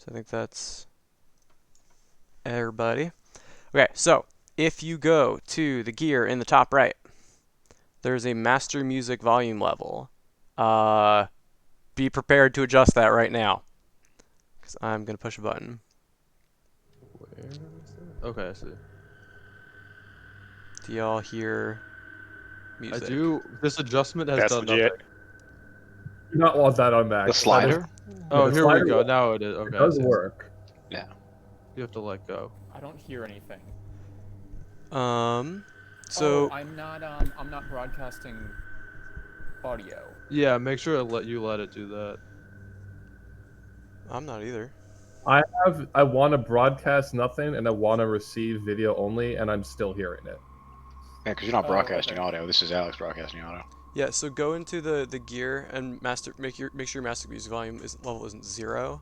So I think that's everybody. Okay, so if you go to the gear in the top right, there's a master music volume level. Uh, be prepared to adjust that right now, because I'm gonna push a button. Where is that? Okay, I see. Do y'all hear I music? do. This adjustment has That's done nothing. legit. Do not want that on The max. That is, slider? yeah, Oh, the here we slider go. Now it is. it Okay, I does see. work. Yeah. You have to let go. I don't hear anything. Um, Oh, so I'm not broadcasting audio. Yeah, make sure to let it do that. I'm not either. I want to broadcast nothing and I want to receive video only, and I'm still hearing it. Yeah, because you're not Oh, broadcasting okay. audio. This is Alex broadcasting audio. Yeah, so go into the gear and make sure your master music volume level isn't 0.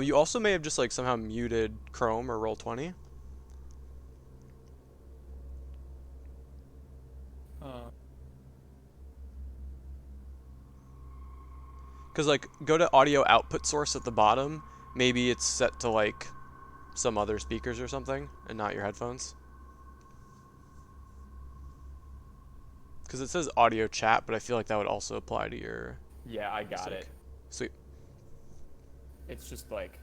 You also may have just like somehow muted Chrome or Roll20. Uh, Because like go to audio output source at the bottom. Maybe it's set to like some other speakers or something and not your headphones. Because it says audio chat, but I feel like that would also apply to your yeah, I got music. it. Sweet. It's just like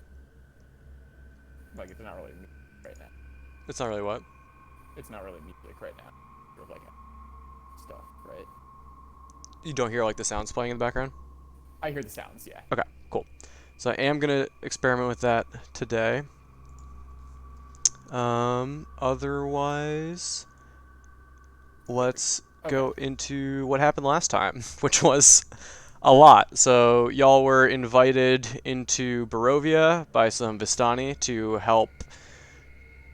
it's not really music right now. It's not really what? It's not really music right now. Sort of like stuff, right? You don't hear like the sounds playing in the background? I hear the sounds. Yeah. Okay, cool. So I am gonna experiment with that today. Otherwise, let's Okay. go into what happened last time, which was a lot. So y'all were invited into Barovia by some Vistani to help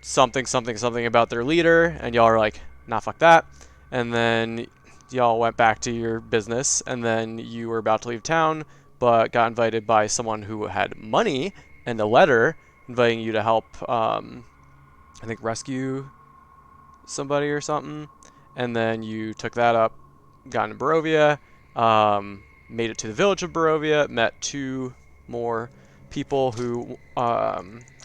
something about their leader, and y'all are like, nah, fuck that. And then y'all went back to your business, and then you were about to leave town, but got invited by someone who had money and a letter inviting you to help, I think, rescue somebody or something. And then you took that up, got into Barovia, made it to the village of Barovia, met 2 more people who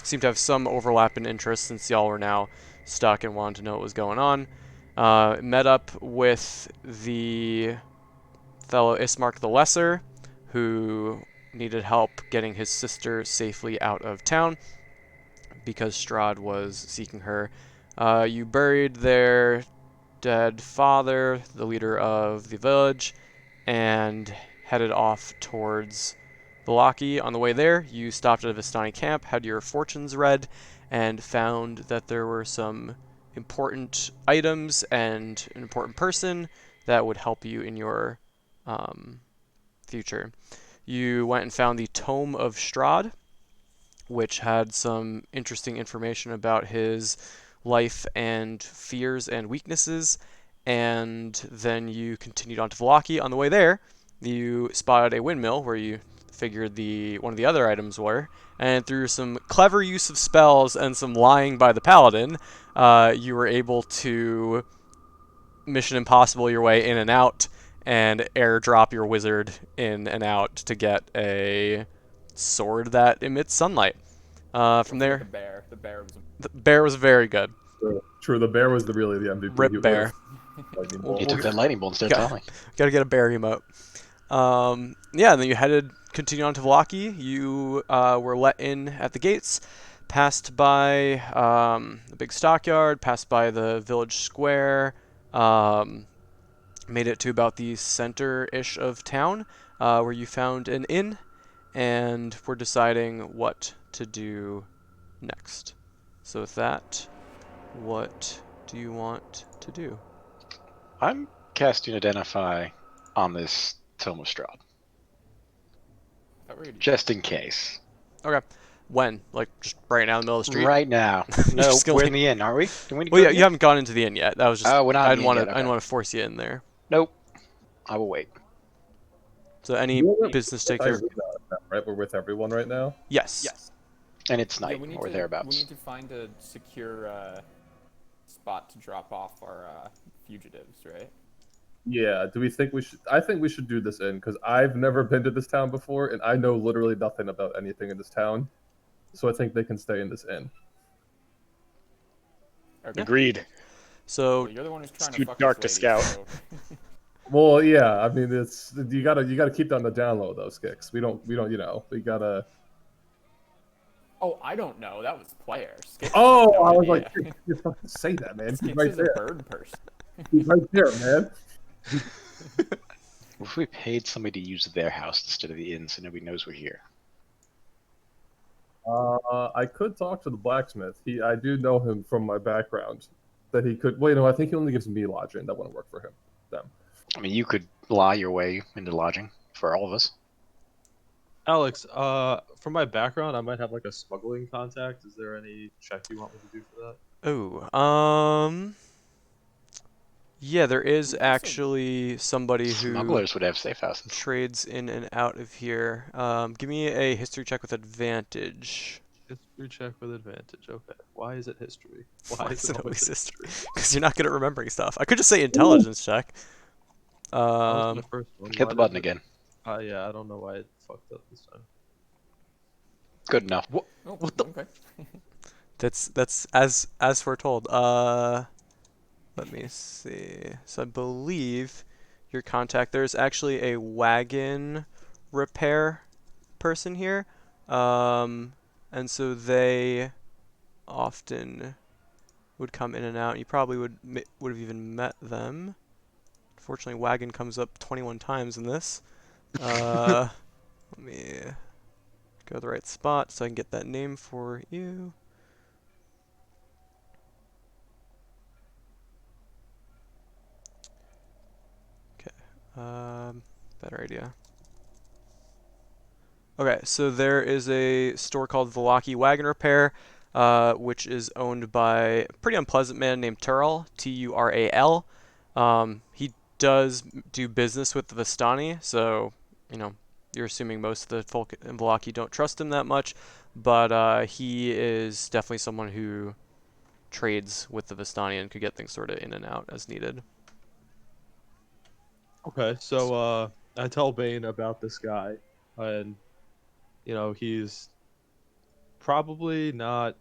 seemed to have some overlap in interest since y'all were now stuck and wanted to know what was going on. Met up with the fellow Ismark the Lesser, who needed help getting his sister safely out of town because Strahd was seeking her. You buried their dead father, the leader of the village, and headed off towards Balaki. On the way there, you stopped at a Vistani camp, had your fortunes read, and found that there were some important items and an important person that would help you in your um, future. You went and found the Tome of Strahd, which had some interesting information about his life and fears and weaknesses. And then you continued on to Vallaki. On the way there, you spotted a windmill where you figured the one of the other items were, and through some clever use of spells and some lying by the paladin, you were able to Mission Impossible your way in and out, and airdrop your wizard in and out to get a sword that emits sunlight. From Don't forget the there, bear. The bear was. the bear was very good. True, the bear was really the MVP. Rip He would have bear. lightning We'll, You bolt. we'll took get, that lightning bolt instead of got, telling. got to get a bear emote. Yeah, and then you continue on to Vlaki. You were let in at the gates, passed by the big stockyard, passed by the village square, um, made it to about the center-ish of town, where you found an inn, and were deciding what to do next. So with that, what do you want to do? I'm casting Identify on this Tome of Strahd, Thought we were gonna do just in case. Okay. When? Like just right now in the middle of the street? Right now. You're No, just gonna we're in like. the inn, aren't we? Do we need to Well, go yeah, to the you inn? haven't gone into the inn yet. That was just Oh, we're not I in didn't the inn want yet. to. I didn't Okay. want to force you in there. Nope. I will wait. So any You haven't- business I take care. agree with that, right? We're with everyone right now. Yes. Yes. And it's Yeah, night or we thereabouts. need to find a secure spot to drop off our fugitives, right? Yeah. Do we think we should? I think we should do this in because I've never been to this town before, and I know literally nothing about anything in this town. so I think they can stay in this inn. Okay. Agreed. So Well, you're the one who's trying too to fuck dark this to lady, scout. so Well, yeah, I mean, it's you gotta keep that on the down low, though, Skix. We don't, we gotta. Oh, I don't know. That was player. Skix Oh, has no I was idea. like, you fucking say that, man. He's Skix right is a there. bird person. He's right there, man. What if we paid somebody to use their house instead of the inn so nobody knows we're here? I could talk to the blacksmith. I do know him from my background. That he could. Wait, no, I think he only gives me lodging. That wouldn't work for him. Them. I mean, you could lie your way into lodging for all of us. Alex, from my background, I might have like a smuggling contact. Is there any check you want me to do for that? yeah, there is We also- actually somebody who Smugglers would have safe houses. trades in and out of here. Give me a history check with advantage. History check with advantage. Okay. Why is it history? Why is it always always history? Because you're not good at remembering stuff. I could just say intelligence check. That was my first one. Hit Why the button did it- again. Yeah, I don't know why it fucked up this time. Good enough. Oh, What the- Okay. That's as foretold. Let me see. So I believe your contact. There's actually a wagon repair person here, and so they often would come in and out. You probably would have even met them. Unfortunately, wagon comes up 21 times in this. Let me go to the right spot so I can get that name for you. Better idea. Okay, so there is a store called Velaki Wagon Repair, which is owned by a pretty unpleasant man named Tural, Tural. He does do business with the Vistani, so, you know, you're assuming most of the folk in Velaki don't trust him that much, but he is definitely someone who trades with the Vistani and could get things sort of in and out as needed. Okay, so I tell Bane about this guy, and he's probably not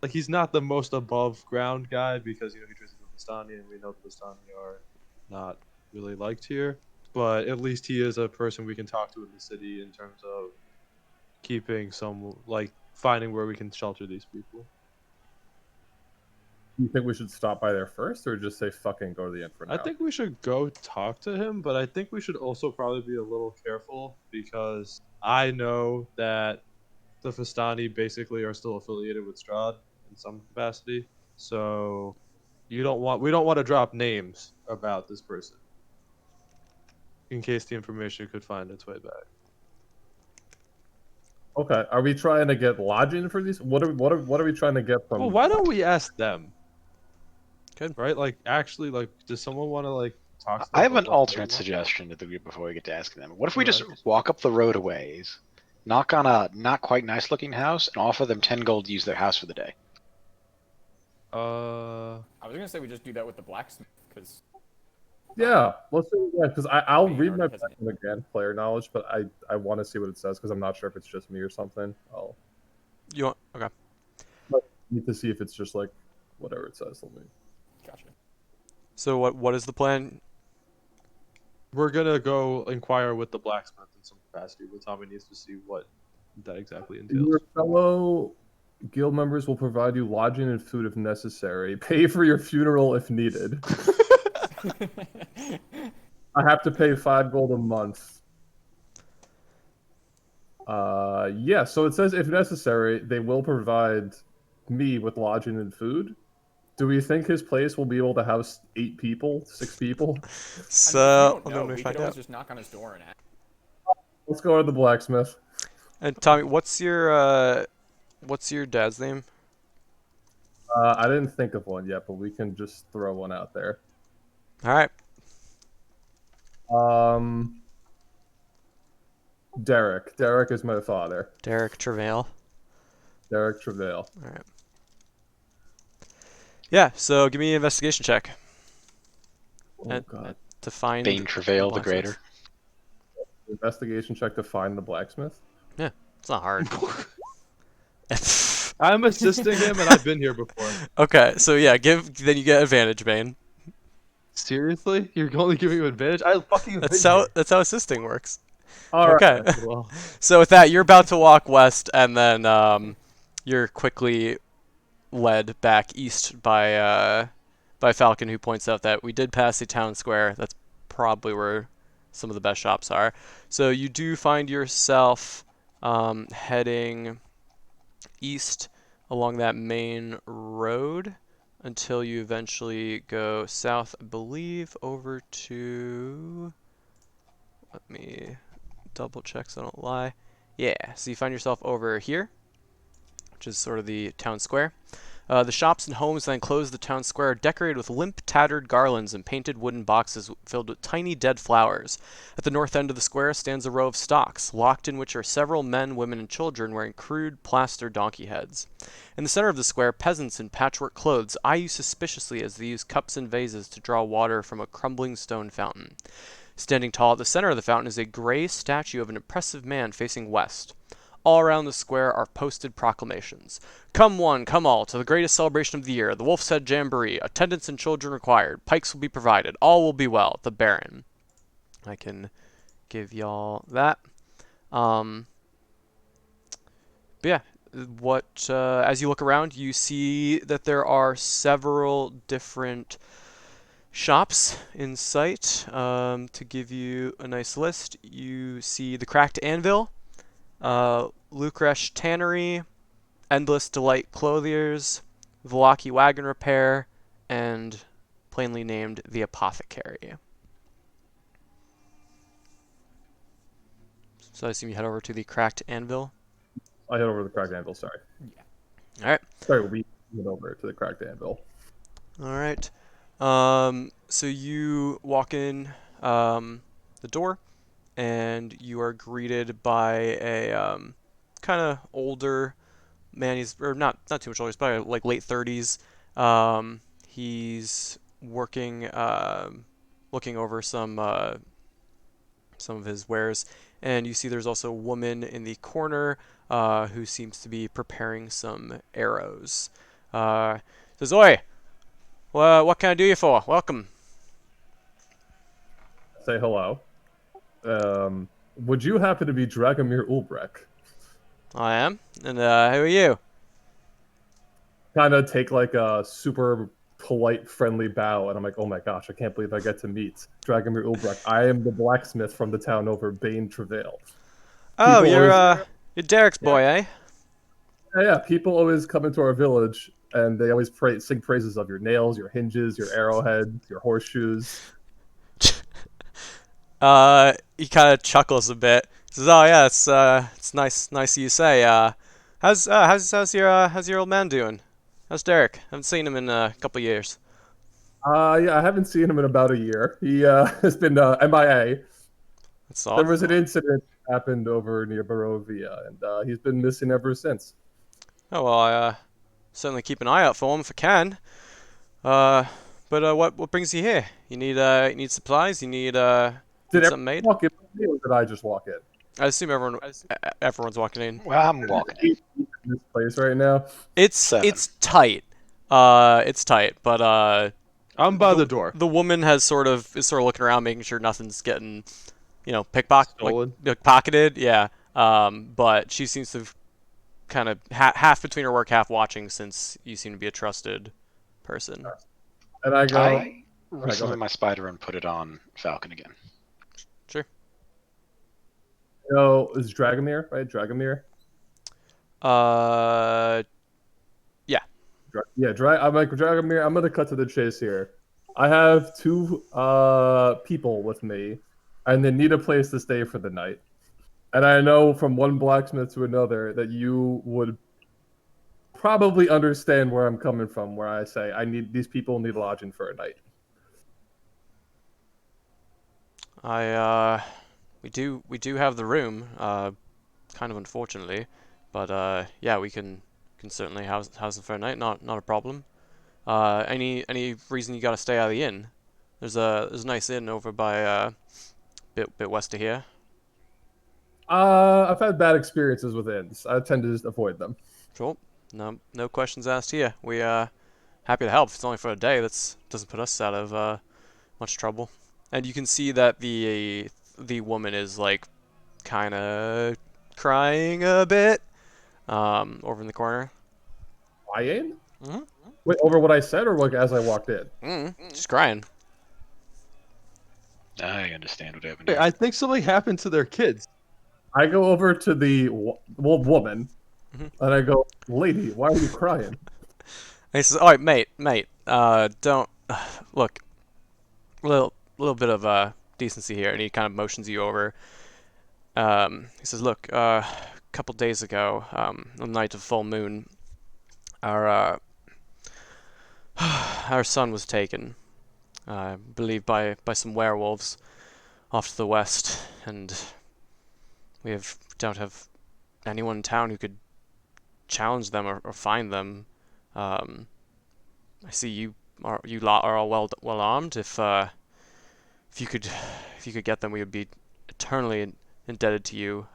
like he's not the most above ground guy because he trades with Vistani, and we know the Vistani are not really liked here. But at least he is a person we can talk to in the city in terms of keeping finding where we can shelter these people. Do you think we should stop by there first, or just say fucking go to the inn for now? I think we should go talk to him, but I think we should also probably be a little careful because I know that the Fastani basically are still affiliated with Strahd in some capacity. So we don't want to drop names about this person in case the information could find its way back. Okay, are we trying to get lodging for these? What are we trying to get from? Well, why don't we ask them? Good. Right? Like, actually, does someone want to talk to them I have about an what they alternate want? suggestion to the group before we get to asking them. What if we Alright. just walk up the road a ways, knock on a not quite nice looking house, and offer them 10 gold to use their house for the day? I was gonna say we just do that with the blacksmith, because Yeah, let's do that because I'll Bane read my already has an background again, player knowledge, but I want to see what it says because I'm not sure if it's just me or something. I'll You want? Okay. need to see if it's just like whatever it says. Let me. gotcha. So what is the plan? We're gonna go inquire with the blacksmith in some capacity, but Tommy needs to see what that exactly entails. Your fellow guild members will provide you lodging and food if necessary. Pay for your funeral if needed. I have to pay 5 gold a month. Yeah, so it says if necessary, they will provide me with lodging and food. Do we think his place will be able to house 8 people, 6 people? So we I'm don't know. gonna We find could always out. just knock on his door and ask. Let's go to the blacksmith. And Tommy, what's your dad's name? I didn't think of one yet, but we can just throw one out there. All right. Derek. Derek is my father. Derek Travail. Derek Travail. All right. Yeah. So give me an investigation check Oh And- god. to find Bane Travail the blacksmith. Greater. Investigation check to find the blacksmith. It's not hard. I'm assisting him, and I've been here before. Okay, so yeah, then you get advantage, Bane. Seriously? You're only giving him advantage? I fucking have That's been how here. that's how assisting works. All right. Okay. Well, So with that, you're about to walk west, and then you're quickly led back east by Falcon, who points out that we did pass the town square. That's probably where some of the best shops are. So you do find yourself heading east along that main road until you eventually go south, I believe, over to. Let me double check so I don't lie. Yeah, so you find yourself over here, which is sort of the town square. The shops and homes that enclose the town square are decorated with limp, tattered garlands and painted wooden boxes filled with tiny dead flowers. At the north end of the square stands a row of stocks, locked in which are several men, women, and children wearing crude plaster donkey heads. In the center of the square, peasants in patchwork clothes eye you suspiciously as they use cups and vases to draw water from a crumbling stone fountain. Standing tall at the center of the fountain is a gray statue of an impressive man facing west. All around the square are posted proclamations. Come one, come all, to the greatest celebration of the year, the Wolf's Head Jamboree. Attendants and children required. Pikes will be provided. All will be well. The Baron. I can give y'all that. But yeah, as you look around, you see that there are several different shops in sight. To give you a nice list, you see the Cracked Anvil, Lucresh Tannery, Endless Delight Clothiers, Velaki Wagon Repair, and plainly named the Apothecary. So I assume you head over to the Cracked Anvil. I head over to the cracked anvil. Sorry. All right. Sorry, we went over to the cracked anvil. All right. So you walk in the door, and you are greeted by a kind of older man. He's or not too much older. He's probably like late 30s. He's working, looking over some of his wares, and you see there's also a woman in the corner who seems to be preparing some arrows. Says, "Oi, what can I do you for? Welcome." Say hello. Would you happen to be Dragomir Ulbrek? I am. And who are you? Kind of take like a super polite, friendly bow, and I'm like, oh my gosh, I can't believe I get to meet Dragomir Ulbrek. I am the blacksmith from the town over Bane Travail. Oh, People always, you're Derek's boy, eh? yeah, people always come into our village and they always sing praises of your nails, your hinges, your arrowheads, your horseshoes. He kind of chuckles a bit. Says, "Oh yeah, it's nice of you say. How's your old man doing? How's Derek? Haven't seen him in a couple of years." Yeah, I haven't seen him in about a year. He has been MIA. That's There odd. was an incident that happened over near Barovia, and he's been missing ever since. Oh well, I certainly keep an eye out for him if I can. Uh, but what brings you here? You need supplies. Did Need everyone something made. walk in with me, or did I just walk in? I assume everyone's walking in. Well, I'm walking in. In this place right now. It's 7. tight. It's tight, but I'm by the door. the woman is sort of looking around, making sure nothing's getting, Stolen. pocketed. Yeah. But she seems to have kind of half between her work, half watching, since you seem to be a trusted person. And I go, I go summon ahead. my spider and put it on Falcon again. Sure. Is Dragomir, right? Dragomir? Uh, yeah. I'm like, Dragomir, I'm going to cut to the chase here. I have two people with me, and they need a place to stay for the night. And I know from one blacksmith to another that you would probably understand where I'm coming from, where I say these people need lodging for a night. We do have the room. Kind of unfortunately, but yeah, we can certainly house them for a night. Not a problem. Any reason you gotta stay out of the inn? There's a nice inn over by bit west of here. I've had bad experiences with inns. I tend to just avoid them. Cool. No questions asked here. We happy to help. If it's only for a day, that's doesn't put us out of much trouble. And you can see that the woman is like kind of crying a bit over in the corner. Crying? Mm-hmm. Wait, over what I said or like as I walked in? She's crying. I understand what happened Wait, here. I think something happened to their kids. I go over to the woman Mhm. and I go, "Lady, why are you crying?" And he says, "All right, mate, don't look. Little bit of decency here." And he kind of motions you over. He says, "Look, a couple days ago, on the night of full moon, our our son was taken, I believe by some werewolves off to the west, and don't have anyone in town who could challenge them or find them. Um, I see you lot are all well armed. If you could get them, we would be eternally indebted to you.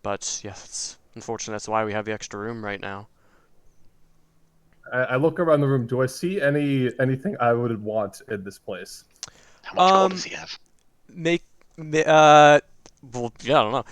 But yes, it's unfortunate. That's why we have the extra room right now." I look around the room. Do I see anything I would want in this place? How much gold Um, does he have? make well, yeah, I don't know.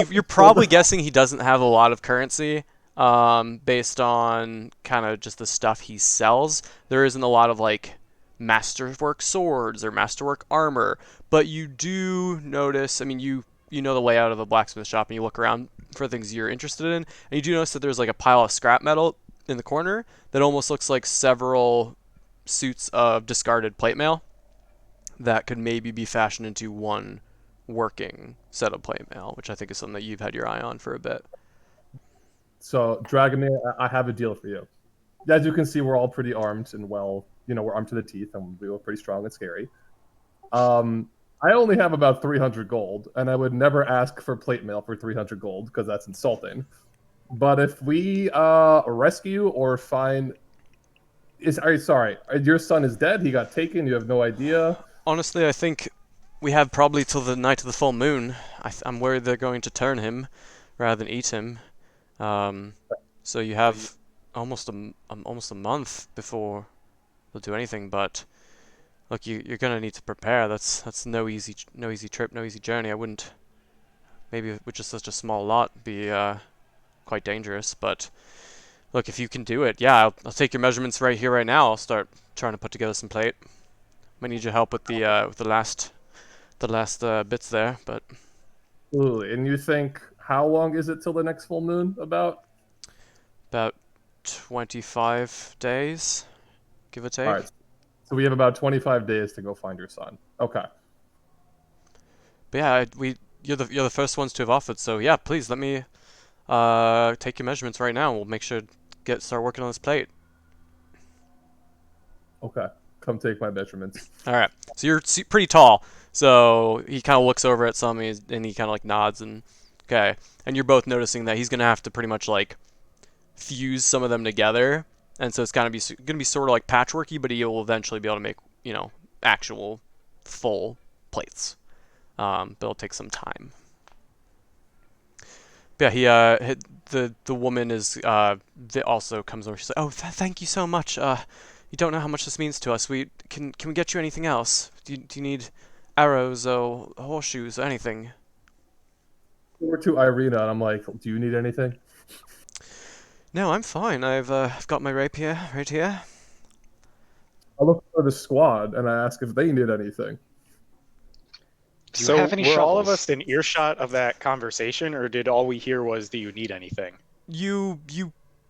You're probably guessing he doesn't have a lot of currency, based on kind of just the stuff he sells. There isn't a lot of like masterwork swords or masterwork armor, but you do notice. I mean, you know the layout of the blacksmith shop, and you look around for things you're interested in, and you do notice that there's like a pile of scrap metal in the corner that almost looks like several suits of discarded plate mail that could maybe be fashioned into one working set of plate mail, which I think is something that you've had your eye on for a bit. So, Dragomir, I have a deal for you. As you can see, we're all pretty armed and we're armed to the teeth and we look pretty strong and scary. I only have about 300 gold, and I would never ask for plate mail for 300 gold because that's insulting. But if we rescue or find, sorry, your son is dead. He got taken. You have no idea. Honestly, I think we have probably till the night of the full moon. I'm worried they're going to turn him rather than eat him. Um, so you have almost a month before they'll do anything. But look, you're gonna need to prepare. That's no easy trip, no easy journey. I wouldn't maybe with just such a small lot be quite dangerous. But look, if you can do it, yeah, I'll take your measurements right here, right now. I'll start trying to put together some plate. Might need your help with the last bits there, but Absolutely. And you think how long is it till the next full moon? About? about 25 days, give or All take. right. So we have about 25 days to go find your son. Okay. But yeah, you're the first ones to have offered, so yeah, please let me take your measurements right now. We'll make sure to start working on this plate. Okay. Come take my measurements. All right. So you're pretty tall. So he kind of looks over at some and he kind of like nods and okay. And you're both noticing that he's gonna have to pretty much like fuse some of them together, and so it's gonna be sort of like patchworky, but he will eventually be able to make actual full plates. But it'll take some time. But yeah, the woman is also comes over. She's like, "Oh, thank you so much. You don't know how much this means to us. Can we get you anything else? Do you need arrows or horseshoes or anything?" Over to Irina, and I'm like, "Do you need anything?" "No, I'm fine. I've got my rapier right here." I look for the squad and I ask if they need anything. Do you So have any were all of shovels? us in earshot of that conversation, or did all we hear was, "Do you need anything?" You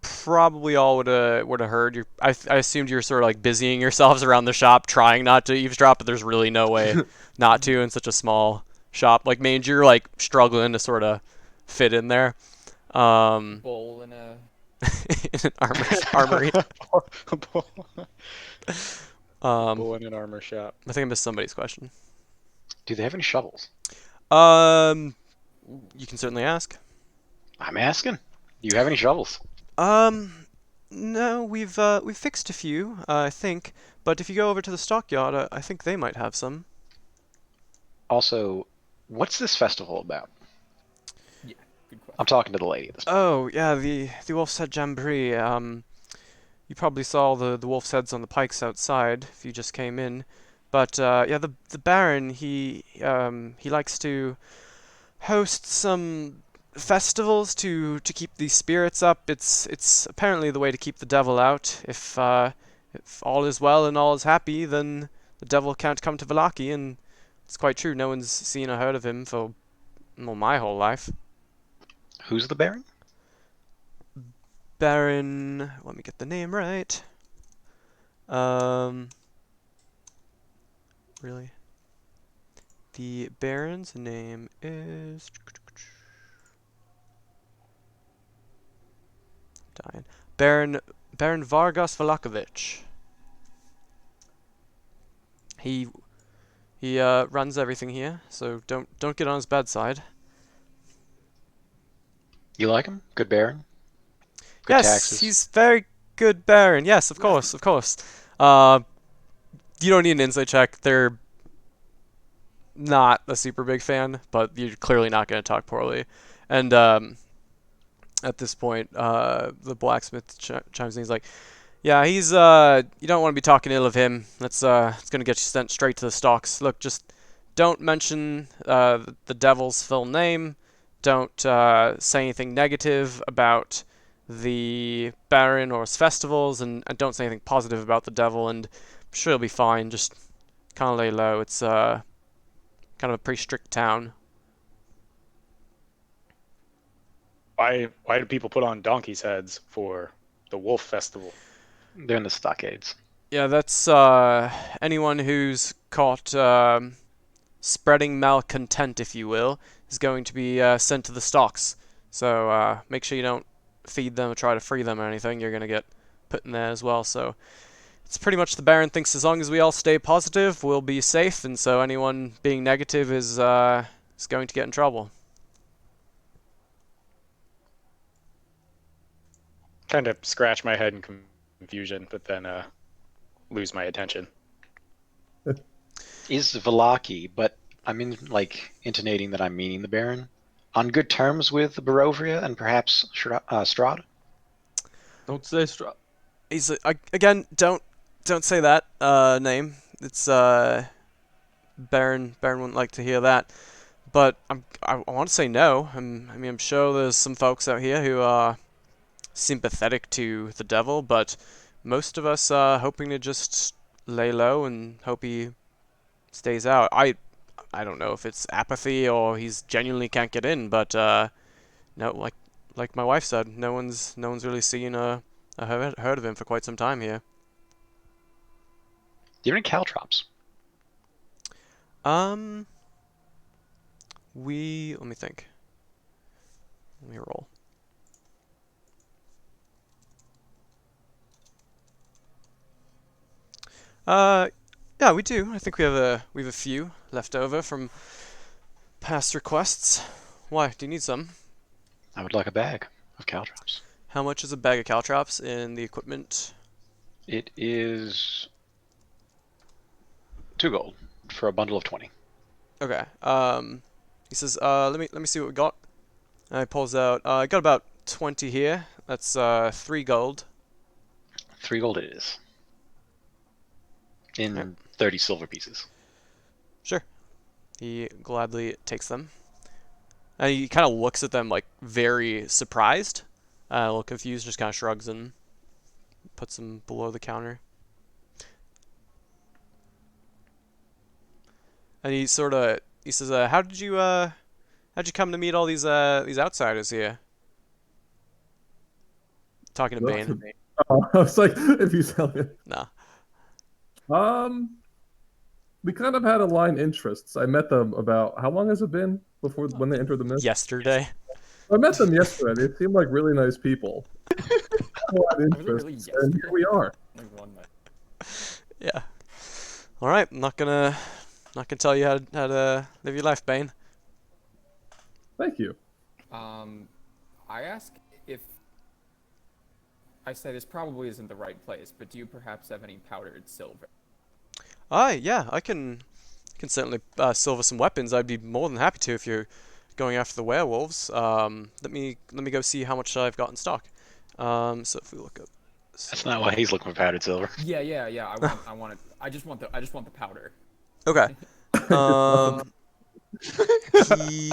probably all would have heard. I assumed you were sort of like busying yourselves around the shop, trying not to eavesdrop, but there's really no way not to in such a small shop. Like Mange, you're like struggling to sort of fit in there. Bowl in a. In an armory. Bull in an armor shop. I think I missed somebody's question. Do they have any shovels? Um, you can certainly ask. I'm asking. Do you have any shovels? No, we've fixed a few, I think. But if you go over to the stockyard, I think they might have some. Also, what's this festival about? I'm talking to the lady at this point. Oh, yeah, the Wolf's Head Jamboree. You probably saw the wolf's heads on the pikes outside if you just came in. But yeah, the Baron, he likes to host some festivals to keep the spirits up. It's apparently the way to keep the devil out. If all is well and all is happy, then the devil can't come to Vallaki, and it's quite true. No one's seen or heard of him for, well, my whole life. Who's the Baron? Baron, let me get the name right. Um, really? The Baron's name is dying. Baron Vargas Valakovich. He runs everything here, so don't get on his bad side. You like him? Good Baron? Good Yes, taxes? he's very good Baron. Yes, of course, of course. Uh, you don't need an insight check. They're not a super big fan, but you're clearly not going to talk poorly. And at this point, the blacksmith chimes in. He's like, "Yeah, he's you don't want to be talking ill of him. It's going to get you sent straight to the stocks. Look, just don't mention the devil's full name. Don't say anything negative about the Baron or his festivals, and don't say anything positive about the devil. And I'm sure he'll be fine. Just kind of lay low. It's kind of a pretty strict town." Why do people put on donkeys' heads for the Wolf Festival? They're in the stockades. Yeah, that's anyone who's caught spreading malcontent, if you will, is going to be sent to the stocks. So make sure you don't feed them or try to free them or anything. You're going to get put in there as well. So it's pretty much the Baron thinks as long as we all stay positive, we'll be safe. And so anyone being negative is going to get in trouble. Kind of scratch my head in confusion, but then lose my attention. Is Vallaki, but I'm like intonating that I'm meaning the Baron, on good terms with Barovia and perhaps Strahd? Don't say Strahd. He's again, don't say that name. It's Baron wouldn't like to hear that. But I want to say no. I'm sure there's some folks out here who are sympathetic to the devil, but most of us are hoping to just lay low and hope he stays out. I don't know if it's apathy or he's genuinely can't get in, but no, like my wife said, no one's really seen or heard of him for quite some time here. Do you have any caltrops? Let me think. Let me roll. Yeah, we do. I think we have a few left over from past requests. Why? Do you need some? I would like a bag of caltrops. How much is a bag of caltrops in the equipment? It is 2 gold for a bundle of 20. Okay. He says, let me see what we got. And he pulls out. I got about 20 here. That's 3 gold. 3 gold it is. In Yep. 30 silver pieces. Sure. He gladly takes them. And he kind of looks at them like very surprised, a little confused, just kind of shrugs and puts them below the counter. And he says, how'd you come to meet all these outsiders here? Talking to Bane. Oh, I was like, if you tell me. Nah. We kind of had aligned interests. I met them about how long has it been before when they entered the mist? Yesterday. I met them yesterday. They seemed like really nice people. Aligned Really interests, and here we are. Like 1 minute. Yeah. All right. I'm not gonna tell you how to live your life, Bane. Thank you. I ask if I say this probably isn't the right place, but do you perhaps have any powdered silver? Yeah. I can certainly silver some weapons. I'd be more than happy to if you're going after the werewolves, let me go see how much I've got in stock. So if we look up, That's not why he's looking for powdered silver. Yeah. I want it. I just want the powder. okay. Um, he,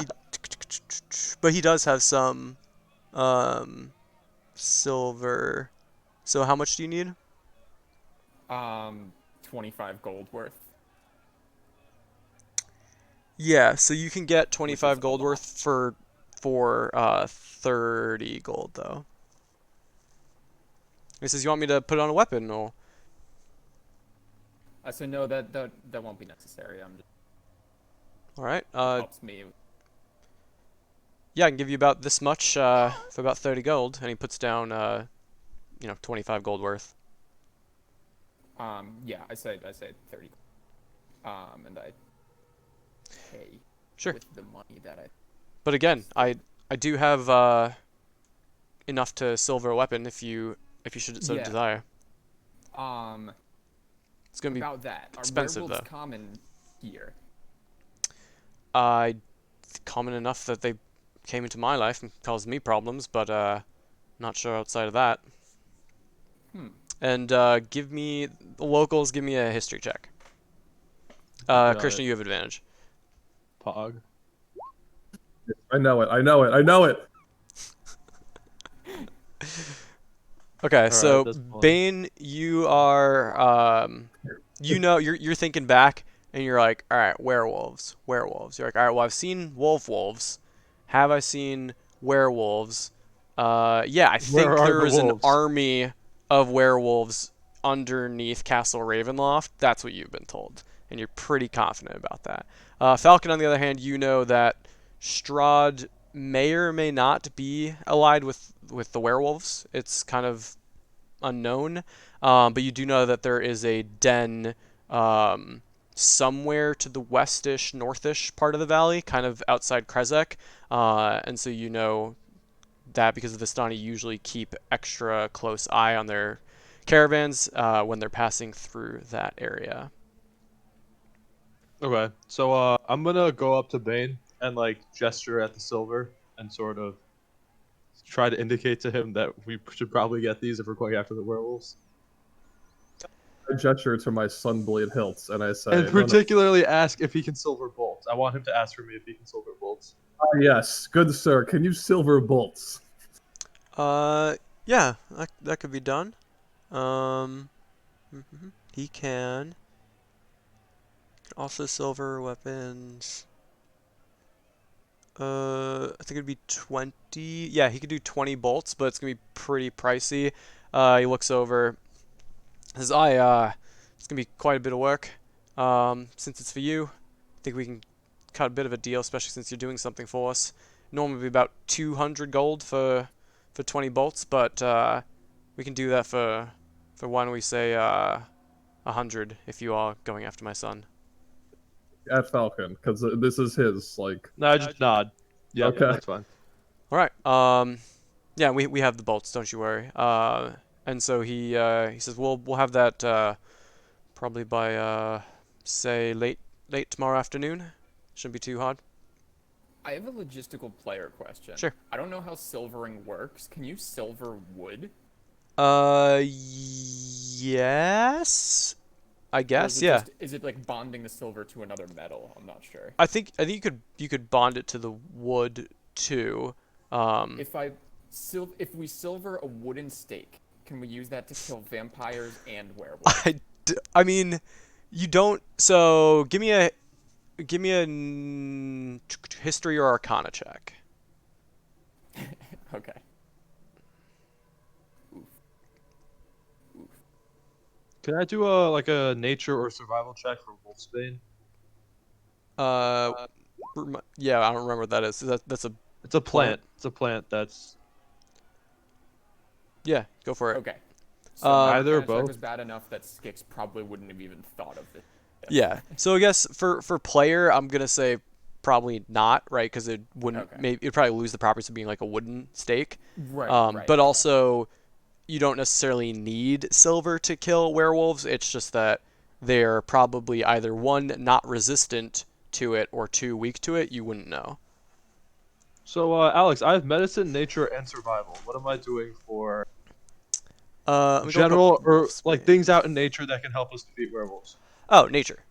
but he does have some silver. So how much do you need? 25 gold worth. Yeah, so you can get Which is 25 a gold lot. worth for 30 gold though. He says, "You want me to put it on a weapon?" Or So no, that won't be necessary. I'm just all right. helps me. Yeah, I can give you about this much for about 30 gold, and he puts down 25 gold worth. Yeah, I say 30. And I pay Sure. with the money that I. But again, I do have enough to silver a weapon if you should so Yeah. desire. Um, It's gonna be about that. Are expensive werewolves though. common here? Uh, common enough that they came into my life and caused me problems, but not sure outside of that. Hmm. And give me the locals. Give me a history check. Got Krishna, it. you have advantage. Pog. I know it. I know it. I know it. Okay, All so right, that's fine. Bane, you are you're thinking back and you're like, all right, werewolves, werewolves. You're like, all right, well I've seen wolves. Have I seen werewolves? Yeah, I Where think are there the is an wolves? army of werewolves underneath Castle Ravenloft. That's what you've been told, and you're pretty confident about that. Falcon, on the other hand, you know that Strahd may or may not be allied with the werewolves. It's kind of unknown, but you do know that there is a den somewhere to the westish, northish part of the valley, kind of outside Krezek, and so you know that because the Vistani usually keep extra close eye on their caravans when they're passing through that area. Okay, so I'm gonna go up to Bane and like gesture at the silver and sort of try to indicate to him that we should probably get these if we're going after the werewolves. I gesture to my Sunblade hilts and I say, And "No, no. particularly ask if he can silver bolts. I want him to ask for me if he can silver bolts. Yes, good sir. Can you silver bolts?" Yeah, that could be done. Um, he can. Also silver weapons. I think it'd be 20. Yeah, he could do 20 bolts, but it's gonna be pretty pricey. He looks over, says, it's gonna be quite a bit of work. Since it's for you, I think we can cut a bit of a deal, especially since you're doing something for us. Normally it'd be about 200 gold for 20 bolts, but we can do that for why don't we say 100 if you are going after my son. At Falcon, because this is his. Like, No, I just nod. Yep, Okay. that's fine. All right. Yeah, we have the bolts. Don't you worry. And so he says we'll have that probably by say late tomorrow afternoon. Shouldn't be too hard. I have a logistical player question. Sure. I don't know how silvering works. Can you silver wood? Yes. I Or guess. Yeah. is it like bonding the silver to another metal? I'm not sure. I think you could bond it to the wood too. If we silver a wooden stake, can we use that to kill vampires and werewolves? I mean, you don't. So give me a history or arcana check. Okay. Can I do a nature or survival check for Wolfsbane? Uh, yeah, I don't remember what that is. That's a It's a Plant. plant. It's a plant that's yeah. Go for it. Okay. So my Either or arcana check both? was bad enough that Skix probably wouldn't have even thought of it. Yeah. So I guess for player, I'm gonna say probably not, right? Because it wouldn't Okay. maybe it'd probably lose the properties of being like a wooden stake. Right. Right. But also you don't necessarily need silver to kill werewolves. It's just that they're probably either one not resistant to it or two weak to it. You wouldn't know. So, Alex, I have medicine, nature, and survival. What am I doing for Let me go look up general or like Wolfsbane. things out in nature that can help us defeat werewolves? Oh, nature.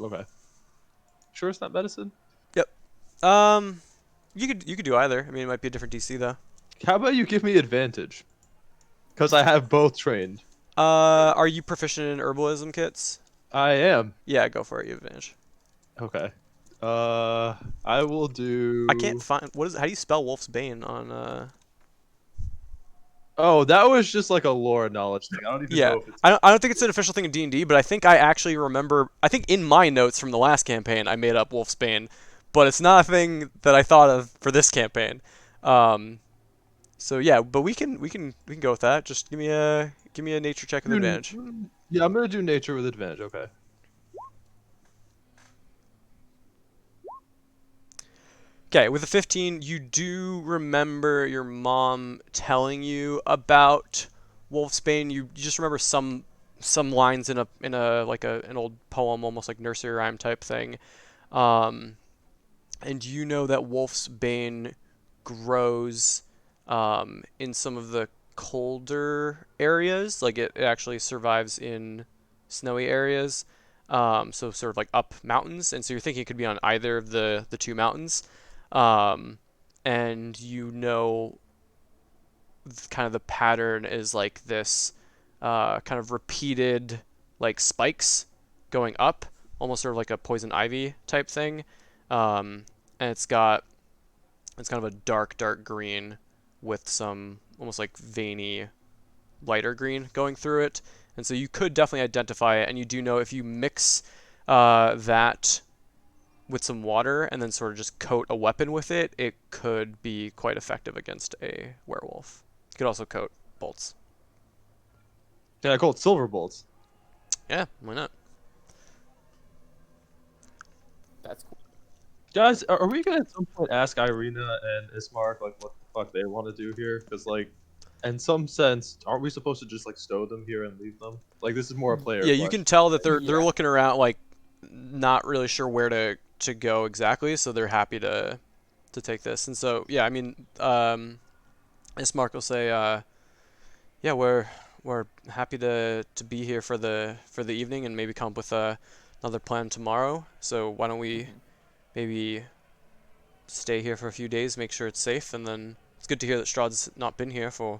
Okay. Sure, it's not medicine. Yep. You could do either. I mean, it might be a different DC though. How about you give me advantage? Because I have both trained. Are you proficient in herbalism kits? I am. Yeah, go for it. You have advantage. Okay. I will I can't do. find what is. How do you spell Wolf's Bane on? Oh, that was just like a lore knowledge thing. I don't even Yeah, know if it's. I don't think it's an official thing in D&D, but I think I actually remember. I think in my notes from the last campaign, I made up Wolf's Bane, but it's not a thing that I thought of for this campaign. Um, so yeah, but we can go with that. Just give me a nature check with advantage. Yeah, I'm gonna do nature with advantage. Okay. Okay, with a 15, you do remember your mom telling you about Wolfsbane. You just remember some lines in a like an old poem, almost like nursery rhyme type thing. Um, and you know that Wolf's Bane grows in some of the colder areas. Like it actually survives in snowy areas. So sort of like up mountains, and so you're thinking it could be on either of the two mountains. Um, and you know kind of the pattern is like this kind of repeated like spikes going up, almost sort of like a poison ivy type thing. And it's kind of a dark green with some almost like veiny lighter green going through it. And so you could definitely identify it, and you do know if you mix that with some water and then sort of just coat a weapon with it, it could be quite effective against a werewolf. You could also coat bolts. Yeah, I call it silver bolts. Yeah, why not? That's cool. Guys, are we gonna at some point ask Irina and Ismark like what the fuck they want to do here? Because like, in some sense, aren't we supposed to just like stow them here and leave them? Like this is more a player Yeah, you can question. tell that they're Yeah. looking around like not really sure where to go exactly, so they're happy to take this. And so yeah, I mean, Ismark will say, yeah, we're happy to be here for the evening and maybe come up with another plan tomorrow. So why don't we Mhm. maybe stay here for a few days, make sure it's safe, and then it's good to hear that Strahd's not been here for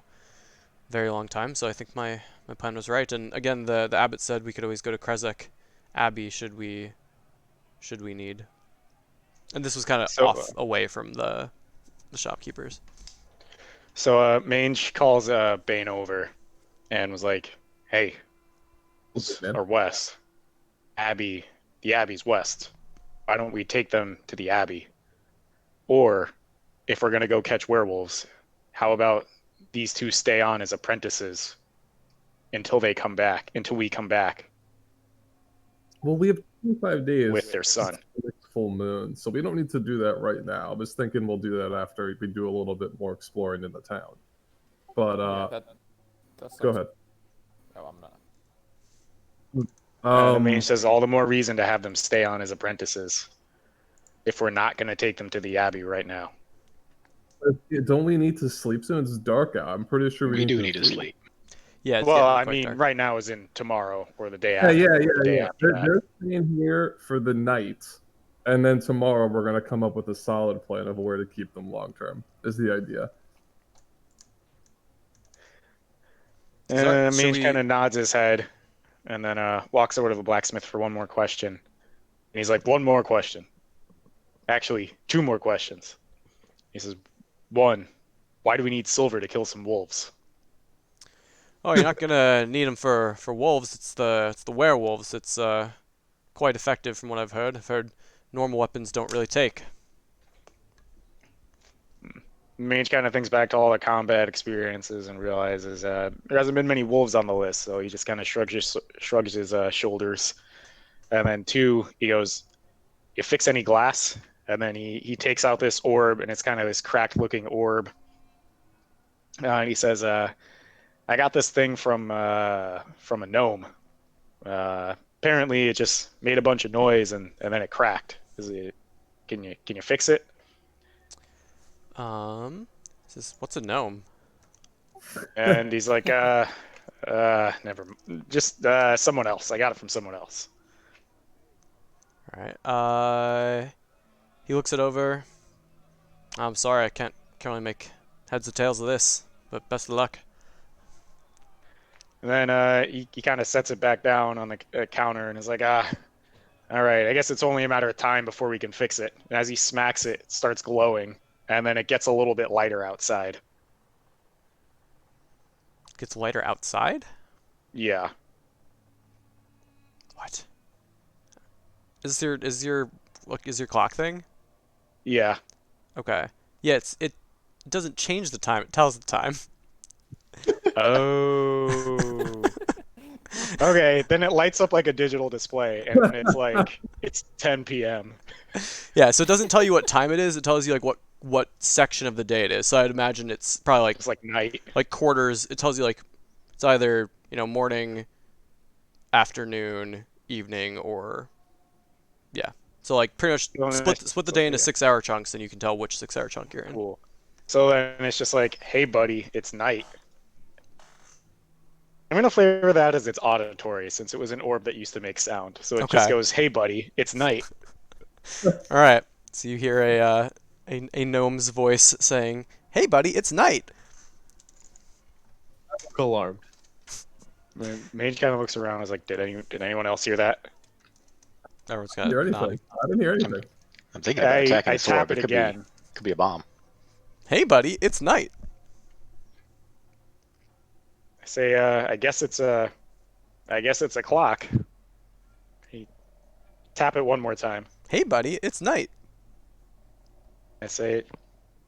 a very long time. So I think my plan was right. And again, the abbot said we could always go to Krezek Abbey should we need. And this was kind of So, off away from the shopkeepers. Mange calls Bane over and was like, "Hey, Man. or West, Abbey, the Abbey's west. Why don't we take them to the Abbey? Or if we're gonna go catch werewolves, how about these two stay on as apprentices until we come back Well, we have 25 days with their son?" to the next full moon, so we don't need to do that right now. I was thinking we'll do that after we do a little bit more exploring in the town. But Yeah, that go sounds. ahead. Oh, I'm not. The Mange Um, says all the more reason to have them stay on as apprentices if we're not gonna take them to the Abbey right now. don't we need to sleep soon? It's dark out. I'm pretty sure we We need do to need to sleep. sleep. Yeah, it's Well, getting I quite mean, dark. right now is in tomorrow or the day Yeah, after, yeah, or yeah, the day yeah. after that. They're staying here for the night, and then tomorrow we're gonna come up with a solid plan of where to keep them long term. Is the idea? So, should Mange kind we? of nods his head and then walks over to the blacksmith for one more question. And he's like, "One more question. Actually, two more questions." He says, "One, why do we need silver to kill some wolves?" Oh, you're not gonna need them for wolves. It's the werewolves. It's quite effective from what I've heard. I've heard normal weapons don't really take. Mange kind of thinks back to all the combat experiences and realizes there hasn't been many wolves on the list, so he just kind of shrugs his shoulders. And then two, he goes, "You fix any glass?" And then he takes out this orb, and it's kind of this cracked looking orb. And he says, "I got this thing from a gnome. Apparently, it just made a bunch of noise, and then it cracked. Can you fix it?" What's a gnome? And he's like, never, just someone else. I got it from someone else. All right. He looks it over. I'm sorry, I can't really make heads or tails of this, but best of luck. And then he kind of sets it back down on the counter and is like, all right, I guess it's only a matter of time before we can fix it. And as he smacks it, it starts glowing, and then it gets a little bit lighter outside. Gets lighter outside? Yeah. What? Is your clock thing? Yeah. Okay. Yeah, it doesn't change the time, it tells the time. Oh. Okay, then it lights up like a digital display, and it's like, it's 10 p.m. Yeah, so it doesn't tell you what time it is, it tells you like what section of the day it is. So I'd imagine it's probably It's like night. like quarters. It tells you like it's either, morning, afternoon, evening, or yeah. So like pretty much split the day into Yeah. 6-hour chunks, and you can tell which 6-hour chunk you're in. Cool. So then it's just like, hey, buddy, it's night. I'm gonna flavor that as it's auditory, since it was an orb that used to make sound. So it just Okay. goes, hey, buddy, it's night. All right. So you hear a gnome's voice saying, "Hey, buddy, it's night." Alarmed. Mage kind of looks around and is like, did anyone else hear that? Everyone's I didn't hear got anything. nodding. I didn't hear anything. I'm thinking about attacking I this orb. tap it It again. could be a bomb. Hey, buddy, it's night. I say, I guess it's a clock. He tap it one more time. Hey, buddy, it's night. I say,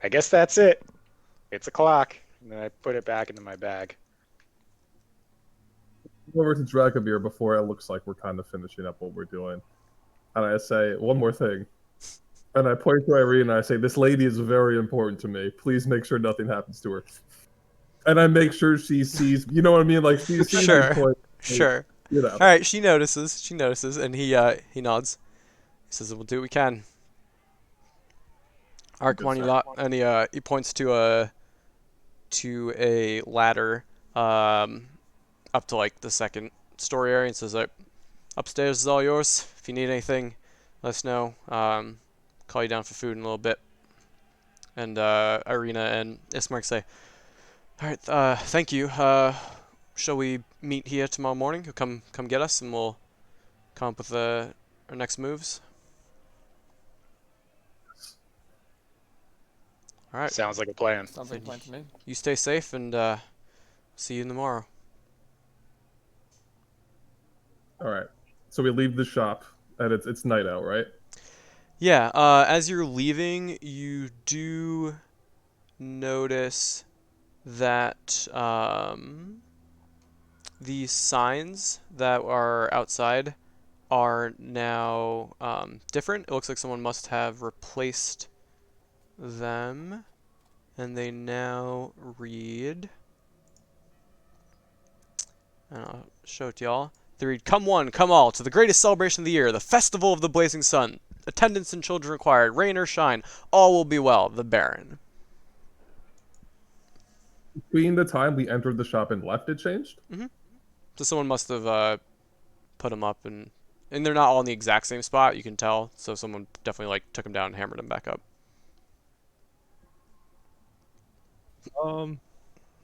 I guess that's it. It's a clock. And then I put it back into my bag. Go over to Dragomir before it looks like we're kind of finishing up what we're doing. And I say, one more thing. And I point to Irene and I say, this lady is very important to me. Please make sure nothing happens to her. And I make sure she sees, you know what I mean? Like, she sees Sure. me point, Sure. you know. All right. She notices, and he nods. He says, "We'll do what we can." All right, come on, you lot. And he points to a ladder up to like the second story area and says, "Like, upstairs is all yours. If you need anything, let us know. Call you down for food in a little bit." And Irina and Ismark say, "All right, thank you. Shall we meet here tomorrow morning? You'll come get us, and we'll come up with our next moves." All right. Sounds like a plan. Sounds like a plan to me. You stay safe, and see you tomorrow. All right. So we leave the shop, and it's night out, right? Yeah. As you're leaving, you do notice that the signs that are outside are now different. It looks like someone must have replaced them, and they now read, and I'll show it to y'all. They read, "Come one, come all, to the greatest celebration of the year, the Festival of the Blazing Sun. Attendance and children required, rain or shine, all will be well, the Baron." Between the time we entered the shop and left, it changed? So someone must have put them up, and they're not all in the exact same spot, you can tell. So someone definitely like took them down and hammered them back up.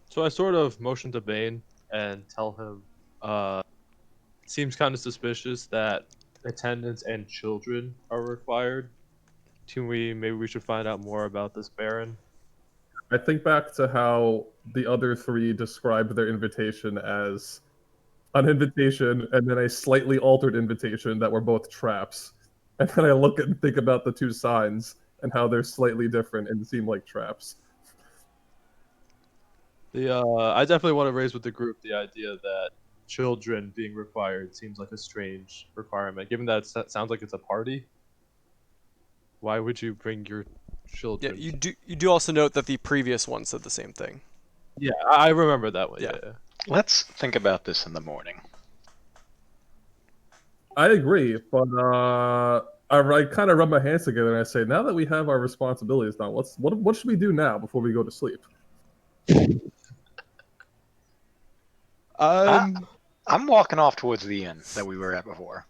So I sort of motion to Bane and tell him, it seems kind of suspicious that attendants and children are required. Maybe we should find out more about this Baron. I think back to how the other three described their invitation as an invitation and then a slightly altered invitation that were both traps. And then I look and think about the two signs and how they're slightly different and seem like traps. I definitely want to raise with the group the idea that children being required seems like a strange requirement, given that it sounds like it's a party. Why would you bring your Yeah, children? you do also note that the previous one said the same thing. Yeah, I remember that one. Yeah. Yeah. Let's think about this in the morning. I agree, but I kind of rub my hands together and I say, now that we have our responsibilities done, what should we do now before we go to sleep? I'm I'm walking off towards the inn that we were at before.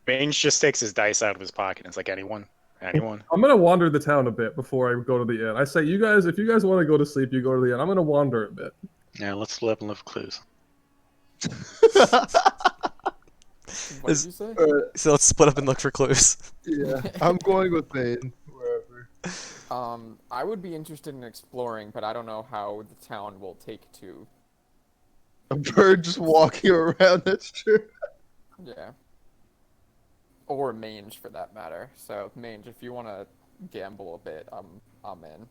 Mange just takes his dice out of his pocket and it's like, anyone? I'm gonna wander the town a bit before I go to the inn. I say, if you guys want to go to sleep, you go to the inn. I'm gonna wander a bit. Yeah, let's split up and look for clues. What did you say? So let's split up and look for clues. yeah. I'm going with Bane wherever. I would be interested in exploring, but I don't know how the town will take to. A bird just walking around. That's true. Yeah. Or Mange, for that matter. So, Mange, if you want to gamble a bit, I'm in.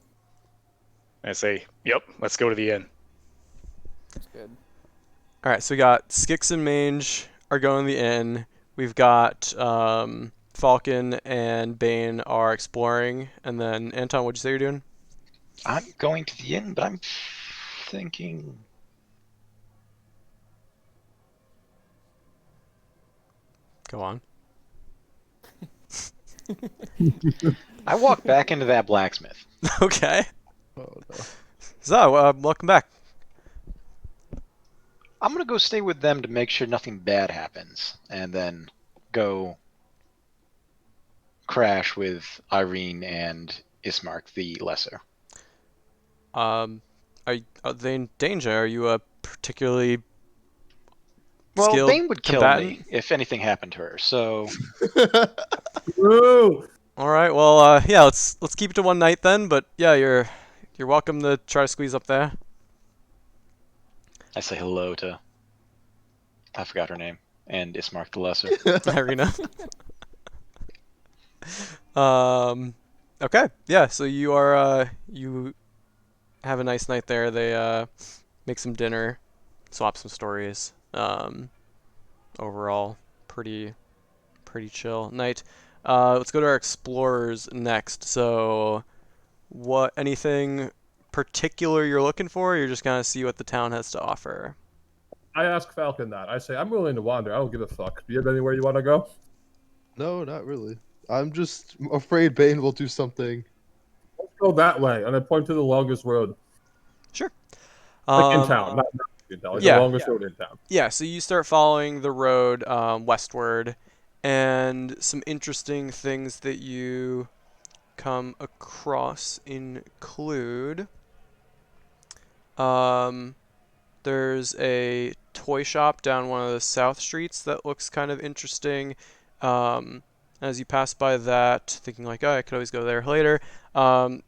I say, yep, let's go to the inn. That's good. All right, so we got Skix and Mange are going to the inn. We've got Falcon and Bane are exploring, and then Anton, what'd you say you're doing? I'm going to the inn, but I'm thinking. Go on. I walk back into that blacksmith. Okay. Oh no. So, welcome back. I'm gonna go stay with them to make sure nothing bad happens, and then go crash with Irene and Ismark the Lesser. Are they in danger? Are you a particularly Well, skilled Bane would kill combatant? me if anything happened to her. So Woo! All right. Well, yeah. Let's keep it to one night then. But yeah, you're welcome to try to squeeze up there. I say hello to. I forgot her name. And Ismark the Lesser. Irina. Okay. Yeah. So you are you have a nice night there. They make some dinner, swap some stories. Overall, pretty chill night. Let's go to our explorers next. So, anything particular you're looking for? Or you're just gonna see what the town has to offer. I ask Falcon that. I say, I'm willing to wander. I don't give a fuck. Do you have anywhere you want to go? No, not really. I'm just afraid Bane will do something. Let's go that way, and I point to the longest road. Sure. Like in town, not in town. Like yeah, the longest road in town. Yeah. So you start following the road westward, and some interesting things that you come across include. There's a toy shop down one of the south streets that looks kind of interesting. As you pass by that, thinking like, oh, I could always go there later. All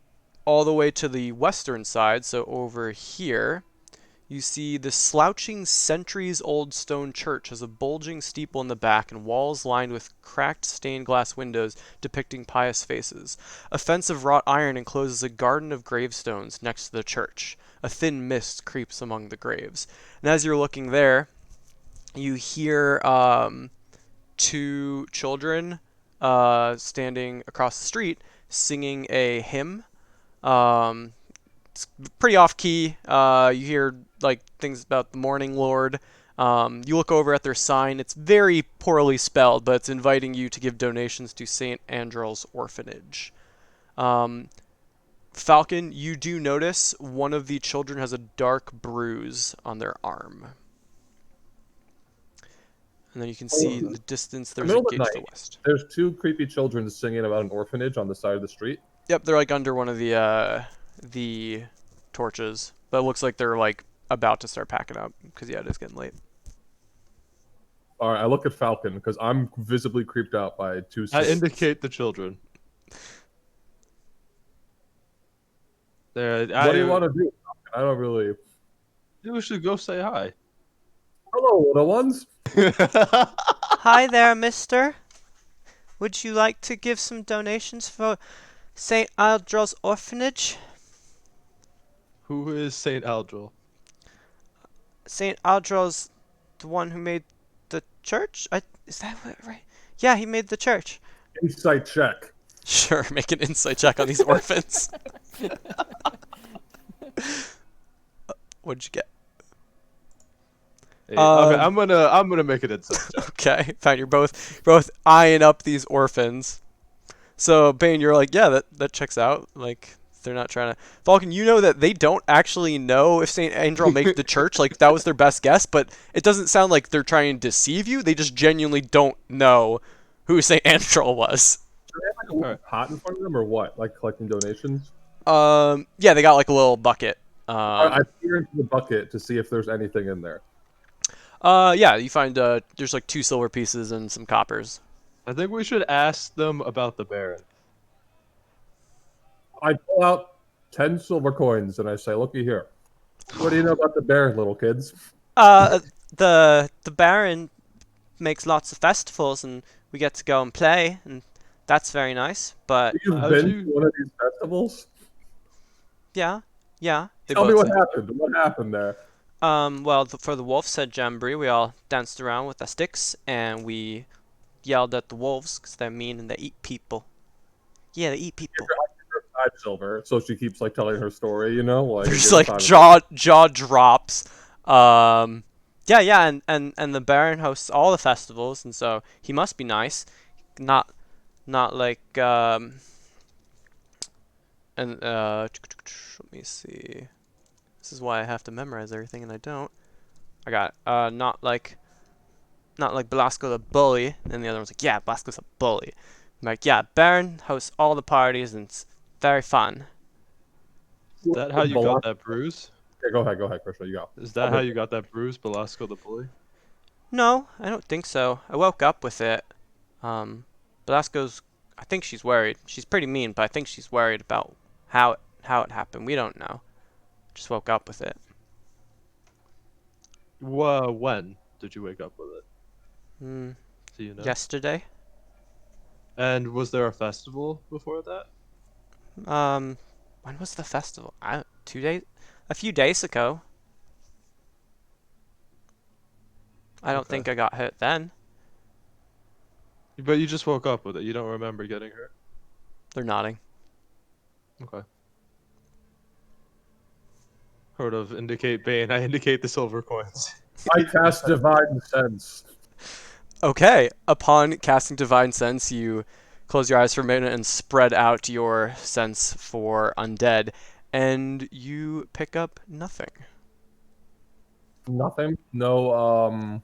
the way to the western side, so over here, you see the slouching centuries-old stone church has a bulging steeple in the back and walls lined with cracked stained glass windows depicting pious faces. A fence of wrought iron encloses a garden of gravestones next to the church. A thin mist creeps among the graves. And as you're looking there, you hear two children standing across the street singing a hymn. It's pretty off key. You hear like things about the morning Lord. You look over at their sign. It's very poorly spelled, but it's inviting you to give donations to St. Andrew's Orphanage. Falcon, you do notice one of the children has a dark bruise on their arm. And then you can see in the distance there's a gate to the west. There's two creepy children singing about an orphanage on the side of the street. Yep, they're like under one of the torches, but it looks like they're like about to start packing up because yeah, it is getting late. All right, I look at Falcon because I'm visibly creeped out by two. I indicate the children. There. What do you want to do? I don't really. We should go say hi. Hello, little ones. Hi there, mister. Would you like to give some donations for St. Aldrill's Orphanage? Who is Saint Aldril? St. Aldrill's the one who made the church? Is that right? Yeah, he made the church. Insight check. Sure, make an insight check on these orphans. What'd you get? Okay, Um, I'm gonna make an insight check. Okay, fine. You're both eyeing up these orphans. So Bane, you're like, yeah, that checks out. Like they're not trying to. Falcon, you know that they don't actually know if Saint Andrel made the church. Like that was their best guess, but it doesn't sound like they're trying to deceive you. They just genuinely don't know who Saint Andrel was. Do they have like a little Alright. pot in front of them or what? Like collecting donations? Yeah, they got like a little bucket. I peer into the bucket to see if there's anything in there. Yeah, you find there's like 2 silver pieces and some coppers. I think we should ask them about the Baron. I pull out 10 silver coins and I say, "Looky here. What do you know about the bear, little kids?" Uh, the Baron makes lots of festivals, and we get to go and play, and that's very nice. But You've How'd been you- to one of these festivals? yeah, yeah. They Tell me both what say- happened. What happened there? Well, for the wolf said jamboree, we all danced around with our sticks, and we yelled at the wolves because they're mean and they eat people. Yeah, they eat people. Five silver, so she keeps like telling her story, you know, like There's again, like time- jaw drops. Yeah, and the Baron hosts all the festivals, and so he must be nice. Not like and let me see. This is why I have to memorize everything, and I don't. I got not like Belasco the bully, and the other one's like, yeah, Belasco's a bully. I'm like, yeah, Baron hosts all the parties, and it's very fun. Is that how you got that bruise? Okay, go ahead, Krishna, you go. Is that how you got that bruise, Belasco the bully? No, I don't think so. I woke up with it. Belasco's. I think she's worried. She's pretty mean, but I think she's worried about how it happened. We don't know. Just woke up with it. When did you wake up with it? Hmm. Do you know? Yesterday. And was there a festival before that? When was the festival? 2 days. A few days ago. I don't Okay. think I got hurt then. But you just woke up with it. You don't remember getting hurt. They're nodding. Okay. Sort of indicate Bane. I indicate the silver coins. I cast divine sense. Okay, upon casting Divine Sense, you close your eyes for a minute and spread out your sense for undead, and you pick up nothing. Nothing. No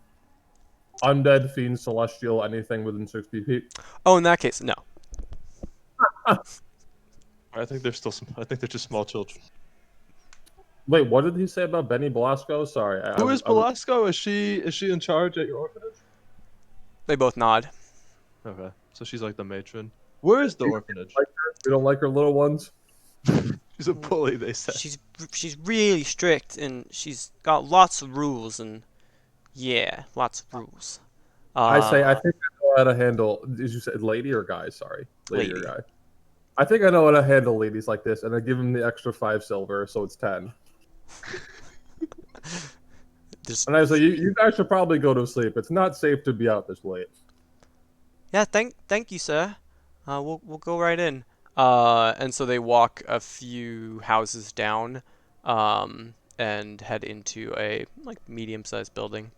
undead, fiend, celestial, anything within 60 feet. Oh, in that case, no. I think they're still. I think they're just small children. Wait, what did he say about Benny Belasco? Sorry. Who is Belasco? Is she in charge at your orphanage? They both nod. Okay, so she's like the matron. Where is the orphanage? We don't like her little ones. She's a bully. They said. She's really strict, and she's got lots of rules, and yeah, lots of rules. I say, I think I know how to handle. Did you say lady or guy? Sorry, lady or Lady. guy. I think I know how to handle ladies like this, and I give him the extra 5 silver, so it's 10. Just And I say, you guys should probably go to sleep. It's not safe to be out this late. Yeah, thank you, sir. We'll go right in. and so they walk a few houses down, and head into a like medium-sized building.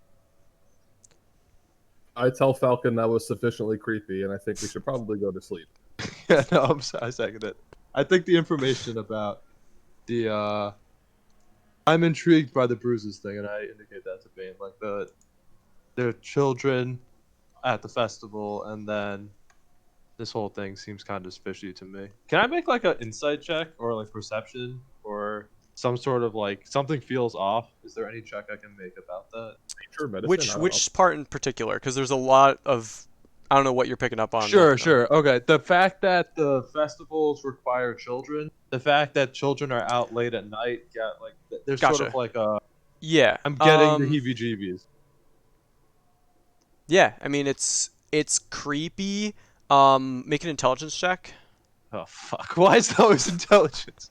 I tell Falcon that was sufficiently creepy, and I think we should probably go to sleep. Yeah, no, I second it. I think the information about the I'm intrigued by the bruises thing, and I indicate that to Bane. Like their children at the festival, and then this whole thing seems kind of fishy to me. Can I make like an insight check or like perception or some sort of like something feels off? Is there any check I can make about that? Nature, medicine, I Which don't know. which part in particular? Because there's a lot of I don't know what you're picking up on. Sure, sure. Okay. The fact that the festivals require children, the fact that children are out late at night, yeah, like there's sort Gotcha. of like a. Yeah. I'm getting the heebie-jeebies. Yeah, I mean it's creepy. Make an intelligence check. Oh fuck! Why is that always intelligence?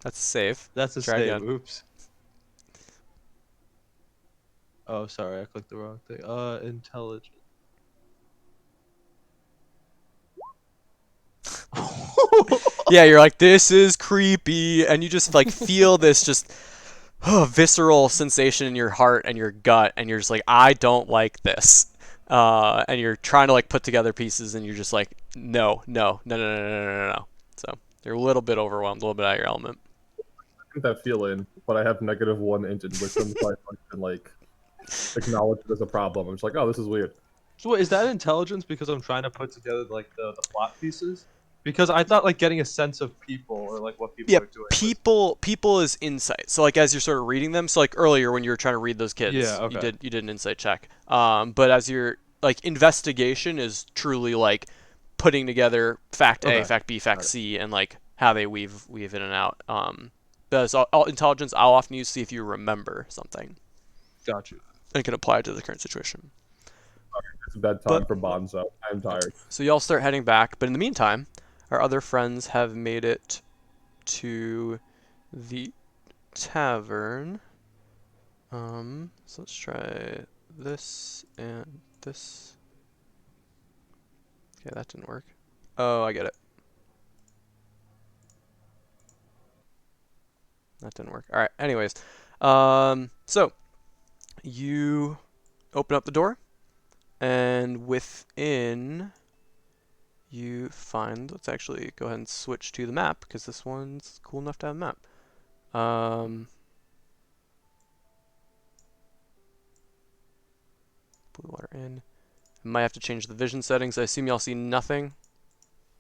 That's safe. That's a Try save. again. Oops. Oh, sorry, I clicked the wrong thing. Intelligence. Yeah, you're like, this is creepy, and you just like feel this just visceral sensation in your heart and your gut, and you're just like, I don't like this. And you're trying to like put together pieces, and you're just like, no, no, no, no, no, no, no, no, no. So you're a little bit overwhelmed, a little bit out of your element. I get that feeling, but I have -1 in wisdom, so I can like acknowledge it as a problem. I'm just like, oh, this is weird. So wait, is that intelligence because I'm trying to put together like the plot pieces? Because I thought like getting a sense of people or like what people Yeah, are doing was. people is insight. So like as you're sort of reading them, so like earlier when you were trying to read those Yeah, kids, okay. you did an insight check. But as you're like investigation is truly like putting together fact A, Okay. fact B, fact Got it. C, and like how they weave in and out. But as all intelligence, I'll often use to see if you remember something Got you. and can apply it to the current situation. It's bedtime But for Bonzo. I'm tired. so y'all start heading back, but in the meantime, our other friends have made it to the tavern. So let's try this and this. Okay, that didn't work. Oh, I get it. That didn't work. All right. Anyways, so you open up the door, and within you find. Let's actually go ahead and switch to the map because this one's cool enough to have a map. Blue water in. I might have to change the vision settings. I assume y'all see nothing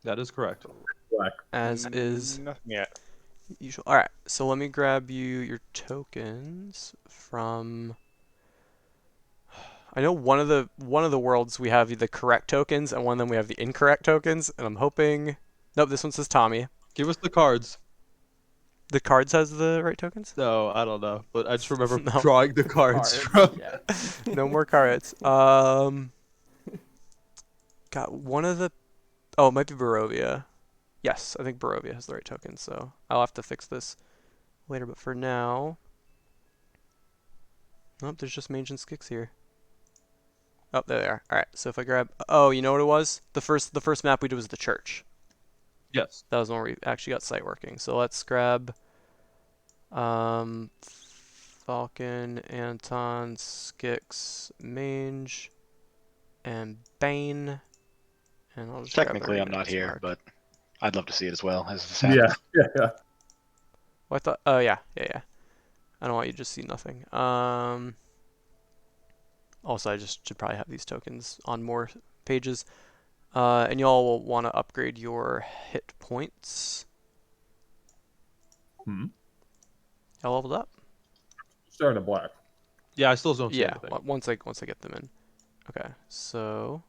That is correct. Black. as is Nothing yet. usual. All right, so let me grab you your tokens from. I know one of the worlds we have the correct tokens, and one of them we have the incorrect tokens, and I'm hoping. Nope, this one says Tommy. Give us the cards. The cards has the right tokens. No, I don't know, but I just remember No. drawing the cards from. Yeah. No more cards. Got one of the. Oh, it might be Barovia. Yes, I think Barovia has the right tokens, so I'll have to fix this later. But for now, nope, there's just Mage and Skix here. Oh, there they are. All right, so if I grab, oh, you know what it was? The first map we did was the church. Yes. That was the one where we actually got sight working. So let's grab, Falcon, Anton, Skix, Mage, and Bane, and I'll just grab Technically, I'm not Arena's here, mark. but I'd love to see it as well as this happens. Yeah. Well, I thought. Oh yeah. I don't want you to just see nothing. Also, I just should probably have these tokens on more pages. And y'all will want to upgrade your hit points. Hmm. Y'all leveled up? Starting to black. Yeah, I still don't see Yeah. anything. Once I get them in. Okay. So.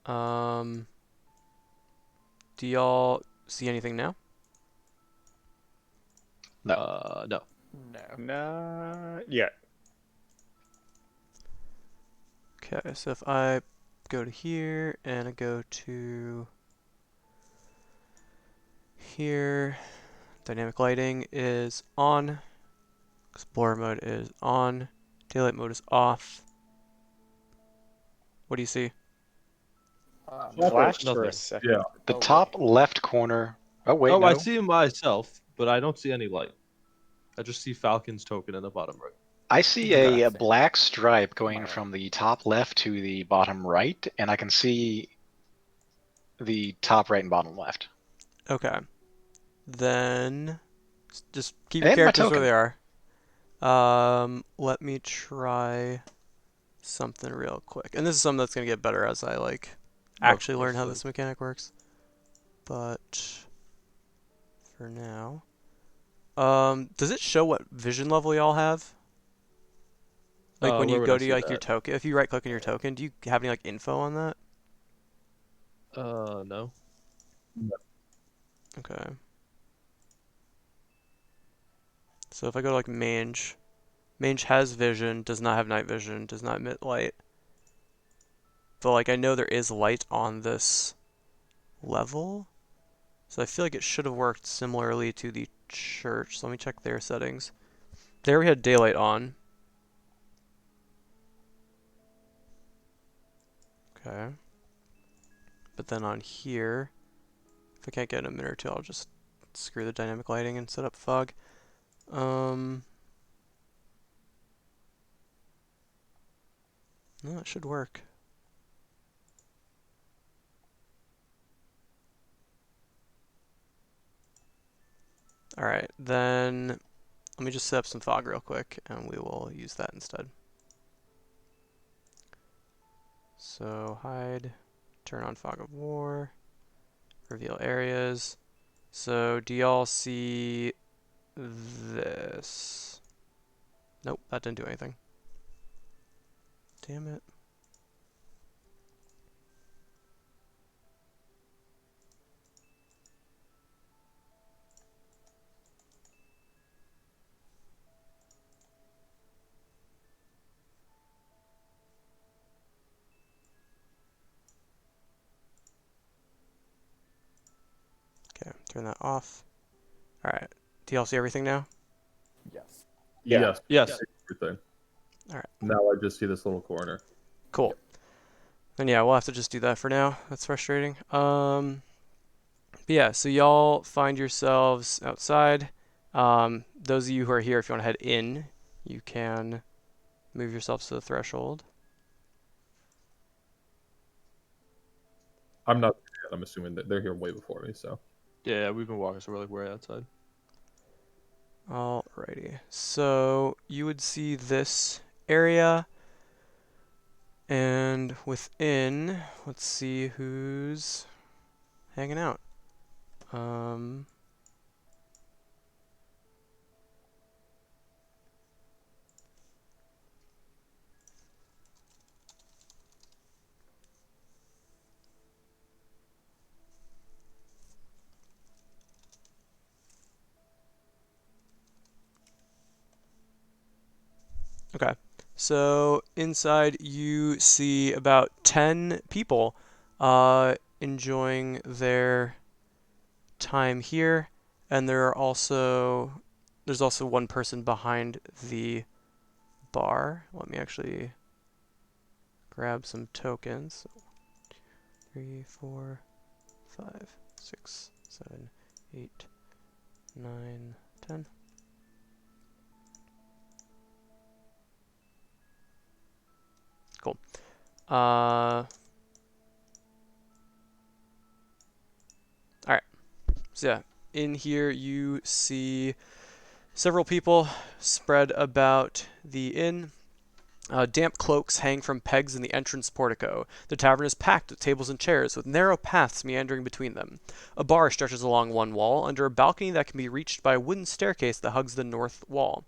Do y'all see anything now? No. No. Not yet. Okay. So if I go to here and I go to here, dynamic lighting is on. Explorer mode is on. Daylight mode is off. What do you see? Flashed for Nothing. a second. Yeah. The Oh, top left corner. Oh wait, Oh, no. I see myself, but I don't see any light. I just see Falcon's token in the bottom right. I see Okay. a black stripe going Alright. from the top left to the bottom right, and I can see the top right and bottom left. Okay. Then just keep your And my characters where token. they are. Let me try something real quick. And this is something that's gonna get better as I like actually learn how this mechanic works. But for now, does it show what vision level y'all have? Like when Where you would go I to see like your that? token, if you right click on your token, do you have any like info on that? No. Okay. So if I go to like Mange, Mange has vision, does not have night vision, does not emit light. But like I know there is light on this level. So I feel like it should have worked similarly to the church. So let me check their settings. There we had daylight on. Okay. But then on here, If I can't get in a minute or two, I'll just screw the dynamic lighting and set up fog. No, it should work. Alright, then let me just set up some fog real quick, and we will use that instead. So hide, turn on fog of war, reveal areas. So do y'all see this? Nope, that didn't do anything. Damn it. Okay, turn that off. Alright, do y'all see everything now? Yes. Yeah. Yes. Yes. Everything. Alright. Now I just see this little corner. Cool. Then yeah, we'll have to just do that for now. That's frustrating. But yeah, so y'all find yourselves outside. Those of you who are here, if you want to head in, you can move yourselves to the threshold. I'm not. I'm assuming that they're here way before me. So Yeah, we've been walking, so we're like way outside. Alrighty. So you would see this area, and within, let's see who's hanging out. Okay. So inside you see about 10 people enjoying their time here, and there's also one person behind the bar. Let me actually grab some tokens. 3, 4, 5, 6, 7, 8, 9, 10. Cool. Alright. So yeah, in here you see several people spread about the inn. Damp cloaks hang from pegs in the entrance portico. The tavern is packed with tables and chairs, with narrow paths meandering between them. A bar stretches along one wall, under a balcony that can be reached by a wooden staircase that hugs the north wall.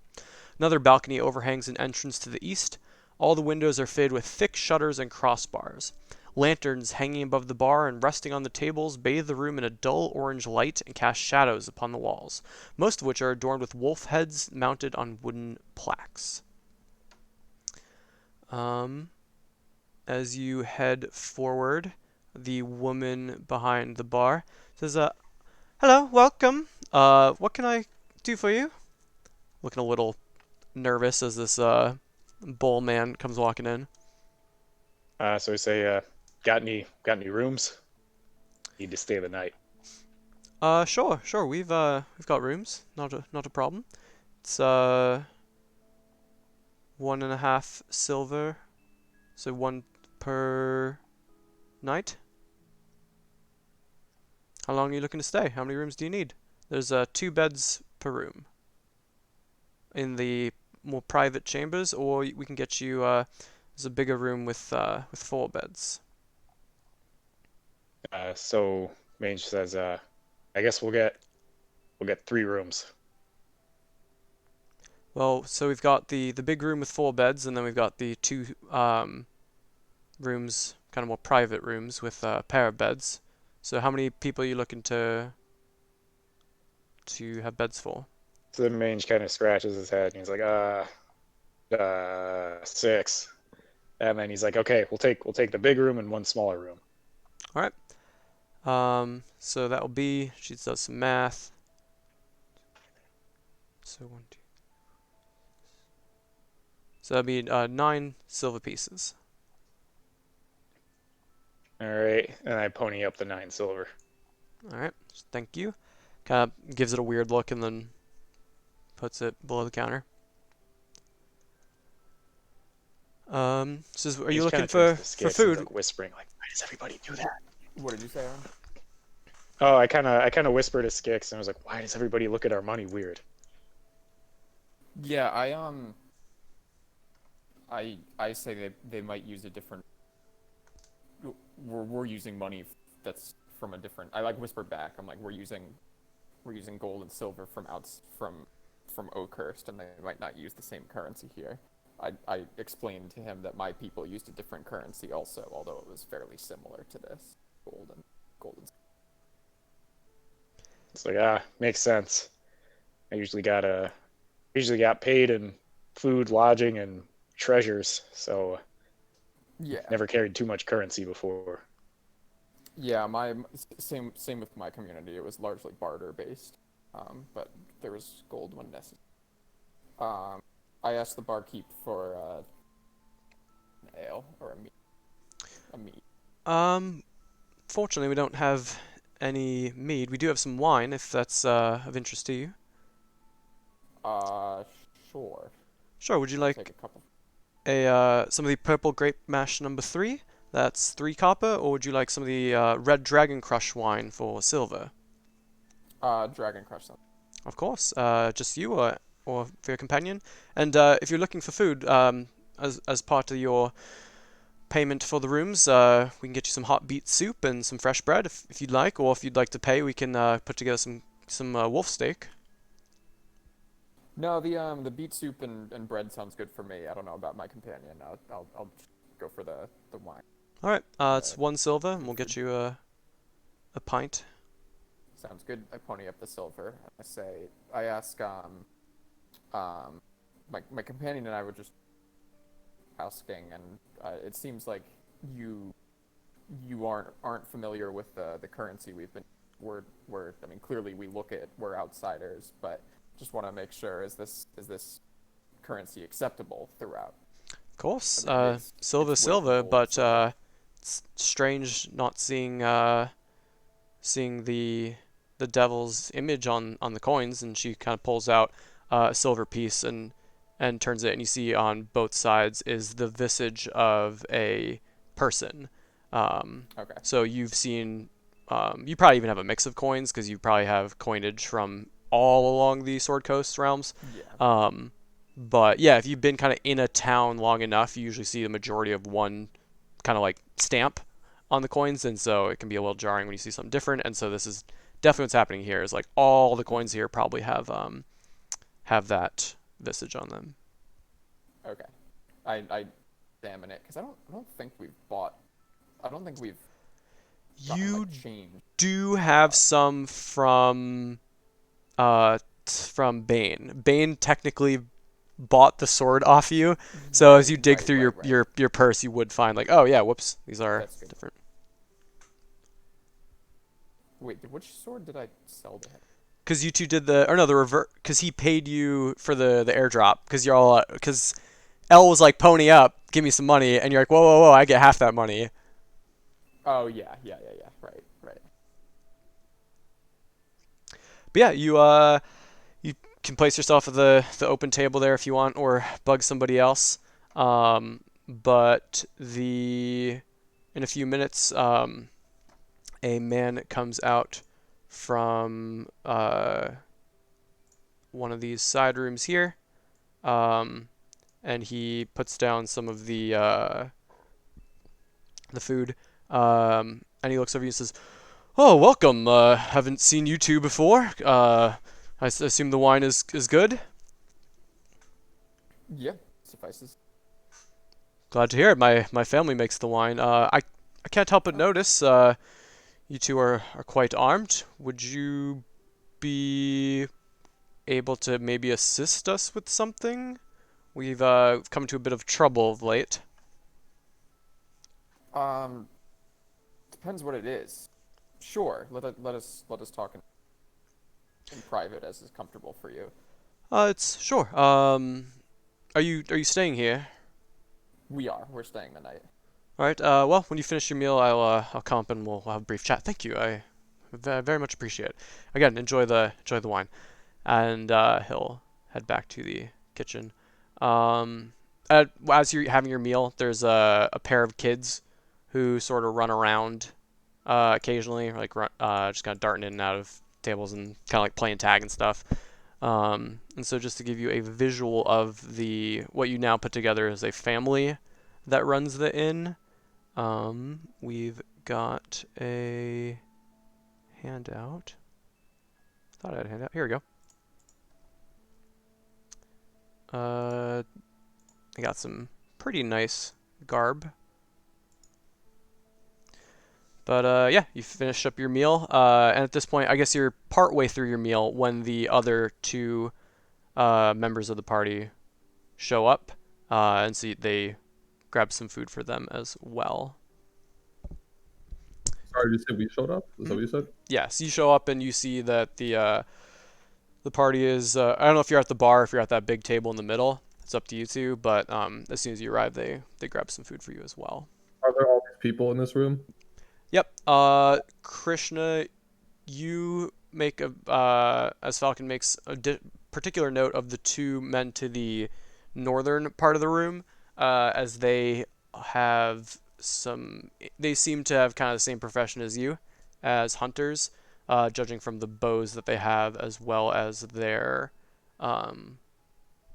Another balcony overhangs an entrance to the east. All the windows are fitted with thick shutters and crossbars. Lanterns hanging above the bar and resting on the tables bathe the room in a dull orange light and cast shadows upon the walls, most of which are adorned with wolf heads mounted on wooden plaques. As you head forward, the woman behind the bar says, "Hello, welcome. What can I do for you?" Looking a little nervous as this bull man comes walking in. So we say, got any rooms? Need to stay the night. Sure. We've got rooms. Not a problem. It's 1.5 silver, so 1 per night. How long are you looking to stay? How many rooms do you need? There's 2 beds per room in the more private chambers, or we can get you there's a bigger room with 4 beds. So Mange says, I guess we'll get 3 rooms. Well, so we've got the big room with 4 beds, and then we've got the 2 rooms, kind of more private rooms with a pair of beds. So how many people are you looking to have beds for? So then Mange kind of scratches his head and he's like, 6. And then he's like, okay, we'll take the big room and 1 smaller room. All right. So that will be, she does some math. So 1, 2. So that'd be 9 silver pieces. All right, and I pony up the 9 silver. All right. Thank you. Kind of gives it a weird look and then puts it below the counter. Says, are He you just kind looking of turns for to Skix and is food? like whispering, like, "Why does everybody do that?" What did you say, Aaron? Oh, I kind of whispered to Skix and I was like, "Why does everybody look at our money weird?" Yeah, I say they might use a different. We're using money that's from a different. I like whisper back. I'm like we're using gold and silver from Oakhurst, and they might not use the same currency here. I explained to him that my people used a different currency also, although it was fairly similar to this gold and. It's like, makes sense. I usually got paid in food, lodging, and treasures, so Yeah, never carried too much currency before. yeah. Same with my community. It was largely barter based, but there was gold when necessary. Um, I asked the barkeep for an ale or a mead. Um, Fortunately, we don't have any mead. We do have some wine, if that's of interest to you. Uh, sure. Sure. Would you I'll take like a couple. some of the purple grape mash number 3? That's 3 copper. Or would you like some of the red dragon crush wine for silver? Dragon Crush some. Of course. Just you or for your companion. And if you're looking for food, as part of your payment for the rooms, we can get you some hot beet soup and some fresh bread if you'd like, or if you'd like to pay, we can put together some wolf steak. No, the beet soup and bread sounds good for me. I don't know about my companion. I'll go for the wine. All right, And it's 1 silver, and and we'll the get food. you a pint. Sounds good. I pony up the silver. I ask my companion and I were just asking, and it seems like you you aren't familiar with the currency we've been. We're I mean clearly we're outsiders, but just want to make sure is this currency acceptable throughout? Of I course, mean, silver, it's worth the silver, gold and but silver. it's strange not seeing the devil's image on the coins, and she kind of pulls out a silver piece and turns it, and you see on both sides is the visage of a person. Um, Okay. so you've seen, you probably even have a mix of coins because you probably have coinage from all along the Sword Coast realms. Yeah. Um, but yeah, if you've been kind of in a town long enough, you usually see the majority of one kind of like stamp on the coins, and so it can be a little jarring when you see something different. And so this is definitely what's happening here. Is like all the coins here probably have that visage on them. Okay. I examine it because I don't think we've gotten You like change. do have some from Bane. Bane technically bought the sword off you, so as you dig Right, through right, right. your purse, you would find like, oh yeah, whoops, these are That's good. different. Wait, which sword did I sell to him? Because you two did the revert, because he paid you for the airdrop, because because L was like, pony up, give me some money, and you're like, whoa, whoa, whoa, I get half that money. Oh yeah. Right, right. But yeah, you can place yourself at the open table there if you want, or bug somebody else. But in a few minutes, a man comes out from one of these side rooms here, um, and he puts down some of the food, and he looks over you and says, "Oh, welcome. Haven't seen you two before. Assume the wine is good. Yeah, suffices. Glad to hear it. My family makes the wine. I can't help but Oh, notice you two are quite armed. Would you be able to maybe assist us with something? We've come to a bit of trouble of late. um, depends what it is. Sure, let us talk in private as is comfortable for you. It's sure. Are you staying here? We're staying the night. All right. Well, when you finish your meal, I'll come up and we'll have a brief chat. Thank you. I very much appreciate it. Again, enjoy the wine, and he'll head back to the kitchen. As you're having your meal, there's a pair of kids who sort of run around occasionally, like just kind of darting in and out of tables and kind of like playing tag and stuff. And so just to give you a visual of what you now put together as a family that runs the inn, we've got a handout. Thought I had a handout. Here we go. I got some pretty nice garb. But yeah, you finish up your meal, and at this point, I guess you're partway through your meal when the other two members of the party show up, and so they grab some food for them as well. Sorry, you said we showed up? Is that what you said? Yeah, so you show up and you see that the party is. I don't know if you're at the bar, if you're at that big table in the middle. It's up to you two, but as soon as you arrive, they grab some food for you as well. Are there all these people in this room? Yep. Krishna, you make as Falcon makes a particular note of the two men to the northern part of the room, as they seem to have kind of the same profession as you, as hunters, judging from the bows that they have, as well as their,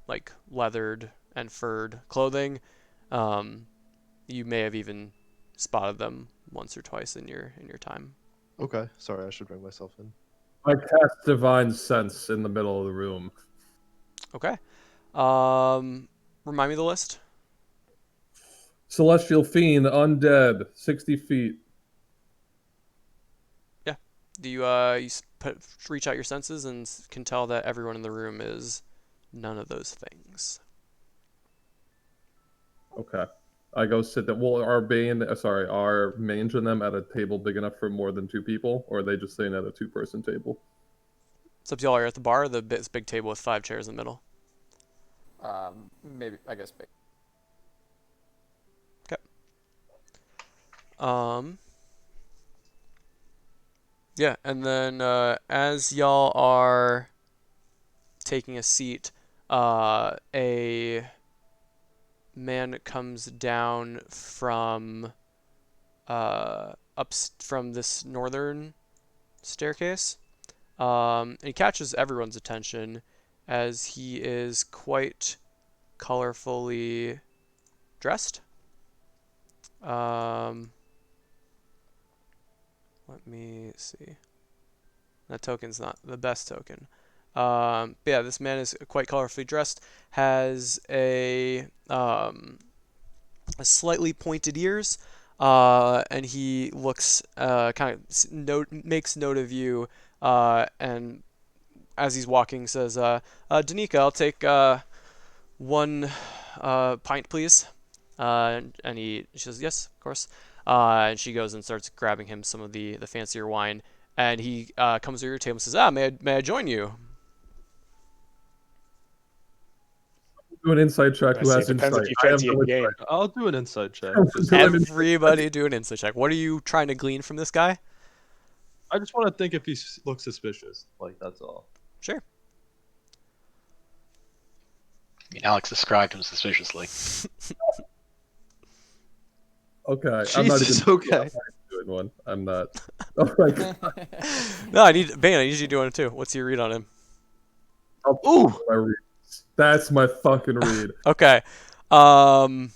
like leathered and furred clothing. You may have even spotted them once or twice in your time. Okay, sorry, I should bring myself in. I cast Divine Sense in the middle of the room. Okay. Remind me the list. Celestial Fiend, Undead, 60 feet. Yeah. Do you reach out your senses and can tell that everyone in the room is none of those things. Okay. I go sit there. Well, are mange and them at a table big enough for more than two people, or are they just sitting at a two-person table? It's up to y'all. You're at the bar. This big table with 5 chairs in the middle. Maybe I guess big. Yeah, and then as y'all are taking a seat, a man comes down from from this northern staircase. And he catches everyone's attention as he is quite colorfully dressed. Let me see. That token's not the best token. But yeah, this man is quite colorfully dressed, has a slightly pointed ears, and he looks makes note of you, and as he's walking says, Danica, I'll take 1 pint, please. And she says, yes, of course. And she goes and starts grabbing him some of the fancier wine. And he comes to your table and says, may I join you? Do an insight check. I Who say has it depends insight? if you I have fancy no a game. insight. I'll do an insight check. Everybody do an insight check. What are you trying to glean from this guy? I just want to think if he looks suspicious. Like, that's all. Sure. I mean, Alex described him suspiciously. Okay. Jesus, okay. Doing one. I'm not. Oh my God. No, I need you to do one too. What's your read on him? Ooh! My read. That's my fucking read. Okay. Damn,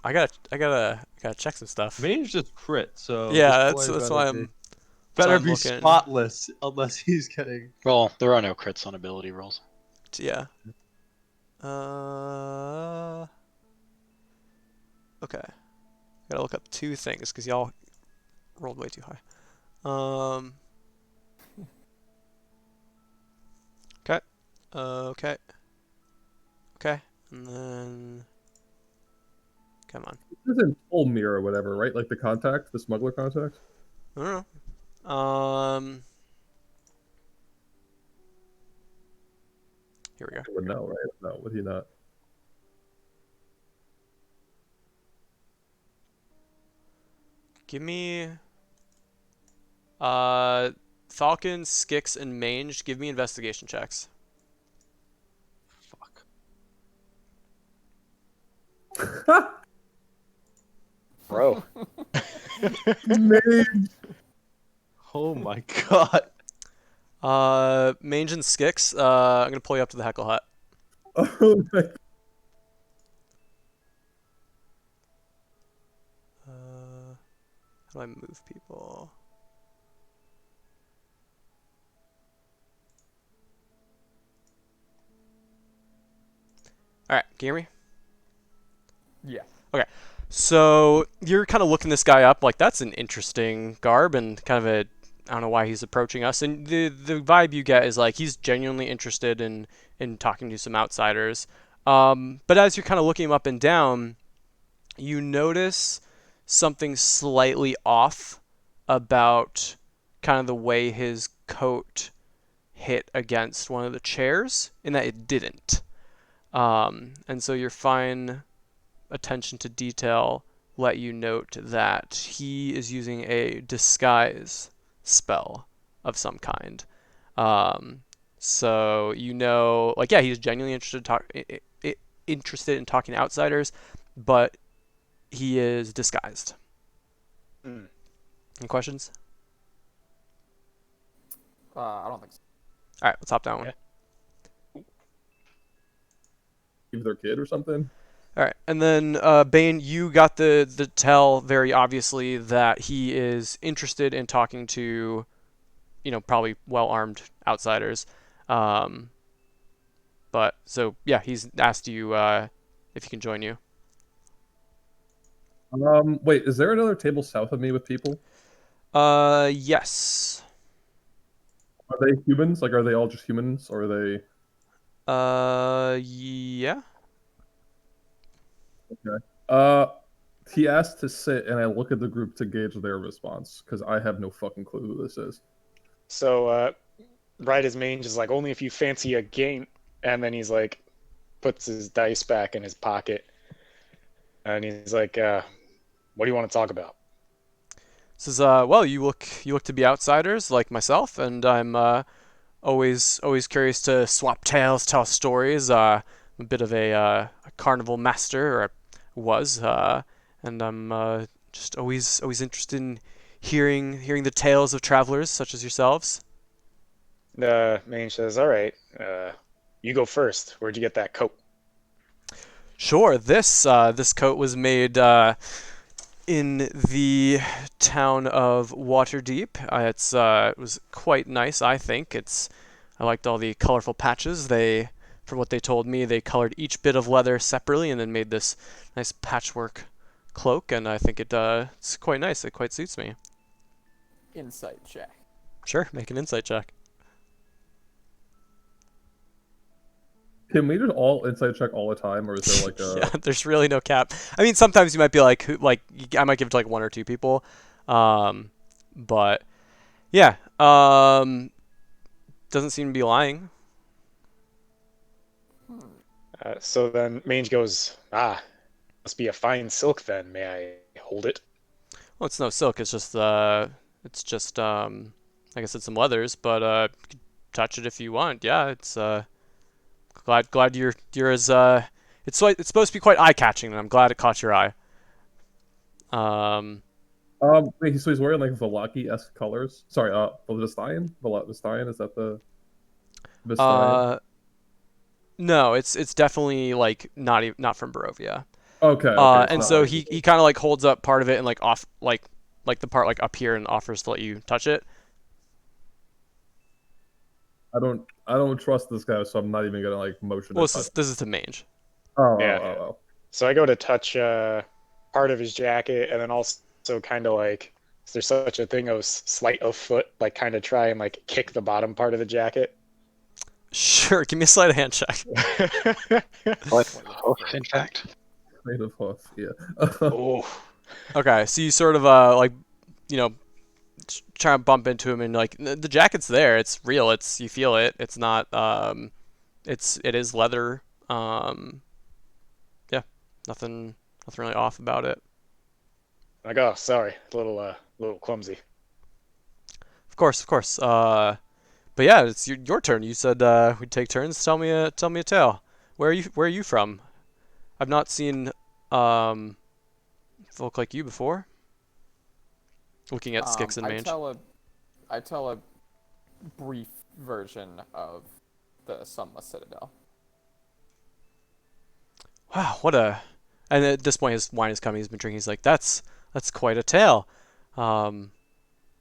I gotta check some stuff. Mange just crit, so Yeah, this boy that's better why be- I'm better I'm be looking. spotless unless he's getting. Well, there are no crits on ability rolls. yeah. Okay. Gotta look up 2 things because y'all rolled way too high. Okay. Okay. Okay. And then come on. This isn't Olmir or whatever, right? Like the smuggler contact? I don't know. Here we go. He would know, right? No, would he not? Give me Uh, Falcon, Skix, and Mange, give me investigation checks. Bro. Mage. Oh my god. Mange and Skix, I'm gonna pull you up to the Heckle Hut. Oh my. How do I move people? All right, can you hear me? Yeah. Okay, so you're kind of looking this guy up, like that's an interesting garb and kind of a, I don't know why he's approaching us. And the vibe you get is like he's genuinely interested in talking to some outsiders. But as you're kind of looking him up and down, you notice something slightly off about kind of the way his coat hit against one of the chairs, in that it didn't. And so your fine attention to detail let you note that he is using a disguise spell of some kind. So you know, like, yeah, he's genuinely interested in talking to outsiders, but he is disguised. Hmm. Any questions? I don't think so. All right, let's hop down one. Give their kid or something. All right, and then Bane, you got the tell very obviously that he is interested in talking to, probably well-armed outsiders. Um, but so yeah, he's asked you if he can join you. Wait, is there another table south of me with people? Yes. Are they humans? Like, are they all just humans, or are they? Yeah. Okay. He asked to sit, and I look at the group to gauge their response because I have no fucking clue who this is. So, right as Mange is like, only if you fancy a game. And then he's like, puts his dice back in his pocket. And he's like, what do you want to talk about? Says, well, you look to be outsiders like myself, and I'm always curious to swap tales, tell stories. I'm a bit of a carnival master, or I was, and I'm just always interested in hearing the tales of travelers such as yourselves. Mange says, all right, you go first. Where'd you get that coat? Sure, this coat was made in the town of Waterdeep. It was quite nice, I think. I liked all the colorful patches. From what they told me, they colored each bit of leather separately and then made this nice patchwork cloak. And I think it's quite nice. It quite suits me. Insight check. Sure, make an insight check. Can we just all inside check all the time, or is there like a? Yeah, there's really no cap. I mean, sometimes you might be I might give it to like one or two people, but yeah, doesn't seem to be lying. So then Mange goes, must be a fine silk then. May I hold it? Well, it's no silk. I guess it's some leathers, but you can touch it if you want. Yeah, it's glad you're as it's supposed to be quite eye catching, and I'm glad it caught your eye. Um, Wait, so he's wearing like Velaki-esque colors. Sorry, Vestian? Vestian, is that the Vestian? uh, no, it's definitely like not from Barovia. Okay, okay, it's And not so like he kind of like holds up part of it and like off like the part like up here and offers to let you touch it. I don't trust this guy, so I'm not even gonna like motion Well, to touch. this is to mange. Oh, Yeah. oh, oh, So I go to touch part of his jacket, and then also kind of like, is there such a thing as sleight of foot? Like, kind of try and like kick the bottom part of the jacket. Sure, give me a sleight of hand check. What? Oh, in fact. oh. Made of hoof, yeah. Oh, Okay, so you sort of like you know try and bump into him and like the jacket's there. It's real. You feel it. It's not it is leather. Yeah, nothing really off about it. like, oh, sorry, a little clumsy. Of course, of course. But yeah, it's your turn. You said we'd take turns. Tell me a tale. Where are you from? I've not seen um folk like you before. Looking at Skix and I Mange. tell a I tell a brief version of the Sunless Citadel. Wow, what a. And at this point, his wine is coming. He's been drinking. He's like, that's quite a tale. Um,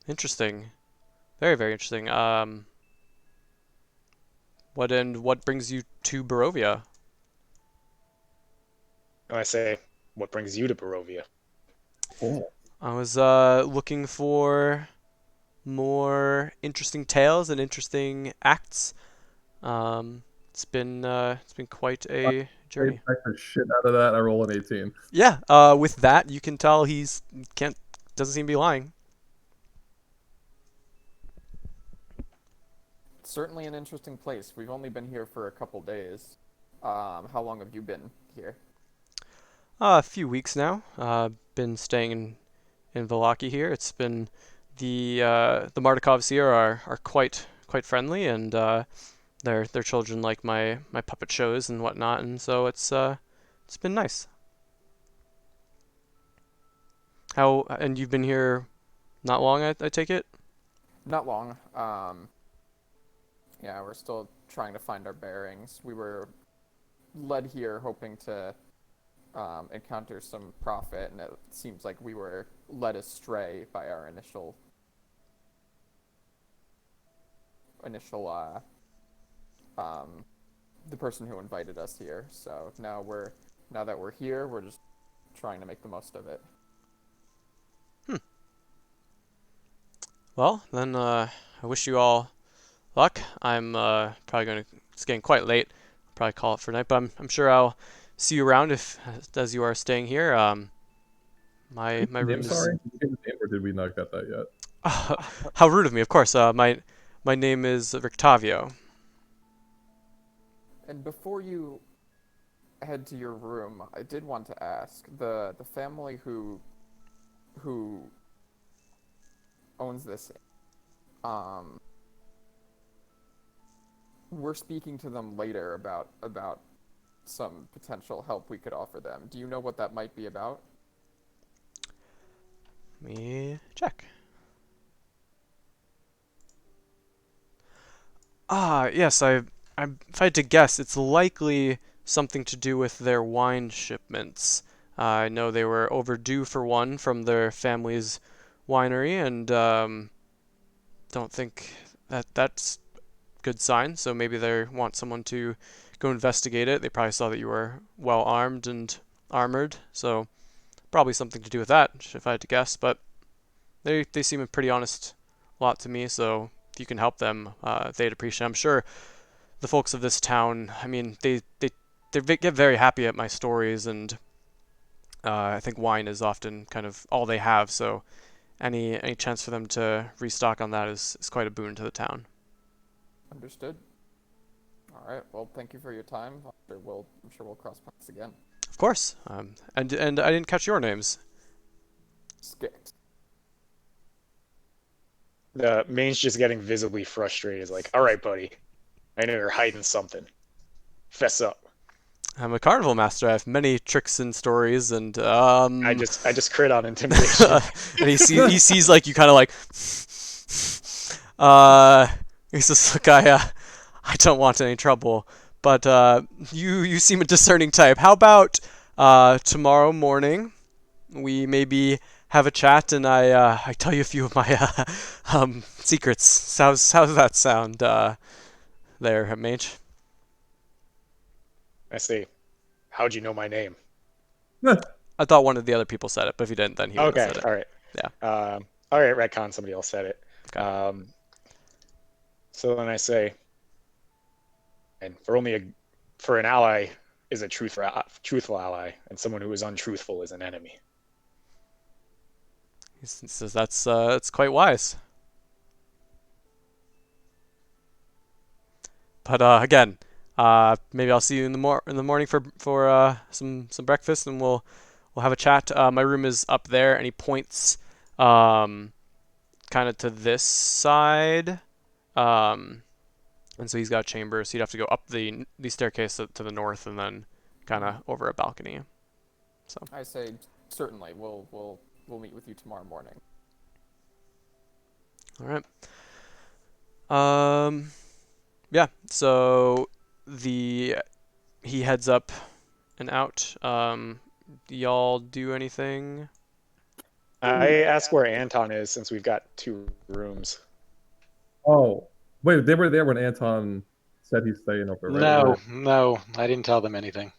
interesting. Very, very interesting. What brings you to Barovia? And I say, what brings you to Barovia? Oh. I was looking for more interesting tales and interesting acts. It's been quite a I journey. back the shit out of that. I roll an 18. Yeah. With that, you can tell he's can't doesn't seem to be lying. It's certainly an interesting place. We've only been here for a couple days. How long have you been here? A few weeks now. Been staying in Valaki here. It's been the Mardikovs here are quite friendly, and their children like my puppet shows and whatnot, and so it's been nice. How and you've been here not long, I take it. Not long. Yeah, we're still trying to find our bearings. We were led here hoping to encounter some profit, and it seems like we were led astray by our initial the person who invited us here. So now that we're here, we're just trying to make the most of it. Well, then I wish you all luck. I'm probably going to. It's getting quite late. I'll probably call it for night, but I'm sure I'll see you around if as you are staying here. My room Name, is. sorry? Did you get the name, or did we not get that yet? How rude of me. Of course. My name is Rictavio. And before you head to your room, I did want to ask the family who owns this. Um, we're speaking to them later about some potential help we could offer them. Do you know what that might be about? Let me check. Yes, if I had to guess, it's likely something to do with their wine shipments. I know they were overdue for one from their family's winery, and don't think that's good sign. So maybe they want someone to go investigate it. They probably saw that you were well armed and armored, so probably something to do with that, if I had to guess. But they seem a pretty honest lot to me, so if you can help them, they'd appreciate it. I'm sure the folks of this town, I mean, they get very happy at my stories, and I think wine is often kind of all they have. So any chance for them to restock on that is quite a boon to the town. Understood. All right. Well, thank you for your time. I'm sure we'll cross paths again. Of course. And I didn't catch your names. Skit. The main's just getting visibly frustrated. He's like, all right, buddy. I know you're hiding something. Fess up. I'm a carnival master. I have many tricks and stories, and I just crit on intimidation. and he sees like you kind of like uh he's just like I don't want any trouble, but you seem a discerning type. How about tomorrow morning we maybe have a chat and I tell you a few of my secrets. How's that sound there, Mage? I say, how'd you know my name? I thought one of the other people said it, but if he didn't, then he would have Okay, said it. all right. Yeah. All right, retcon, somebody else said it. Okay. So then I say, and for an ally is a truthful ally, and someone who is untruthful is an enemy. He says that's quite wise. But again, maybe I'll see you in the morning for some breakfast, and we'll have a chat. My room is up there, and he points kind kind of to this side. And so he's got a chamber, so you'd have to go up the staircase to the north and then kind of over a balcony. So I say certainly. We'll meet with you tomorrow morning. all right. Yeah. So he heads up and out. Do y'all do anything? I ask where Anton is since we've got 2 rooms. Oh, wait, they were there when Anton said he's staying over, right? No, no, I didn't tell them anything.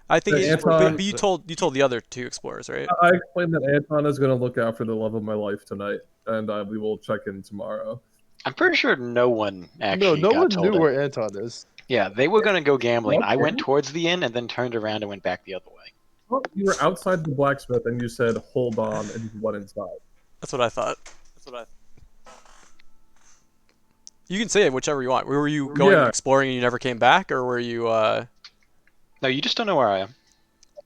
I think Hey, it, Anton- but you told the other 2 explorers, right? I explained that Anton is going to look out for the love of my life tonight, and we will check in tomorrow. I'm pretty sure no one No, actually no got one told knew it. where Anton is. Yeah, they were gonna go gambling. I went Okay. towards the inn and then turned around and went back the other way. Well, you were outside the blacksmith, and you said, "Hold on," and you went inside. That's what I thought. You can say it whichever you want. Were you going Yeah. exploring and you never came back, or were you? No, you just don't know where I am.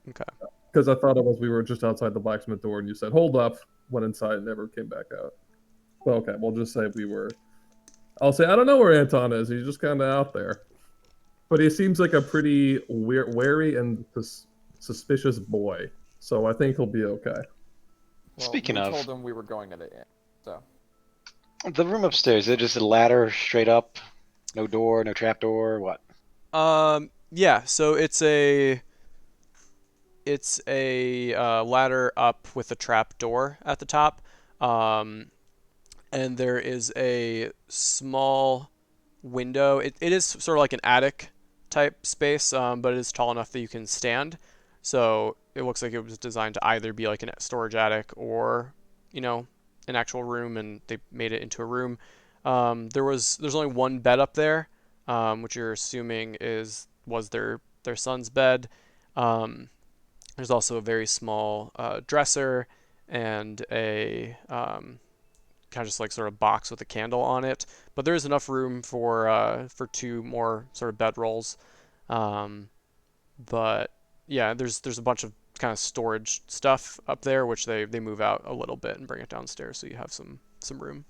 Okay. Because I thought it was we were just outside the blacksmith door, and you said, "Hold up," went inside, and never came back out. Well, okay, we'll just say we were. I'll say I don't know where Anton is. He's just kind of out there, but he seems like a pretty wary and suspicious boy. So I think he'll be okay. Well, Speaking we of, told him we were going to the inn, so. the room upstairs, is it just a ladder straight up? No door, no trap door, what? Yeah. So it's a ladder up with a trap door at the top, and there is a small window. It is sort of like an attic type space, but it is tall enough that you can stand. So it looks like it was designed to either be like a storage attic or, an actual room, and they made it into a room. There's only one bed up there, which you're assuming was their son's bed. There's also a very small dresser and a kind of just like sort of box with a candle on it. But there is enough room for 2 more sort of bedrolls. But yeah, there's a bunch of kind of storage stuff up there, which they move out a little bit and bring it downstairs, so you have some room.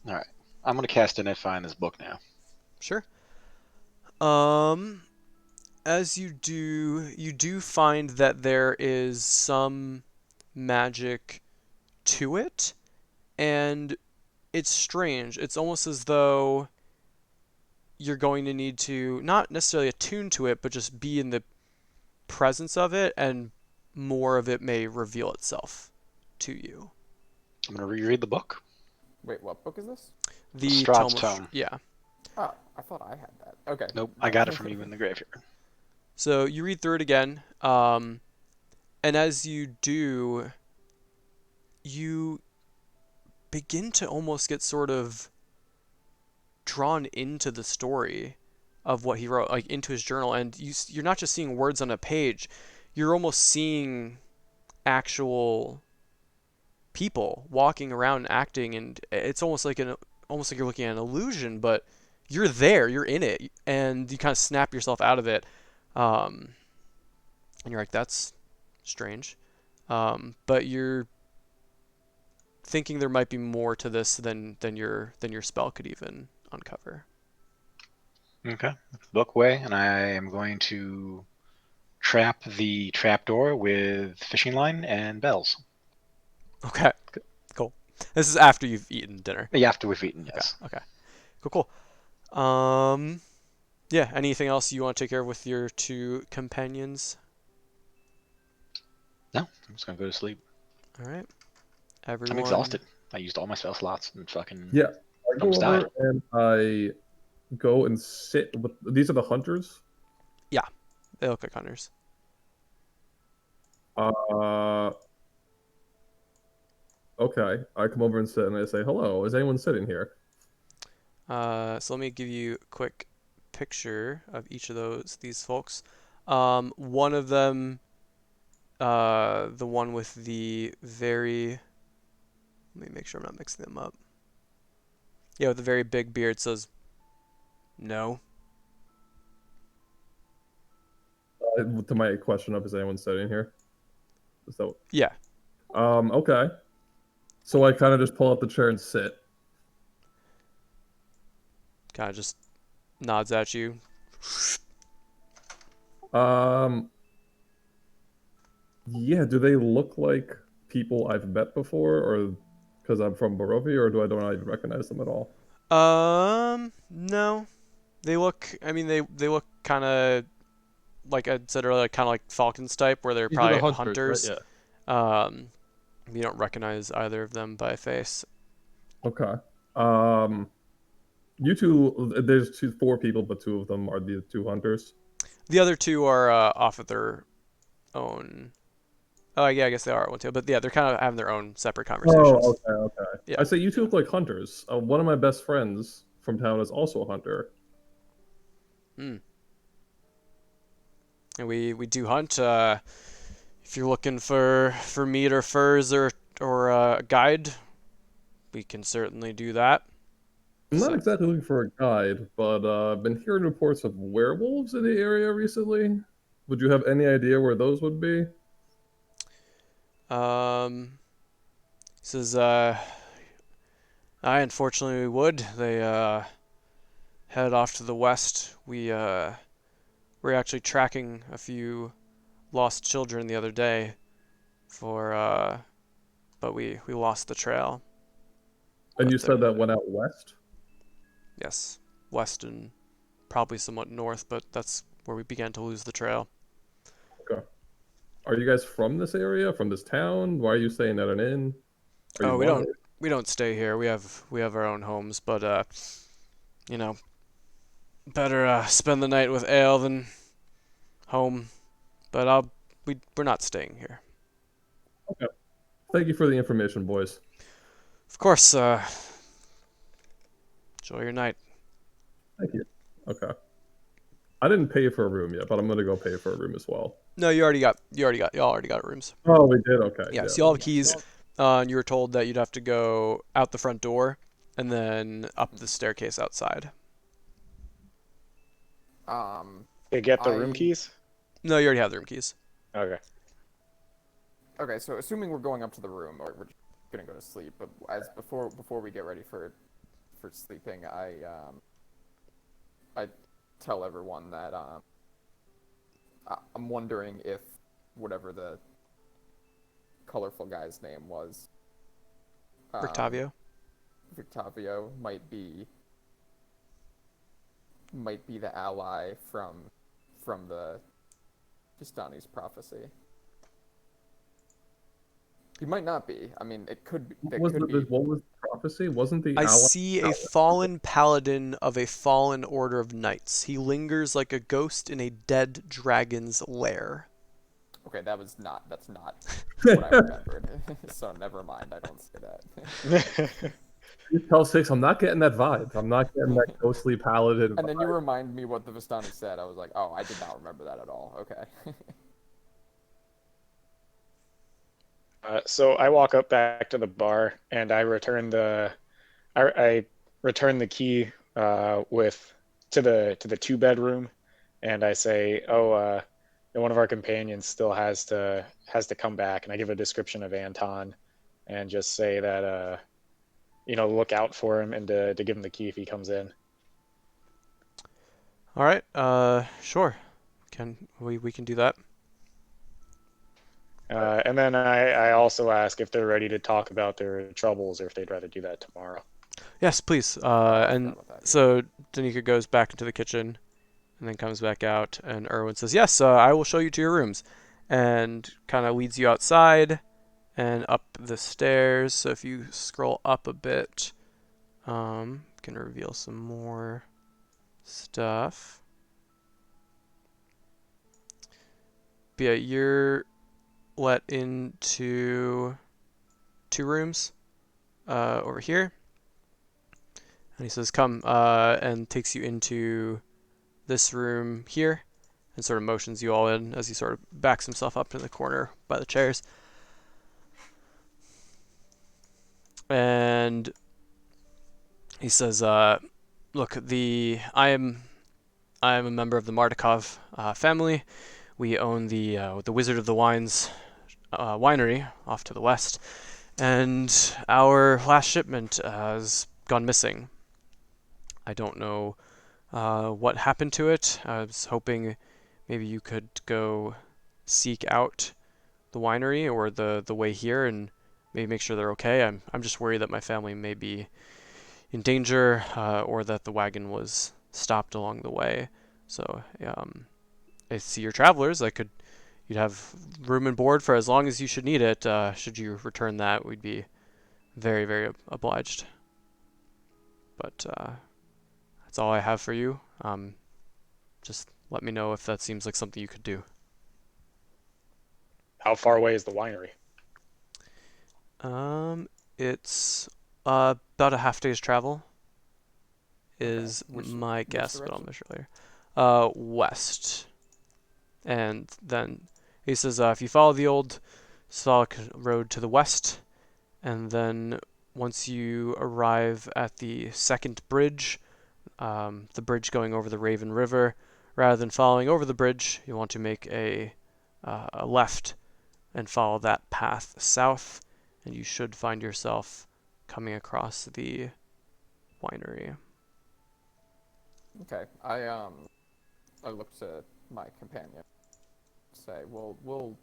All right, I'm gonna cast a net find this book now. Sure. As you do find that there is some magic to it, and it's strange. It's almost as though you're going to need to not necessarily attune to it, but just be in the presence of it, and more of it may reveal itself to you. I'm gonna reread the book. Wait, what book is this? The Strahd's Tome of Tome. yeah. Oh, I thought I had that. Okay. Nope, I got it from you in the graveyard. So you read through it again, and as you do, you begin to almost get sort of drawn into the story of what he wrote, like into his journal, and you're not just seeing words on a page, you're almost seeing actual people walking around and acting, and it's almost like you're looking at an illusion, but you're there, you're in it, and you kind of snap yourself out of it, and you're like, that's strange, but you're thinking there might be more to this than your spell could even uncover. Okay, book away, and I am going to trap the trapdoor with fishing line and bells. Okay, cool. This is after you've eaten dinner. Yeah, after we've eaten, yes. Okay. Cool. Yeah. Anything else you want to take care of with your 2 companions? No, I'm just gonna go to sleep. All right. Everyone. I'm exhausted. I used all my spell slots and fucking Yeah, I go almost over died. and I go and sit with. These are the hunters. They look like hunters. Okay. I come over and sit and I say, "Hello. Is anyone sitting here?" So let me give you a quick picture of each of these folks. One of them, the one with the very. Let me make sure I'm not mixing them up. Yeah, with the very big beard says, "No." To my question of is anyone sitting here? Is that Yeah. okay. So I kind of just pull up the chair and sit. Kind of just nods at you. Um, yeah, do they look like people I've met before, or because I'm from Barovia, or do I don't even recognize them at all? No. They look, I mean, they look kind of, like I said earlier, kind of like Falcons type, where they're These are the probably hunters, hunters. right? Yeah. You don't recognize either of them by face. Okay. Um, you two, there's four people, but two of them are the two hunters. The other two are off of their own. Oh, yeah, I guess they are one too. But yeah, they're kind of having their own separate Oh, conversations. okay, okay. Yeah. I say you two look like hunters. One of my best friends from town is also a hunter. Hmm. And we do hunt. If you're looking for meat or furs or a guide, we can certainly do that. I'm not So, exactly looking for a guide, but I've been hearing reports of werewolves in the area recently. Would you have any idea where those would be? says I unfortunately would. They head off to the west. We're actually tracking a few lost children the other day but we lost the trail. And But you they're said that went out west? yes, west and probably somewhat north, but that's where we began to lose the trail. Okay. Are you guys from this area, from this town? Why are you staying at an inn? Are you Oh, wanted? we don't stay here. We have our own homes, but you know, better spend the night with ale than home. But we're not staying here. Okay. Thank you for the information, boys. Of course, enjoy your night. Thank you. Okay. I didn't pay for a room yet, but I'm gonna go pay for a room as well. No, y'all already got rooms. Oh, we did? Okay. Yeah, Yeah, so y'all have then. keys. And you were told that you'd have to go out the front door and then up the staircase outside. They get the room I keys. No, you already have the room keys. Okay. Okay, so assuming we're going up to the room, or we're just gonna go to sleep, but as before we get ready for sleeping, I tell everyone that I'm wondering if whatever the colorful guy's name was, Rictavio. Victavio might be the ally from the Gistani's prophecy. He might not be. I mean, it could be. That could be. What was the prophecy? Wasn't the I ally? see a fallen paladin of a fallen order of knights. He lingers like a ghost in a dead dragon's lair. Okay, that's not what I remembered. So never mind. I don't say that. You tell Six, I'm not getting that vibe. I'm not getting that ghostly paladin And then you vibe. remind me what the Vistani said. I was like, oh, I did not remember that at all. Okay. So I walk up back to the bar and I return the key with to the two bedroom, and I say, oh, one of our companions still has to come back, and I give a description of Anton, and just say that look out for him and to give him the key if he comes in. All right. Sure. We can do that. And then I also ask if they're ready to talk about their troubles or if they'd rather do that tomorrow. Yes, please. And Forgot about that. so Danica goes back into the kitchen and then comes back out, and Erwin says, "Yes, I will show you to your rooms," and kind of leads you outside and up the stairs. So if you scroll up a bit, can reveal some more stuff. But yeah, you're let into two rooms over here. And he says, come, and takes you into this room here and sort of motions you all in as he sort of backs himself up in the corner by the chairs. And he says, look, I am a member of the Mardukov family. We own the Wizard of the Wines winery off to the west, and our last shipment has gone missing. I don't know what happened to it. I was hoping maybe you could go seek out the winery or the way here and maybe make sure they're okay. I'm just worried that my family may be in danger or that the wagon was stopped along the way. So I see your travelers. You'd have room and board for as long as you should need it. Should you return that, we'd be very, very obliged. But that's all I have for you. Just let me know if that seems like something you could do. How far away is the winery? It's about a half day's travel. Is my guess, but I'll measure later. West, and then he says if you follow the old Svalak road to the west, and then once you arrive at the second bridge, the bridge going over the Raven River, rather than following over the bridge, you want to make a left and follow that path south, and you should find yourself coming across the winery. Okay, I look to my companion. Say, we'll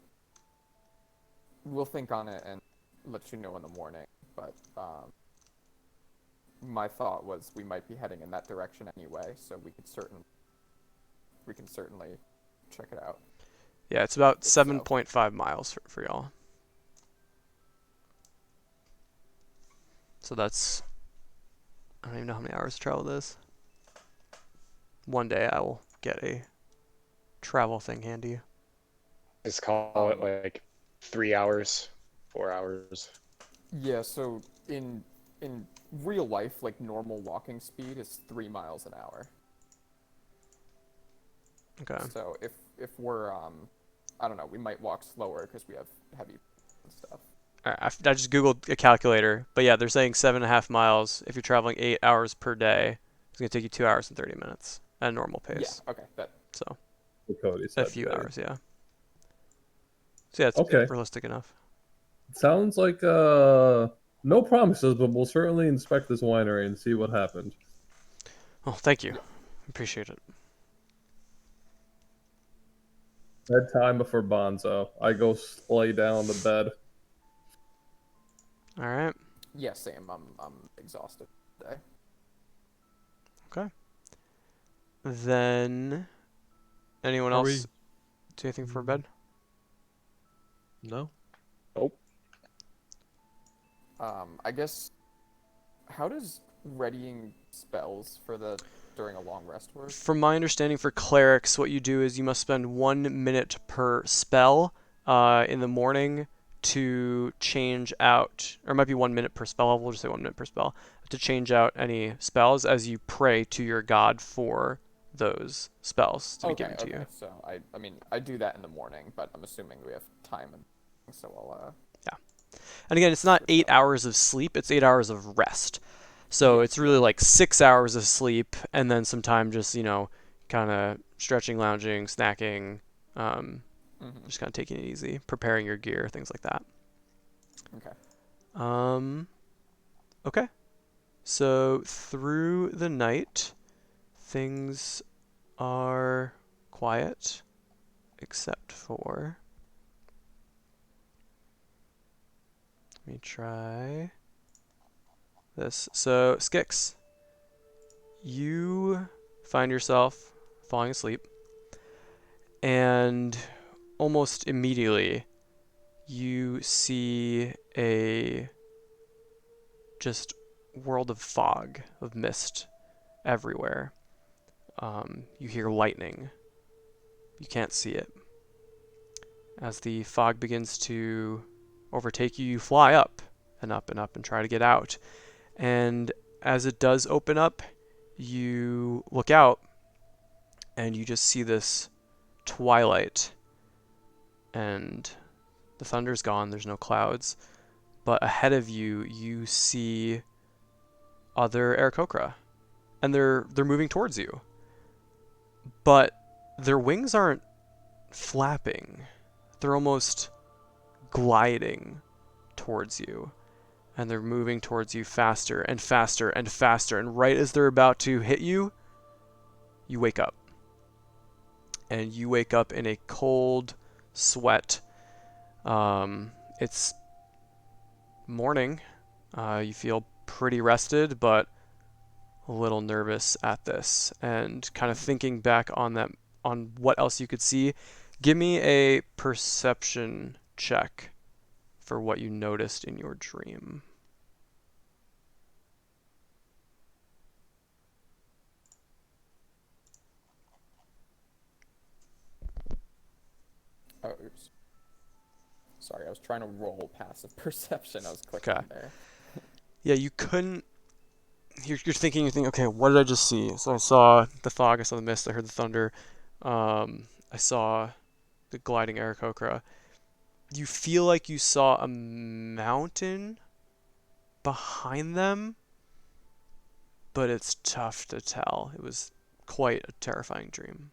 think on it and let you know in the morning. But my thought was we might be heading in that direction anyway, so we can certainly check it out. Yeah, it's about So 7.5 miles for y'all. So that's, I don't even know how many hours to travel this. One day I will get a travel thing handy. Just call it like 3 hours, 4 hours. yeah, so in real life, like normal walking speed is 3 miles an hour. Okay. So if we're I don't know, we might walk slower because we have heavy and stuff. I just googled a calculator, but yeah, they're saying 7.5 miles. If you're traveling 8 hours per day, it's gonna take you 2 hours and 30 minutes at a normal pace. Yeah. Okay. That. So What Cody a said few today. hours, yeah. So yeah, it's Okay. realistic enough. Sounds like no promises, but we'll certainly inspect this winery and see what happened. Oh, thank you. Appreciate it. Bedtime before Bonzo. I go lay down to bed. All right. Yeah. Same. I'm exhausted today. Okay. Then anyone Are else we- do anything for bed? No. I guess. How does readying spells for during a long rest work? From my understanding, for clerics, what you do is you must spend 1 minute per spell in the morning to change out, or it might be 1 minute per spell level, we'll just say 1 minute per spell, to change out any spells as you pray to your god for those spells to be given to you. So I mean I do that in the morning, but I'm assuming we have time, and so I'll And again, it's not For 8 sure. hours of sleep, it's 8 hours of rest. So Yeah, it's really like 6 hours of sleep and then some time just, kind of stretching, lounging, snacking, just kind of taking it easy, preparing your gear, things like that. Okay. Okay. So through the night, things are quiet, except for. Let me try this. So, Skix, you find yourself falling asleep, and almost immediately you see a just world of fog, of mist everywhere. You hear lightning. You can't see it. As the fog begins to overtake you, you fly up and up and up and try to get out. And as it does open up, you look out and you just see this twilight. And the thunder's gone, there's no clouds. But ahead of you, you see other Aarakocra. And they're moving towards you. But their wings aren't flapping. They're almost gliding towards you. and they're moving towards you faster and faster and faster. And right as they're about to hit you, you wake up. And you wake up in a cold sweat. It's morning. You feel pretty rested, but a little nervous at this. And kind of thinking back on that, on what else you could see, give me a perception check for what you noticed in your dream. Oh, oops. Sorry, I was trying to roll passive perception. I was clicking Okay. there. Yeah, you couldn't. You're thinking, okay, what did I just see? So I saw the fog, I saw the mist, I heard the thunder, I saw the gliding Aarakocra. You feel like you saw a mountain behind them, but it's tough to tell. It was quite a terrifying dream.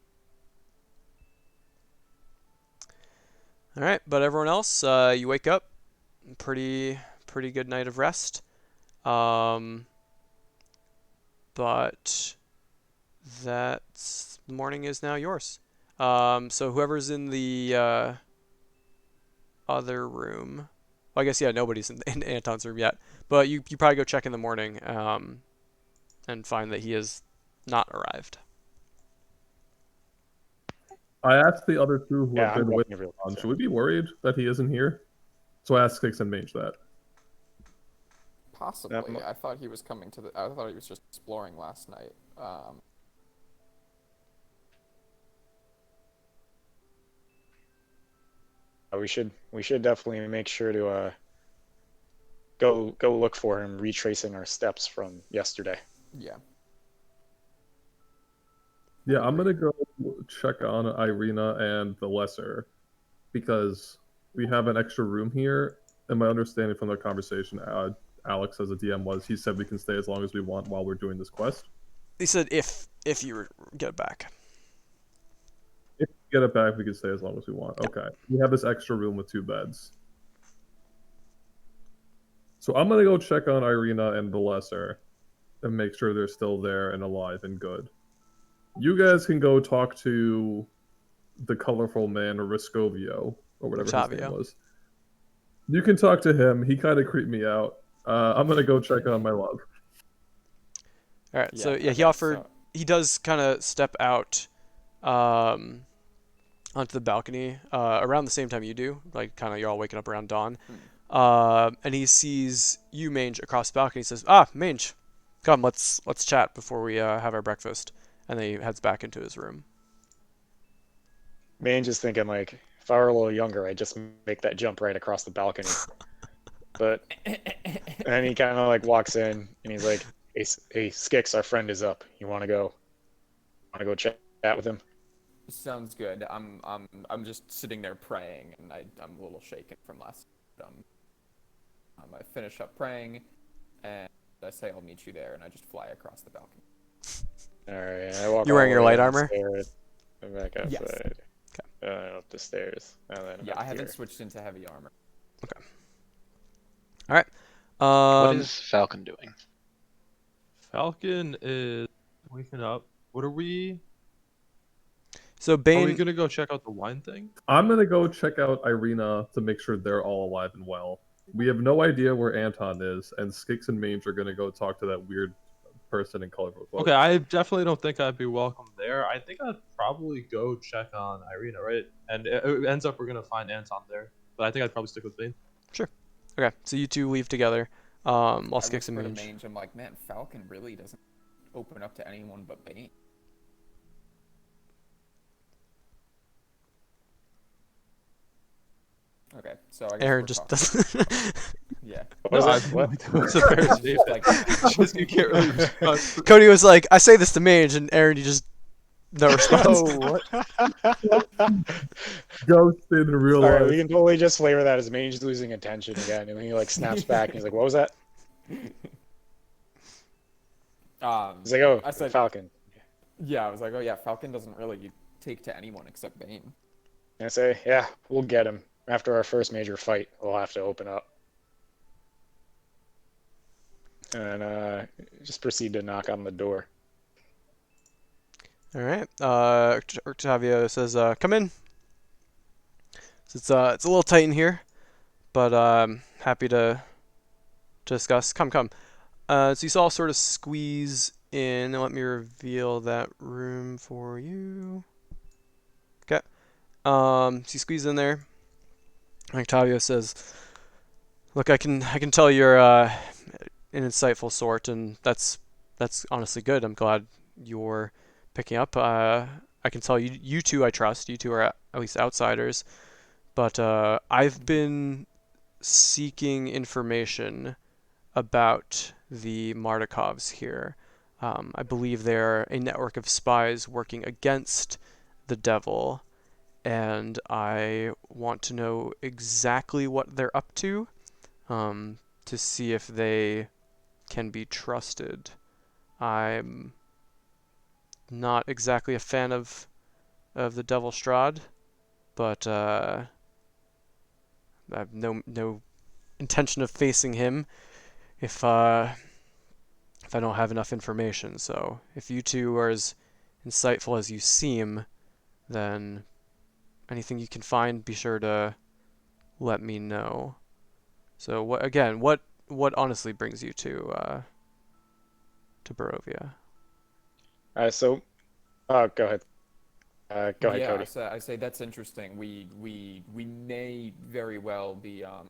All right, but everyone else, you wake up, pretty good night of rest. But that's the morning is now yours. So whoever's in the other room, well, I guess yeah, nobody's in Anton's room yet. But you probably go check in the morning and find that he has not arrived. I asked the other two who Yeah, have I'm been with definitely real Anton, concerned. should we be worried that he isn't here? So I asked Six and Mage that. Possibly. I thought he was coming to the. I thought he was just exploring last night. We should definitely make sure to go look for him, retracing our steps from yesterday. Yeah. Yeah, I'm gonna go check on Irina and the Lesser because we have an extra room here. And my understanding from the conversation, Alex as a DM was he said we can stay as long as we want while we're doing this quest. He said if you get it back. If we get it back, we can stay as long as we want. Okay. We have this extra room with 2 beds. So I'm gonna go check on Irina and the Lesser and make sure they're still there and alive and good. You guys can go talk to the colorful man, Riscovio, or whatever his Octavio. name was. You can talk to him. He kind of creeped me out. I'm gonna go check on my love. All right. So yeah, he okay, offered. so- He does kind of step out, onto the balcony around the same time you do. Like kind of you're all waking up around dawn. And he sees you, Mange, across the balcony. He says, "Ah, Mange, come, let's chat before we have our breakfast." And then he heads back into his room. Man, just thinking like, if I were a little younger, I'd just make that jump right across the balcony. But and he kind of like walks in and he's like, "Hey, Skix, our friend is up. You want to go? Chat with him?" Sounds good. I'm just sitting there praying, and I'm a little shaken from last. I finish up praying, and I say I'll meet you there, and I just fly across the balcony. All right. I walk. You wearing all your the way light down armor? the stairs, and back Yes. outside. Up the stairs. And then Yeah, up I haven't here. switched into heavy armor. All right. What is Falcon doing? Falcon is waking up. What are we? So Are we Bane, gonna go check out the wine thing? I'm gonna go check out Irina to make sure they're all alive and well. We have no idea where Anton is, and Skix and Mange are gonna go talk to that weird person in colorful clothes. Okay, I definitely don't think I'd be welcome there. I think I'd probably go check on Irina, right? And it ends up we're gonna find Anton there. But I think I'd probably stick with Bane. okay. So you two leave together. While I Skix and whisper to Mange. Mange, I'm like, man, Falcon really doesn't open up to anyone but Bane. Okay, so I guess Aaron we're just talking. doesn't. Yeah. What was I that? What? it's a fair statement. Like, Just you can't really respond. Cody was like, "I say this to Mange," and Aaron, you just no response. Oh, what? Ghosted in real All right, life. we can totally just flavor that as Mange losing attention again, and then he like snaps back and he's like, "What was that?" He's like, "Oh, I said, Falcon." yeah, I was like, oh yeah, Falcon doesn't really take to anyone except Bane. And I say, "Yeah, we'll get him after our first major fight. We'll have to open up." and just proceed to knock on the door. All right. Octavio says, "Come in." So it's a little tight in here, but happy to discuss. Come, come. So you all sort of squeeze in. Let me reveal that room for you. Okay. So you squeeze in there. Octavio says, "Look, I can tell you're an insightful sort, and that's honestly good. I'm glad you're picking up. I can tell you two I trust. You two are at least outsiders, but I've been seeking information about the Mardikovs here. I believe they're a network of spies working against the devil, and I want to know exactly what they're up to see if they can be trusted. I'm not exactly a fan of the Devil Strahd, but I have no intention of facing him if I don't have enough information. So if you two are as insightful as you seem, then anything you can find, be sure to let me know. So what honestly brings you to Barovia? So, go ahead. Go ahead, Yeah, Cody. I say that's interesting. We may very well be um,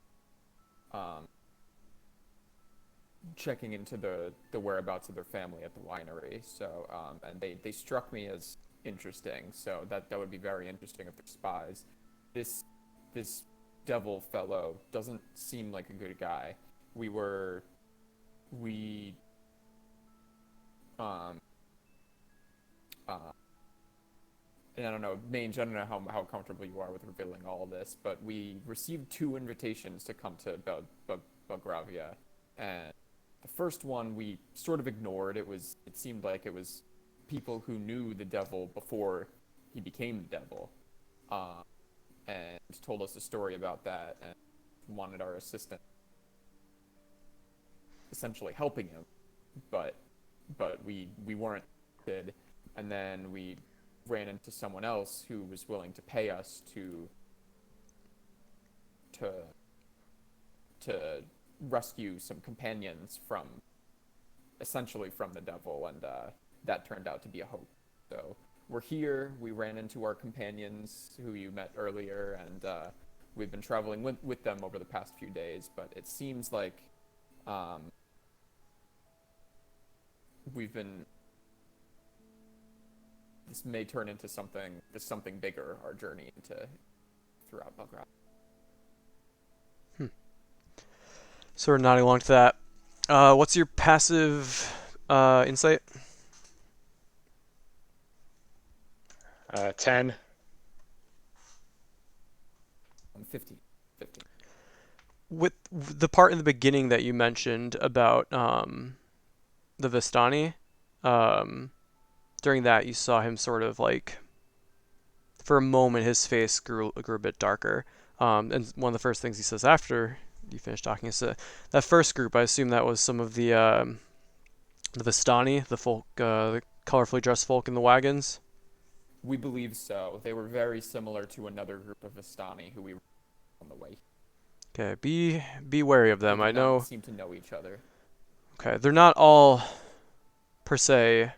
checking into the whereabouts of their family at the winery. So and they struck me as interesting. So that would be very interesting if they're spies. This devil fellow doesn't seem like a good guy. We were we um uh and I don't know, Mange, I don't know how comfortable you are with revealing all of this, but we received two invitations to come to Belgravia, and the first one we sort of ignored. It seemed like it was people who knew the devil before he became the devil, uh, and told us a story about that and wanted our assistance, essentially helping him, but we weren't interested, and then we ran into someone else who was willing to pay us to to rescue some companions from essentially from the devil, and that turned out to be a hoax. So we're here. We ran into our companions who you met earlier, and we've been traveling with them over the past few days. But it seems like um, we've been. This may turn into something bigger. Our journey into throughout Belgrade. Sort of nodding along to that. What's your passive insight? 10. 50. 50. With the part in the beginning that you mentioned about the Vistani, during that you saw him sort of like, for a moment, his face grew a bit darker. And one of the first things he says after you finish talking is that first group. I assume that was some of the Vistani, the folk, the colorfully dressed folk in the wagons. We believe so. They were very similar to another group of Vistani who we were on the way. Okay, be wary of They them. did I not know. seem to know each other. Okay, they're not all per se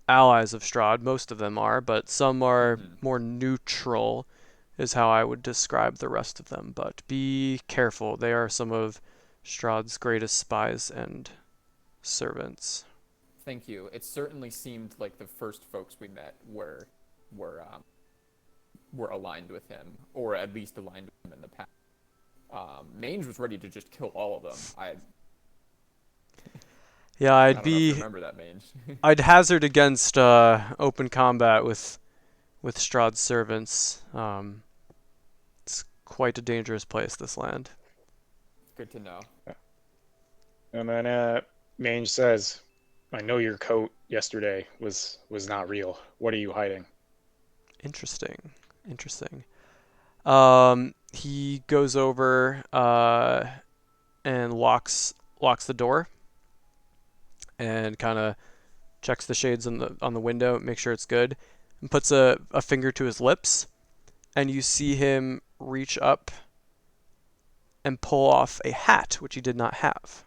allies of Strahd. Most of them are, but some are Mm-hmm. more neutral, is how I would describe the rest of them. But be careful. They are some of Strahd's greatest spies and servants. Thank you. It certainly seemed like the first folks we met were were aligned with him, or at least aligned with him in the past. Mange was ready to just kill all of them. Yeah, I don't know if you remember that, Mange. I'd hazard against open combat with Strahd's servants. It's quite a dangerous place, this land. Good to know. And then Mange says, "I know your coat yesterday was not real. What are you hiding?" Interesting. He goes over and locks the door. and kind of checks the shades on the window, make sure it's good, and puts a finger to his lips, and you see him reach up and pull off a hat, which he did not have.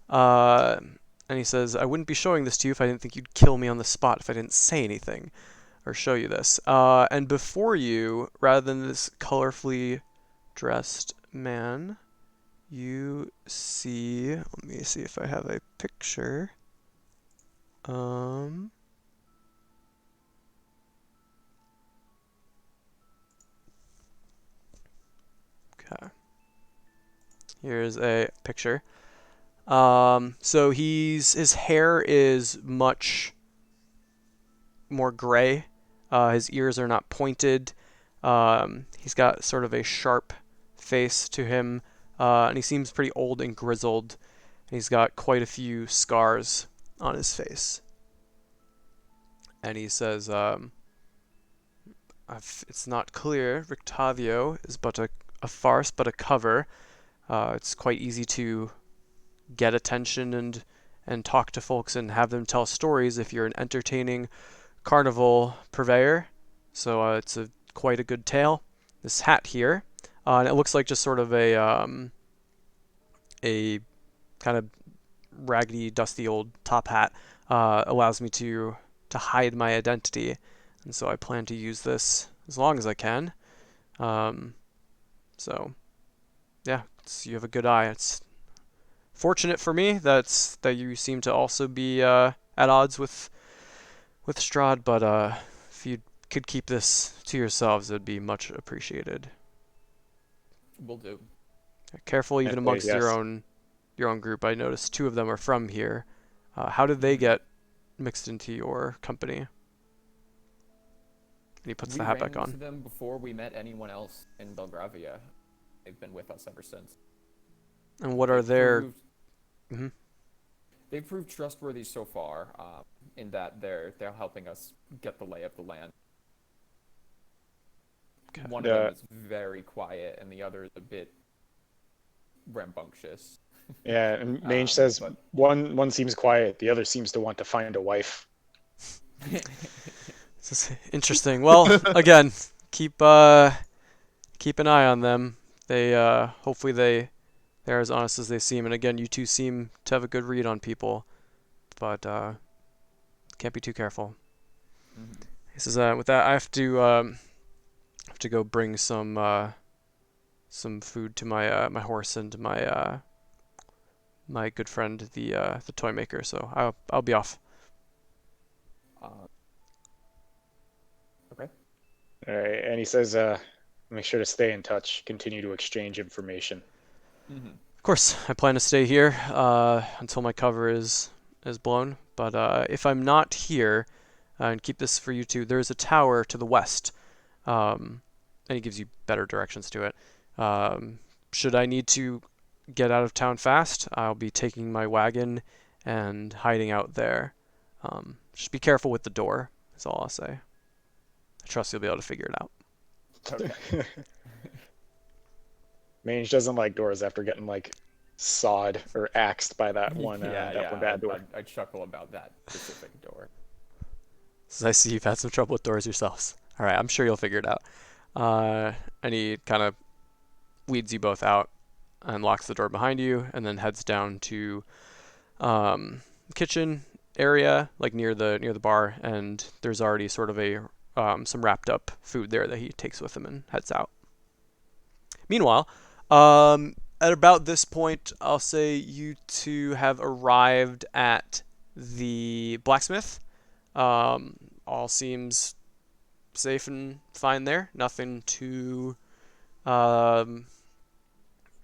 And he says, I wouldn't be showing this to you if I didn't think you'd kill me on the spot if I didn't say anything or show you this. And before you, rather than this colorfully dressed man, you see, let me see if I have a picture. Okay. Here's a picture. So his hair is much more gray. His ears are not pointed. He's got sort of a sharp face to him, and he seems pretty old and grizzled. And he's got quite a few scars on his face. And he says, it's not clear. Rictavio is but a farce, but a cover. It's quite easy to get attention and talk to folks and have them tell stories if you're an entertaining carnival purveyor. So it's quite a good tale. This hat here, and it looks like just sort of a kind of raggedy, dusty old top hat, allows me to hide my identity, and so I plan to use this as long as I can. So yeah, you have a good eye. It's fortunate for me that you seem to also be at odds with Strahd, but if you could keep this to yourselves, it'd be much appreciated. Will do. Careful, even amongst yes. your own group. I noticed 2 of them are from here. How did they get mixed into your company? And he puts the hat back We ran into on. them before we met anyone else in Belgravia. They've been with us ever since. And what are their? They've proved trustworthy so far, in that they're helping us get the lay of the land. Okay. One of them is very quiet, and the other is a bit rambunctious. Yeah, and Mange says but- one seems quiet, the other seems to want to find a wife. This is interesting. Well, again, keep an eye on them. They hopefully they're as honest as they seem. And again, you 2 seem to have a good read on people, but can't be too careful. He says, with that, I have to go bring some food to my horse and my good friend the toy maker. So I'll be off. Okay. All right, and he says, make sure to stay in touch, continue to exchange information. Of course, I plan to stay here until my cover is blown. But if I'm not here, and keep this for you 2, there's a tower to the west, and he gives you better directions to it. Should I need to get out of town fast, I'll be taking my wagon and hiding out there. Just be careful with the door, is all I'll say. I trust you'll be able to figure it out. Okay. Mange doesn't like doors after getting like sawed or axed by that one bad door. I chuckle about that specific door. So I see you've had some trouble with doors yourselves. All right, I'm sure you'll figure it out. And he kind of leads you both out and locks the door behind you, and then heads down to kitchen area, like near the bar. And there's already sort of a some wrapped up food there that he takes with him and heads out. Meanwhile, at about this point, I'll say you 2 have arrived at the blacksmith. All seems safe and fine there. Nothing too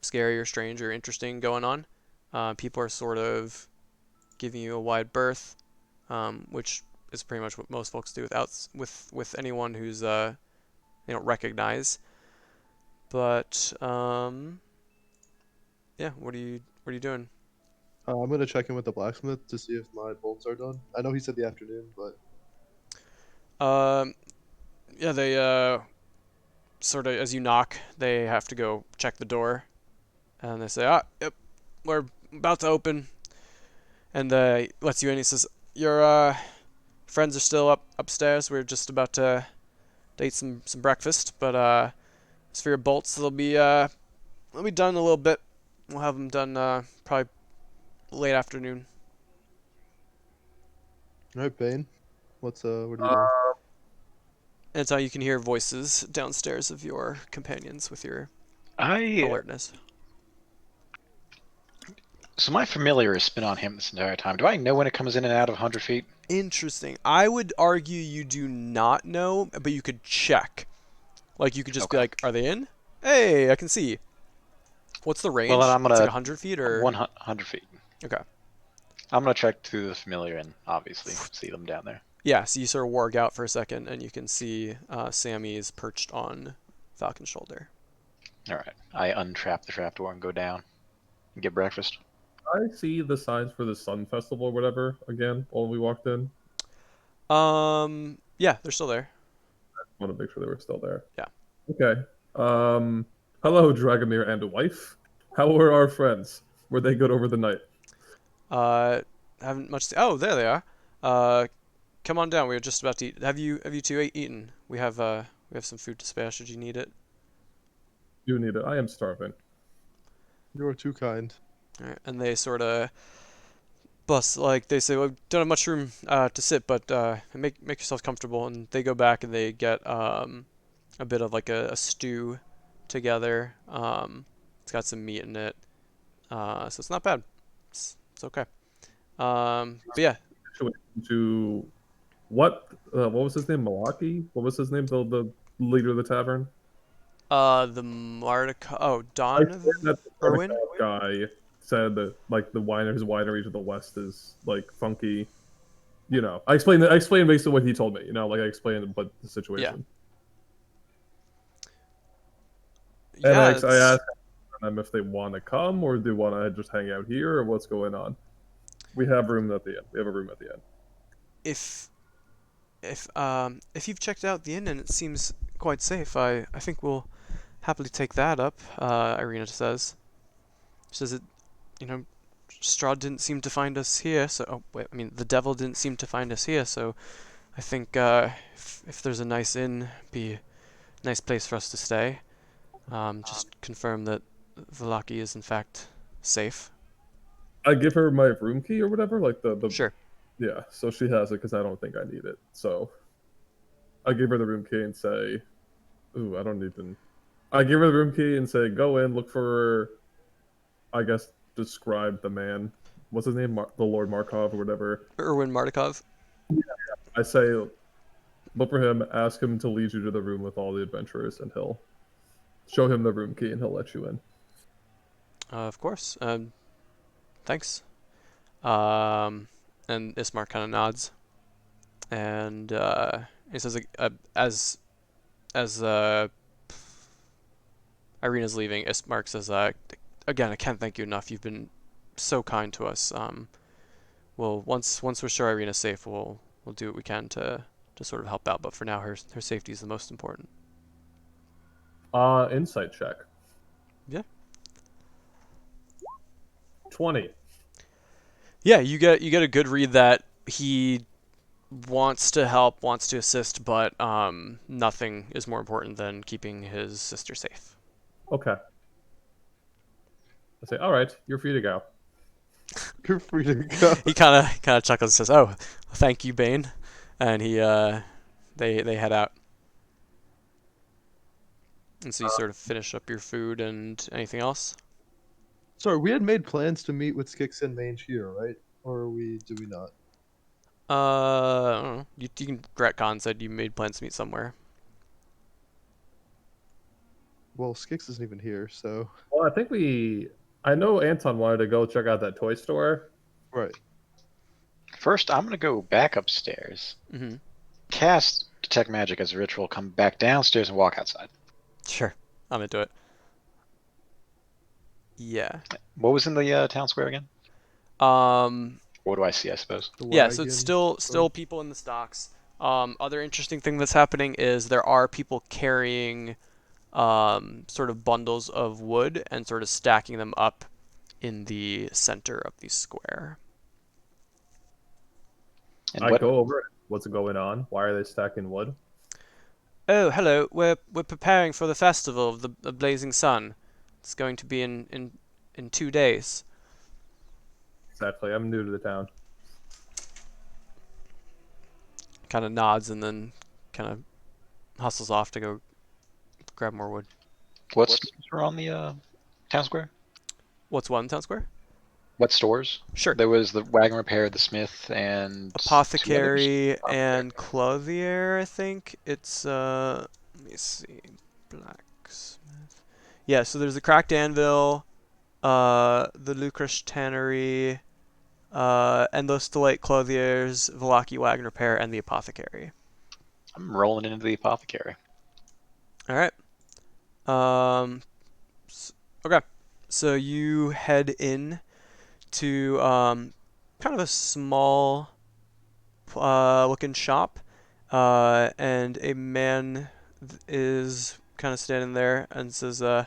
scary or strange or interesting going on. People are sort of giving you a wide berth, which is pretty much what most folks do with anyone who's they don't recognize. But yeah, what are you doing? I'm gonna check in with the blacksmith to see if my bolts are done. I know he said the afternoon, but Yeah, they sort of, as you knock, they have to go check the door, and they say, yep, we're about to open. and lets you in. He says, "Your friends are still upstairs. We're just about to eat some breakfast. But as for your bolts, they'll be done in a little bit. We'll have them done probably late afternoon." All right, Bane. What are you doing? And so you can hear voices downstairs of your companions with your I alertness. So my familiar has been on him this entire time. Do I know when it comes in and out of 100 feet? Interesting. I would argue you do not know, but you could check. Like, you could just be Okay. like, are they in? Hey, I can see. What's the range? Well, then I'm It's like gonna 100 feet or? 100 feet. Okay. I'm gonna check through the familiar and obviously see them down there. Yeah, so you sort of warg out for a second, and you can see Sammy is perched on Falcon's shoulder. All right. I untrap the trapdoor and go down and get breakfast. I see the signs for the Sun Festival or whatever again when we walked in. Yeah, they're still there. I want to make sure they were still there. Yeah. Okay. Hello, Dragomir and wife. How were our friends? Were they good over the night? Haven't much. Oh, there they are. Come on down. We were just about to eat. Have you two eaten? We have some food to spare. Should you need it? You need it. I am starving. You are too kind. All right. And they sort of bust, like, they say, well, we don't have much room to sit, but make yourselves comfortable. And they go back and they get a bit of like a stew together. It's got some meat in it, so it's not bad. It's okay. But yeah, To what was his name? Milwaukee? What was his name? The leader of the tavern? the Martica. Oh, I Don said that the Irwin. Mardico guy said that like his winery to the west is like funky. You know, I explained basically what he told me. You know, like I explained what the situation. And Yeah, I asked them if they want to come or do they want to just hang out here or what's going on. We have room at the end. We have a room at the end. If you've checked out the inn and it seems quite safe, I think we'll happily take that up. Irina says. She says it, Strahd didn't seem to find us here, so the devil didn't seem to find us here, so I think if there's a nice inn, be a nice place for us to stay. Just confirm that Valaki is in fact safe. I give her my room key or whatever, like the Sure. Yeah, so she has it because I don't think I need it. So I give her the room key and say, "Ooh, I don't even." I give her the room key and say, "Go in, look for." I guess describe the man. What's his name? The Lord Markov or whatever. Erwin Martikov. I say, look for him. Ask him to lead you to the room with all the adventurers, and he'll show him the room key, and he'll let you in. Of course. Thanks. And Ismar kind of nods, and he says, as Irina's leaving, Ismark says, again, I can't thank you enough. You've been so kind to us. Well, once we're sure Irina's safe, we'll do what we can to sort of help out. But for now, her safety is the most important. Insight check. Yeah. 20. Yeah, you get a good read that he wants to help, wants to assist, but nothing is more important than keeping his sister safe. Okay. I say, all right, you're free to go. You're free to go. He kind of chuckles and says, "Oh, thank you, Bane," and he they head out. And so you sort of finish up your food and anything else. Sorry, we had made plans to meet with Skix and Mange here, right? Or do we not? I don't know. You can retcon said you made plans to meet somewhere. Well, Skix isn't even here, so. Well, I know Anton wanted to go check out that toy store. Right. First, I'm gonna go back upstairs, Mm-hmm. cast detect magic as a ritual, come back downstairs and walk outside. Sure, I'm into it. Yeah. What was in the town square again? What do I see? I suppose. Yeah, so it's still people in the stocks. Other interesting thing that's happening is there are people carrying sort of bundles of wood and sort of stacking them up in the center of the square. And I what go over it. What's going on? Why are they stacking wood? Oh, hello. We're preparing for the festival of the Blazing Sun. It's going to be in 2 days. Exactly. I'm new to the town. Kind of nods and then kind of hustles off to go grab more wood. what stores were on the town square? What's one town square? What stores? Sure. There was the wagon repair, the smith, and two others. Apothecary and Apothecary. clothier, I think. It's let me see. Blacksmith. Yeah, so there's the Cracked Anvil, the Lucresh Tannery, Endless Delight Clothiers, Velaki Wagon Repair, and the Apothecary. I'm rolling into the apothecary. Alright. Okay. So you head in to kind of a small looking shop, and a man is kind of standing there and says, "Oi,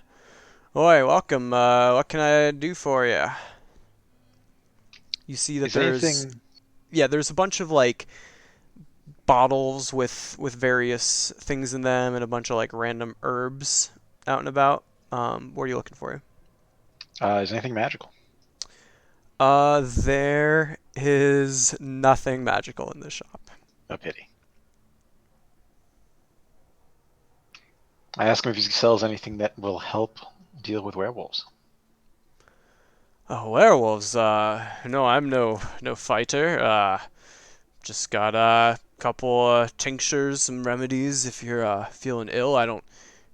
welcome. What can I do for you?" You see that Is there's anything? there's a bunch of like bottles with various things in them and a bunch of like random herbs out and about. What are you looking for? Is anything magical? There is nothing magical in this shop. A pity. I ask him if he sells anything that will help deal with werewolves. Oh, werewolves. No, I'm no fighter. Just got a couple tinctures, some remedies if you're feeling ill. I don't.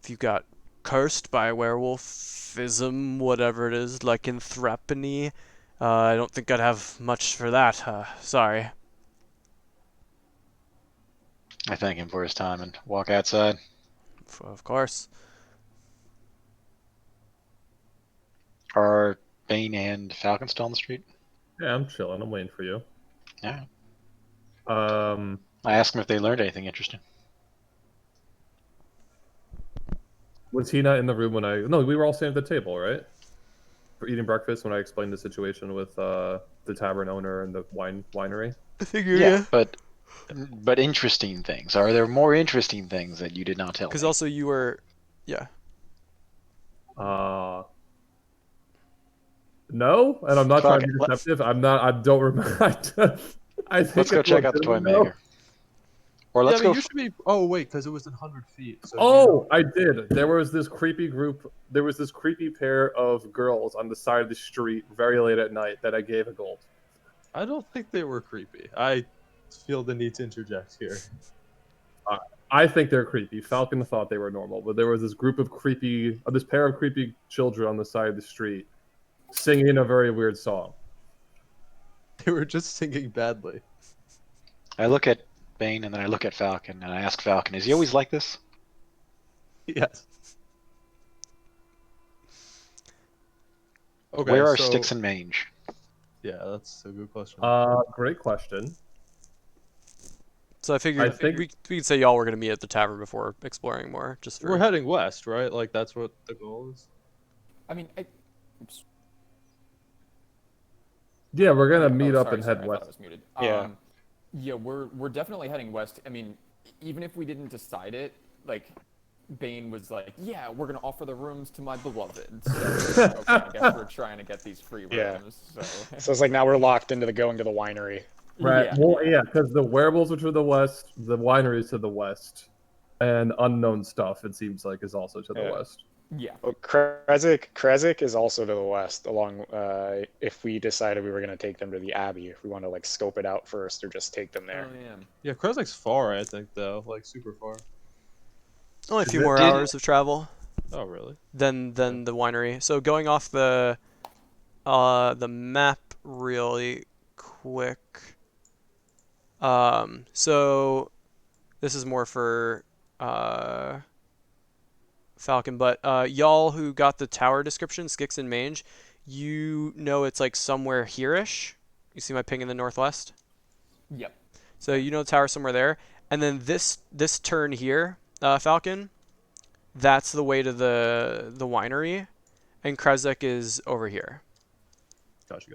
If you got cursed by werewolfism, whatever it is, lycanthropy, I don't think I'd have much for that. Sorry. I thank him for his time and walk outside. Of course. Are Bane and Falcon still on the street? Yeah, I'm chilling. I'm waiting for you. Yeah. Um, I ask him if they learned anything interesting. was he not in the room when I? No, we were all sitting at the table, right? For eating breakfast when I explained the situation with the tavern owner and the winery. I figure, Yeah, but interesting things. Are there more interesting things that you did not tell because me? also you were, yeah. No, and I'm not Fuck trying to it. be deceptive. I'm not. I don't remember. I think Let's go it's check out the toy legitimate, though. maker. Or Yeah, let's I mean, go. you should be. Oh wait, because it was in 100 feet. So Oh, I did. There was this creepy group. There was this creepy pair of girls on the side of the street, very late at night, that I gave a gold. I don't think they were creepy. I feel the need to interject here. I think they're creepy. Falcon thought they were normal, but there was this group of this pair of creepy children on the side of the street, singing a very weird song. They were just singing badly. I look at Bane and then I look at Falcon and I ask Falcon, is he always like this? Yes. Okay. Where are so, Sticks and Mange? Yeah, that's a good question. Great question. So I figured, I think- we could say y'all were gonna meet at the tavern before exploring more, just for. We're heading west, right? Like that's what the goal is. I mean, Yeah, we're gonna oh, meet up sorry, and sorry, head I thought I west. was muted. Yeah. Yeah, we're definitely heading west. I mean, even if we didn't decide it, like, Bane was like, "Yeah, we're gonna offer the rooms to my beloved." So, okay, I guess we're trying to get these free Yeah. rooms. So, So it's like now we're locked into going to the winery. Right. Yeah. Well, yeah, because the werewolves are to the west, the winery is to the west, and unknown stuff, it seems like, is also to the Yeah. west. Yeah. Well, Krezik is also to the west. Along, if we decided we were going to take them to the Abbey, if we want to like scope it out first, or just take them there. Oh, yeah. Yeah, Krezik's far, I think, though, like super far. Only a few Did- more hours of travel Oh, really? than the winery. So going off the map really quick. So this is more for Falcon, but y'all who got the tower description, Skix and Mange, you know it's like somewhere here-ish. You see my ping in the northwest? Yep. So you know the tower somewhere there. And then this turn here, Falcon, that's the way to the winery, and Krezek is over here. Gotcha.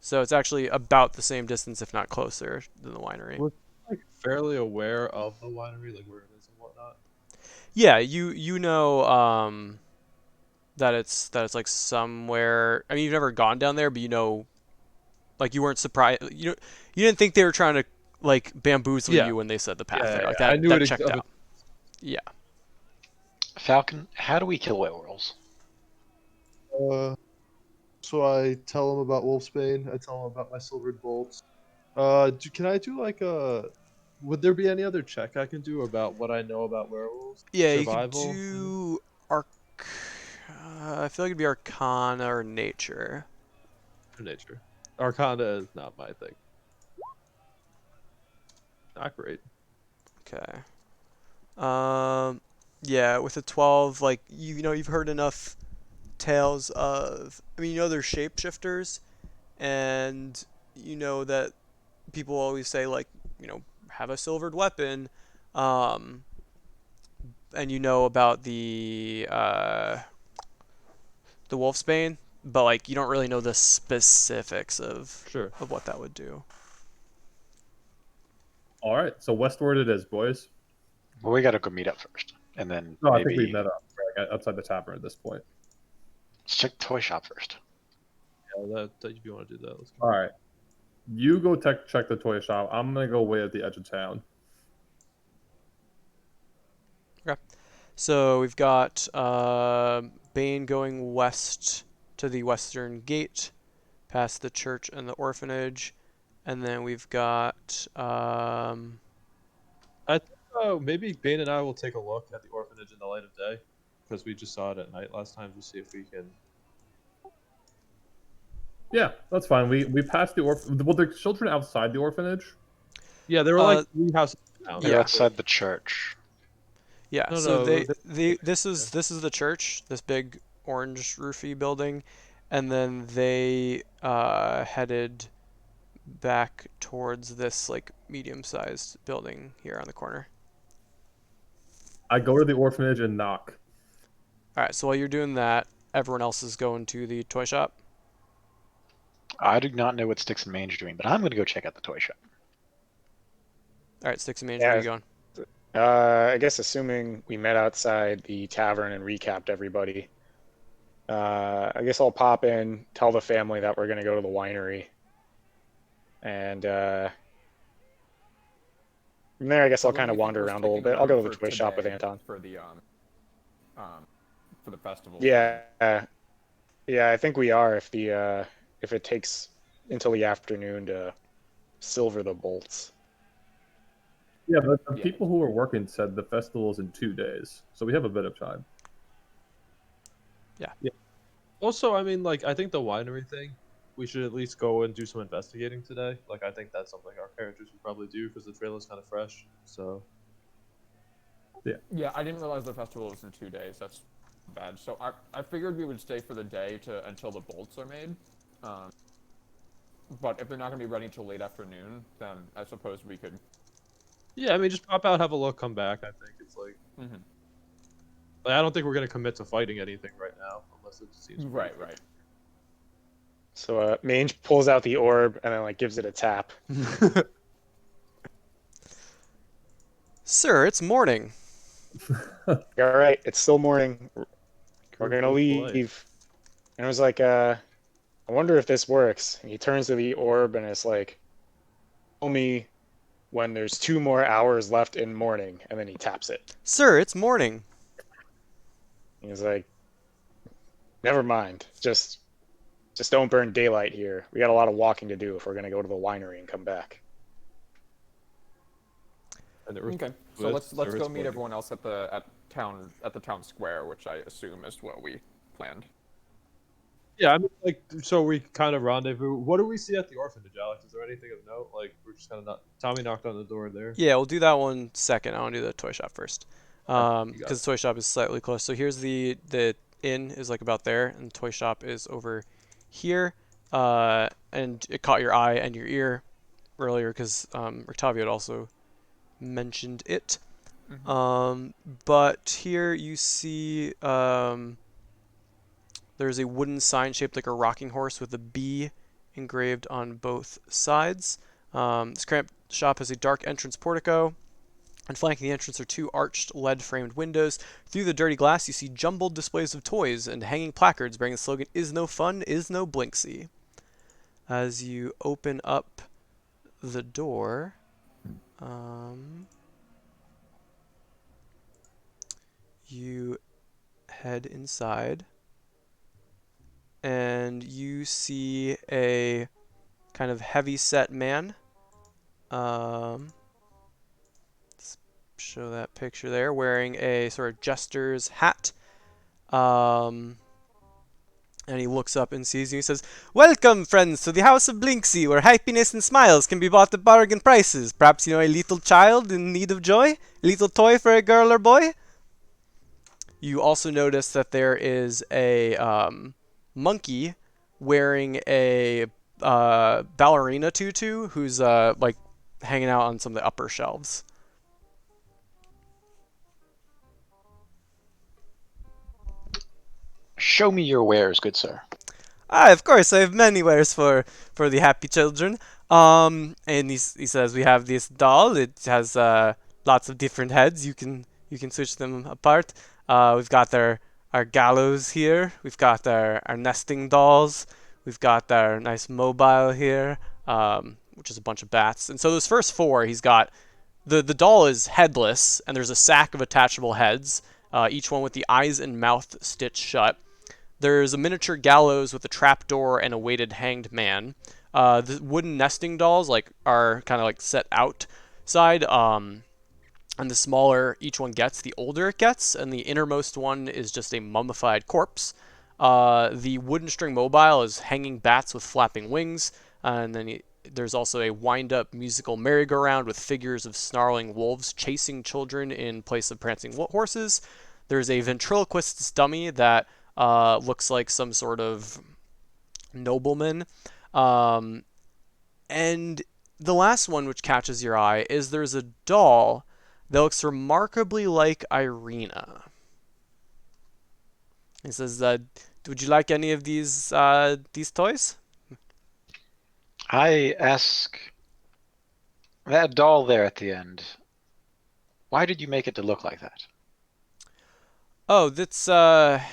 So it's actually about the same distance, if not closer, than the winery. We're like fairly aware of the winery, like where it is and whatnot. Yeah, you know that it's like somewhere. I mean, you've never gone down there, but you know, like you weren't surprised. You didn't think they were trying to like bamboozle Yeah. you when they said the path Yeah, there. yeah, Like yeah. I that knew that it checked of out. Yeah. Falcon, how do we kill werewolves? So I tell him about Wolfsbane. I tell him about my silvered bolts. Can I do like a? Would there be any other check I can do about what I know about werewolves? Yeah, you could Survival. do arc. I feel like it'd be Arcana or Nature. For nature. Arcana is not my thing. Not great. Okay. Yeah, with a 12, like you know, you've heard enough tales of. I mean, you know, they're shapeshifters, and you know that people always say like, you know, have a silvered weapon, um, and you know about the wolfsbane, but like you don't really know the specifics Sure. of what that would do. All right, so westward it is, boys. Well, we gotta go meet up first, and then No, I maybe think we met up right, outside the tavern at this point. let's check the toy shop first. Yeah, that if you want to do that, let's go. All right, you go check the toy shop. I'm gonna go way at the edge of town. So we've got Bane going west to the western gate, past the church and the orphanage, and then we've got Maybe Bane and I will take a look at the orphanage in the light of day, because we just saw it at night last time to see if we can. Yeah, that's fine. We passed the Well, the children outside the orphanage. Yeah, there were like 3 houses down. They're Yeah. outside the church. yeah. No, So no, this is the church, this big orange roofy building, and then they headed back towards this like medium-sized building here on the corner. I go to the orphanage and knock. All right. So while you're doing that, everyone else is going to the toy shop. I do not know what Sticks and Mange are doing, but I'm gonna go check out the toy shop. All right, Sticks and Mange, where are you going? I guess assuming we met outside the tavern and recapped everybody, I guess I'll pop in, tell the family that we're gonna go to the winery, and from there, I guess I'll kind of wander around a little bit. I'll go to the toy shop with Anton. For the festival. Yeah, yeah, I think we are. If it takes until the afternoon to silver the bolts. Yeah, but the Yeah. people who were working said the festival's in 2 days, so we have a bit of time. Also, I mean, like, I think the winery thing, we should at least go and do some investigating today. Like, I think that's something our characters would probably do because the trailer's kind of fresh. So, Yeah, I didn't realize the festival was in 2 days. That's bad. So I figured we would stay for the day until the bolts are made. But if they're not going to be ready till late afternoon, then I suppose we could. yeah, I mean, just pop out, have a look, come back. I think it's like, Mhm. like I don't think we're gonna commit to fighting anything right now, unless it seems Right, right. So Mange pulls out the orb and then like gives it a tap. Sir, it's morning. All right, it's still morning. We're gonna Polite. leave. And I was like, I wonder if this works. And he turns to the orb and it's like, tell me when there's 2 more hours left in morning, and then he taps it. Sir, it's morning. He's like, never mind. Just don't burn daylight here. We got a lot of walking to do if we're gonna go to the winery and come back. And it Okay. So let's go meet everyone else at the town square, which I assume is what we planned. Yeah, I mean, like, so we kind of rendezvous. What do we see at the orphanage, Alex? Is there anything of note? Like, we're just kind of not. Tommy knocked on the door there. Yeah, we'll do that one second. I want to do the toy shop first, you got because the toy shop is slightly close. So here's the inn is like about there, and the toy shop is over here. And it caught your eye and your ear earlier because Octavio had also mentioned it. But here you see there's a wooden sign shaped like a rocking horse with a bee engraved on both sides. This cramped shop has a dark entrance portico, and flanking the entrance are two arched lead-framed windows. Through the dirty glass, you see jumbled displays of toys and hanging placards bearing the slogan, "Is no fun, is no Blinksy." As you open up the door, you head inside, and you see a kind of heavy-set man. Let's show that picture there, wearing a sort of jester's hat. And he looks up and sees you and says, "Welcome, friends, to the House of Blinksy, where happiness and smiles can be bought at bargain prices. Perhaps you know a little child in need of joy? A little toy for a girl or boy?" You also notice that there is a monkey wearing a ballerina tutu who's like hanging out on some of the upper shelves. Show me your wares, good sir. Of course, I have many wares for the happy children. And he says we have this doll. It has lots of different heads. You can switch them apart. We've got our gallows here. We've got our nesting dolls. We've got our nice mobile here, which is a bunch of bats. And so those first four, he's got the doll is headless, and there's a sack of attachable heads, each one with the eyes and mouth stitched shut. There's a miniature gallows with a trapdoor and a weighted hanged man. The wooden nesting dolls are kind of like set outside. And the smaller each one gets, the older it gets. And the innermost one is just a mummified corpse. The wooden string mobile is hanging bats with flapping wings. And then there's also a wind-up musical merry-go-round with figures of snarling wolves chasing children in place of prancing horses. There's a ventriloquist's dummy that looks like some sort of nobleman. And the last one which catches your eye is there's a doll that looks remarkably like Irina. He says, "Would you like any of these toys?" I ask that doll there at the end, why did you make it to look like that? Oh, that's a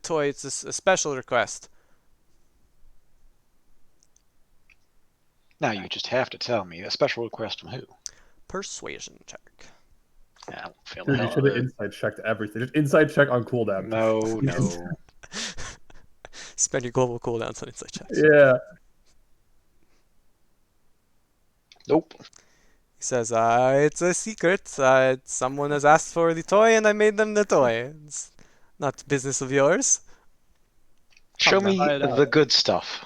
toy. It's a special request. Now you just have to tell me. A special request from who? Persuasion check. Yeah, I won't fail the Dude, you hell should out have of it. inside checked everything. Just inside check on cooldown. No, no. Spend your global cooldowns on insight checks. Yeah. Nope. He says, "It's a secret. Someone has asked for the toy, and I made them the toy. It's not business of yours." Show to me hide out. the good stuff.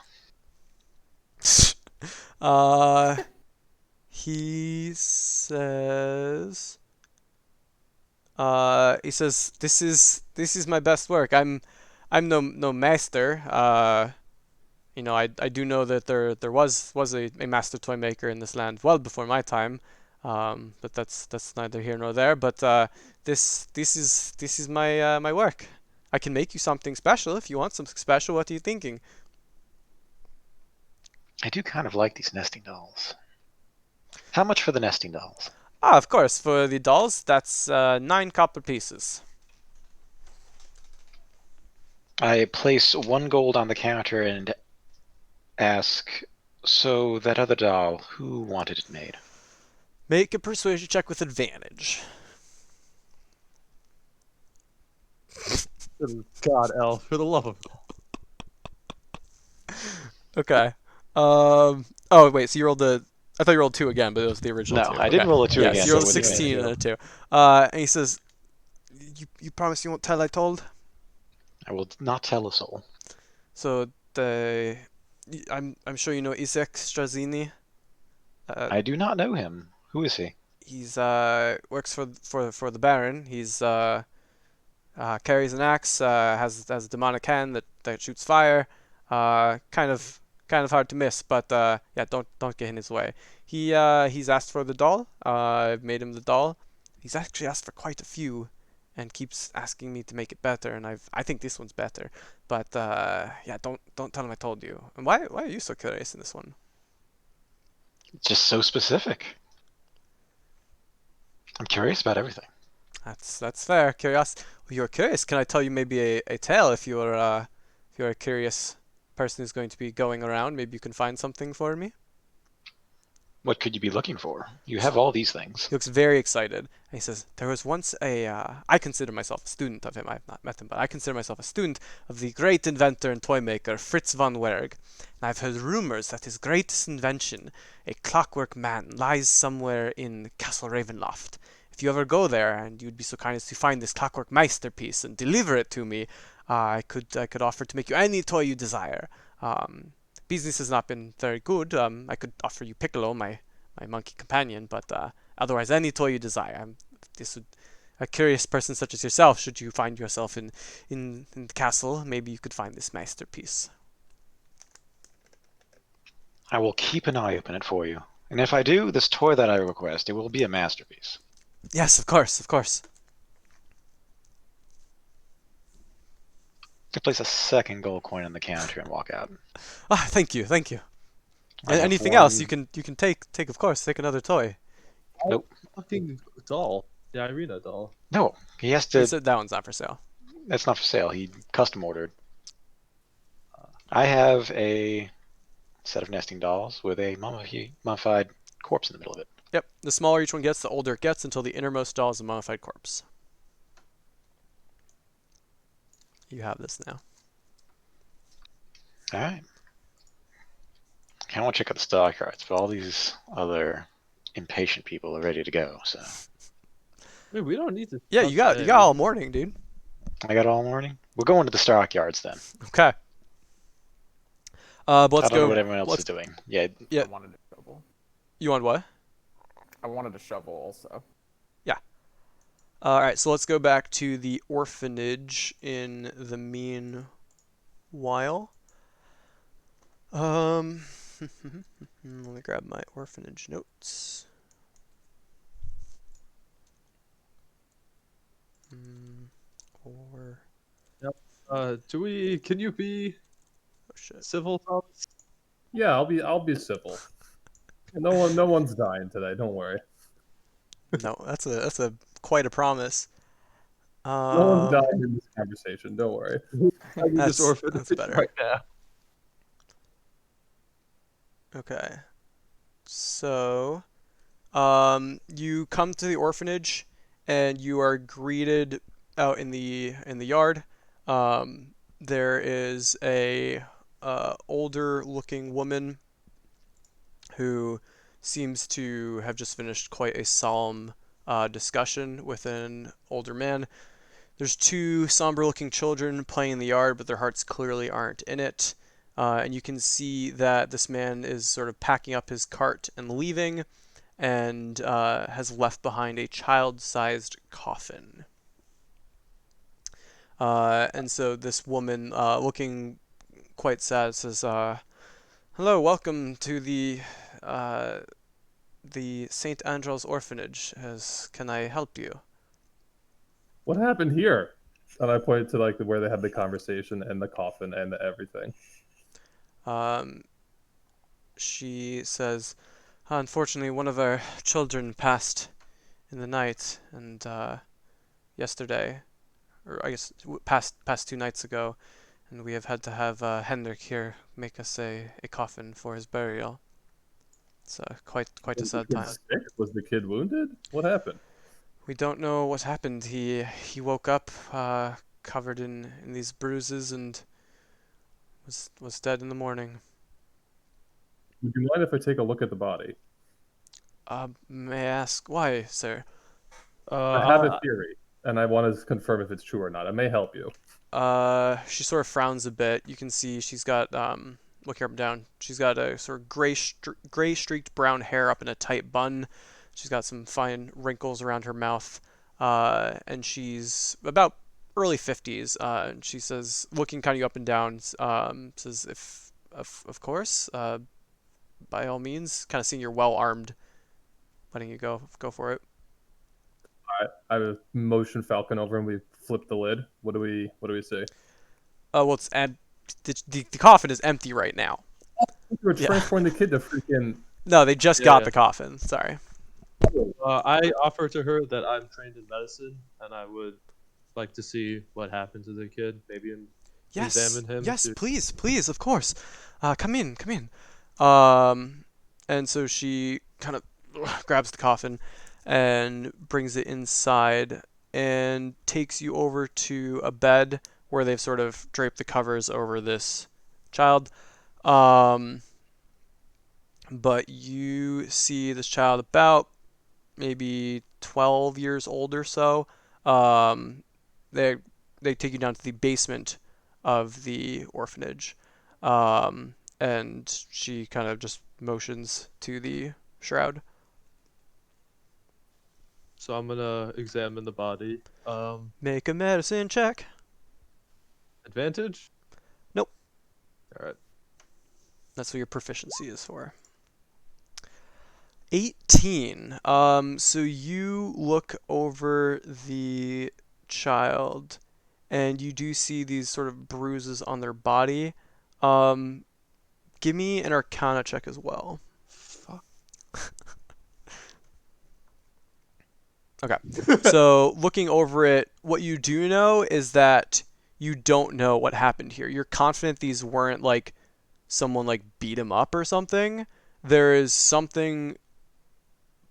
He says, "This is my best work. I'm no master. I do know that there was a master toy maker in this land well before my time, but that's neither here nor there. But this is my work. I can make you something special if you want something special. What are you thinking?" I do kind of like these nesting dolls. How much for the nesting dolls? Of course, for the dolls, that's 9 copper pieces. I place 1 gold on the counter and ask, so that other doll, who wanted it made? Make a persuasion check with advantage. God, L, for the love of Okay. Oh wait, so you rolled I thought you rolled 2 again, but it was the original No, 2. I didn't roll a 2 Yeah, again. so you so rolled it a wouldn't have been 16 a and two. a 2. And he says, "You promise you won't tell I told?" I will not tell a soul. So I'm sure you know Isaac Strazzini. I do not know him. Who is he? He's works for the Baron. He's carries an axe, has a demonic hand that shoots fire. Kind of hard to miss, but yeah, don't get in his way. He's asked for the doll. I've made him the doll. He's actually asked for quite a few. and keeps asking me to make it better, and I think this one's better. But yeah, don't tell him I told you. And why are you so curious in this one? It's just so specific. I'm curious about everything. That's fair. You're curious. Can I tell you maybe a tale if you're a curious person who's going to be going around? Maybe you can find something for me. What could you be looking for? You have all these things. He looks very excited. And he says, there was once I consider myself a student of him. I've not met him, but I consider myself a student of the great inventor and toy maker, Fritz von Werg. And I've heard rumors that his greatest invention, a clockwork man, lies somewhere in Castle Ravenloft. If you ever go there, and you'd be so kind as to find this clockwork masterpiece and deliver it to me, I could offer to make you any toy you desire. Business has not been very good. I could offer you Piccolo, my monkey companion, but otherwise, any toy you desire. This would a curious person such as yourself, should you find yourself in the castle, maybe you could find this masterpiece. I will keep an eye open it for you. And if I do, this toy that I request, it will be a masterpiece. Yes, of course, of course. I place a second gold coin on the counter and walk out. Ah, thank you, thank you. I have Anything else one- you can take of course, take another toy. Nope. Fucking doll. The Irina doll. No, he has He to. said that one's not for sale. That's not for sale. He custom ordered. I have a set of nesting dolls with a mummified corpse in the middle of it. Yep, the smaller each one gets, the older it gets, until the innermost doll is a mummified corpse. You have this now. All right. I kind of want to check out the stock cards, but all these other impatient people are ready to go. So I mean, we don't need to. Yeah, touch you got that. all morning, dude. I got all morning. We're going to the stockyards then. Okay. But let's I don't know go. what everyone else let's- is doing. Yeah, Yeah. I wanted a shovel. You want what? I wanted a shovel also. All right, so let's go back to the orphanage in the meanwhile. Let me grab my orphanage notes. Or Can you be oh shit. civil, Thomas? Yeah, I'll be civil. No one's dying today. Don't worry. No, that's a quite a promise. No one's dying in this conversation. Don't worry. I need this That's- orphanage that's better. right now. Okay. So, you come to the orphanage, and you are greeted out in the yard. There is a older-looking woman who seems to have just finished quite a solemn discussion with an older man. There's two somber-looking children playing in the yard, but their hearts clearly aren't in it. And you can see that this man is sort of packing up his cart and leaving, and has left behind a child-sized coffin. And so this woman, looking quite sad, says, "Hello, welcome to the St. Andrew's Orphanage. Can I help you?" What happened here? And I pointed to like where they had the conversation and the coffin and everything. She says, "Unfortunately, one of our children passed in the night, and yesterday, or I guess past 2 nights ago, and we have had to have Hendrik here make us a coffin for his burial. It's quite a Was the sad kid time. sick? Was the kid wounded? What happened? We don't know what happened. He woke up covered in these bruises and was dead in the morning." Would you mind if I take a look at the body? May I ask why, sir? I have a theory, and I want to confirm if it's true or not. It may help you. She sort of frowns a bit. You can see she's got look her up and down. She's got a sort of gray streaked brown hair up in a tight bun. She's got some fine wrinkles around her mouth, and she's about early 50s. And she says, looking kind of up and down, says, "If of course, by all means," kind of seeing you're well armed, letting you go for it. I motion Falcon over and we flip the lid. What do we see? Well, the coffin is empty right now. We're Yeah. transferring the kid to freaking. No, they just Yeah, got yeah. the coffin. Sorry. I offer to her that I'm trained in medicine, and I would like to see what happened to the kid. Maybe Yes. examine him. Yes, To... please, please, of course. Come in, come in. And so she kind of grabs the coffin and brings it inside and takes you over to a bed where they've sort of draped the covers over this child. Um, but you see this child about maybe 12 years old or so. Um, they they take you down to the basement of the orphanage, and she kind of just motions to the shroud. So I'm gonna examine the body. Make a medicine check. Advantage? Nope. All right. That's what your proficiency is for. 18. So you look over the child and you do see these sort of bruises on their body. Um, Give me an Arcana check as well. Fuck. Okay. So looking over it, what you do know is that you don't know what happened here. You're confident these weren't like someone like beat him up or something. There is something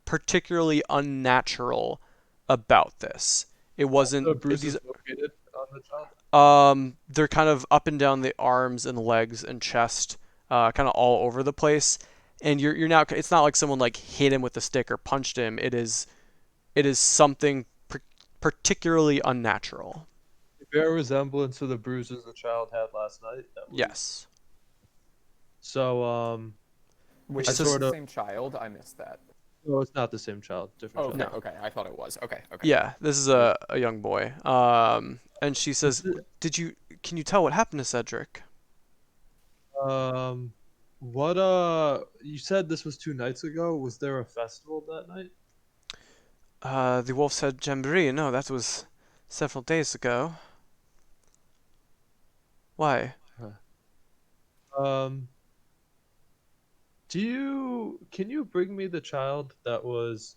particularly unnatural about this. It wasn't The these bruises located on the child. they're kind of up and down the arms and legs and chest, kind of all over the place. And you're now it's not like someone like hit him with a stick or punched him. It is something particularly unnatural. Bear resemblance to the bruises the child had last night. At least. Yes. So Wait, She is says- this sort the of. same child? I missed that. No, it's not the same child. Different Oh, okay, child. No. okay. I thought it was. Okay, okay. Yeah, this is a young boy. And she says, can you tell what happened to Cedric?" Um, what you said this was 2 nights ago. Was there a festival that night? The Wolf's Head Jamboree. No, that was several days ago. Why? Um, can you bring me the child that was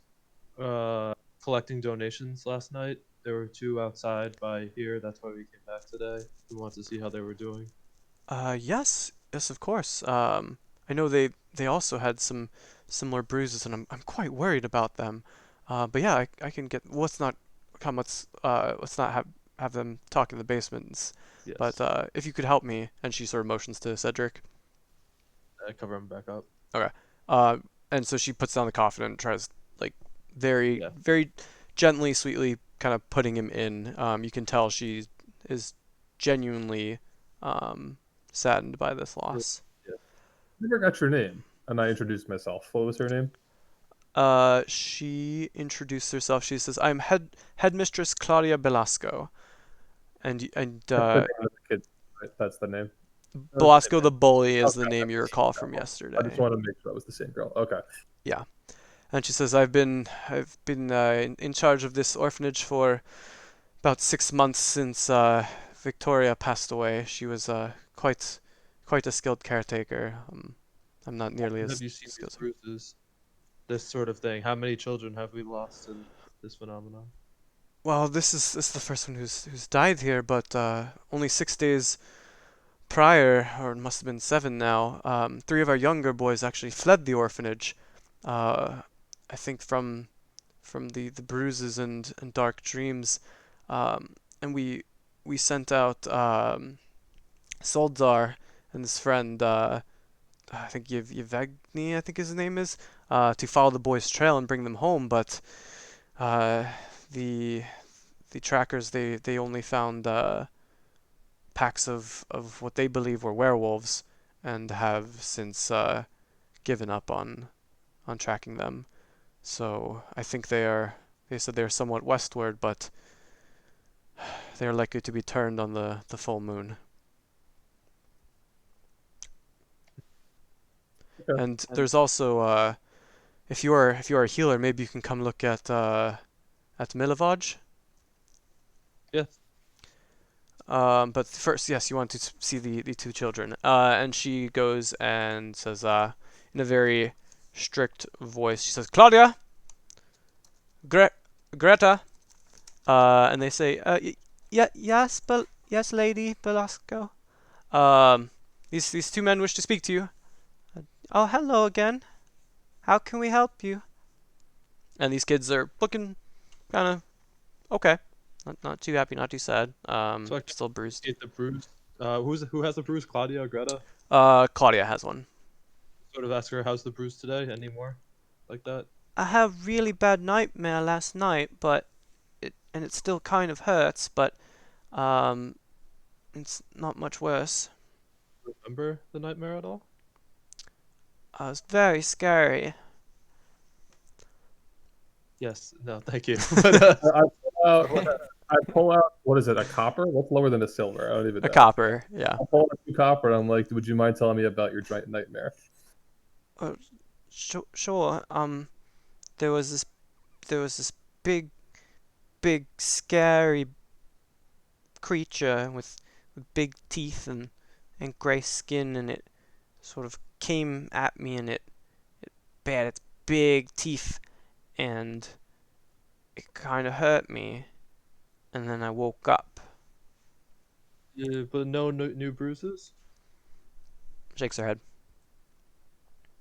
collecting donations last night? There were two outside by here. That's why we came back today. We wanted to see how they were doing. Yes, yes, of course. I know they also had some similar bruises, and I'm quite worried about them. But yeah, I can get. Well, let's not come. Let's not have them talk in the basements. Yes. But if you could help me, and she sort of motions to Cedric. I cover him back up. Okay. And so she puts down the coffin and tries like very Yeah. very gently, sweetly, kind of putting him in. You can tell she is genuinely saddened by this loss. Yeah. Never got your name, and I introduced myself. What was her name? She introduced herself. She says, "I'm headmistress Claudia Belasco," and That's the name of the kid. Right? That's the name. Belasco the bully is the Okay, name you that's recall the from same girl. I yesterday. just want to make sure that was the same girl. Okay. And she says, I've been in charge of this orphanage for about 6 months since Victoria passed away. She was quite a skilled caretaker. I'm not nearly Have as you seen these skilled. bruises? This sort of thing. How many children have we lost in this phenomenon? Well, this is the first one who's died here, but only 6 days prior, or it must have been 7 now. 3 of our younger boys actually fled the orphanage. I think from the bruises and dark dreams, and we sent out Soldar and his friend, I think Yevgeny, I think his name is, to follow the boys' trail and bring them home. But uh, the the trackers they only found packs of what they believe were werewolves, and have since given up on tracking them. So I think they said they're somewhat westward, but they're likely to be turned on the full moon. Okay. And there's also if you are a healer, maybe you can come look at at Milovaj. Yes. But first, yes, you want to see the two children. And she goes and says, in a very strict voice, she says, Claudia, Greta. And they say, yes, yes, Lady Belasco. These two men wish to speak to you. Oh, hello again. How can we help you? And these kids are looking kind of okay. Not too happy, not too sad. So I can Still bruised. get the bruise. Who has the bruise? Claudia or Greta? Claudia has one. Sort of ask her how's the bruise today. Any more like that? I had a really bad nightmare last night, but it still kind of hurts, but um, it's not much worse. Remember the nightmare at all? It was very scary. Yes. No. Thank you. But I pull out. I pull out. What is it? A copper? What's lower than a silver? I don't even A know. copper, yeah. I pull out two copper, and I'm like, "Would you mind telling me about your nightmare?" Sure. There was this big, big, scary creature with big teeth and gray skin, and it sort of came at me, and it bared its big teeth, and it kind of hurt me, and then I woke up. but no new bruises. Shakes her head.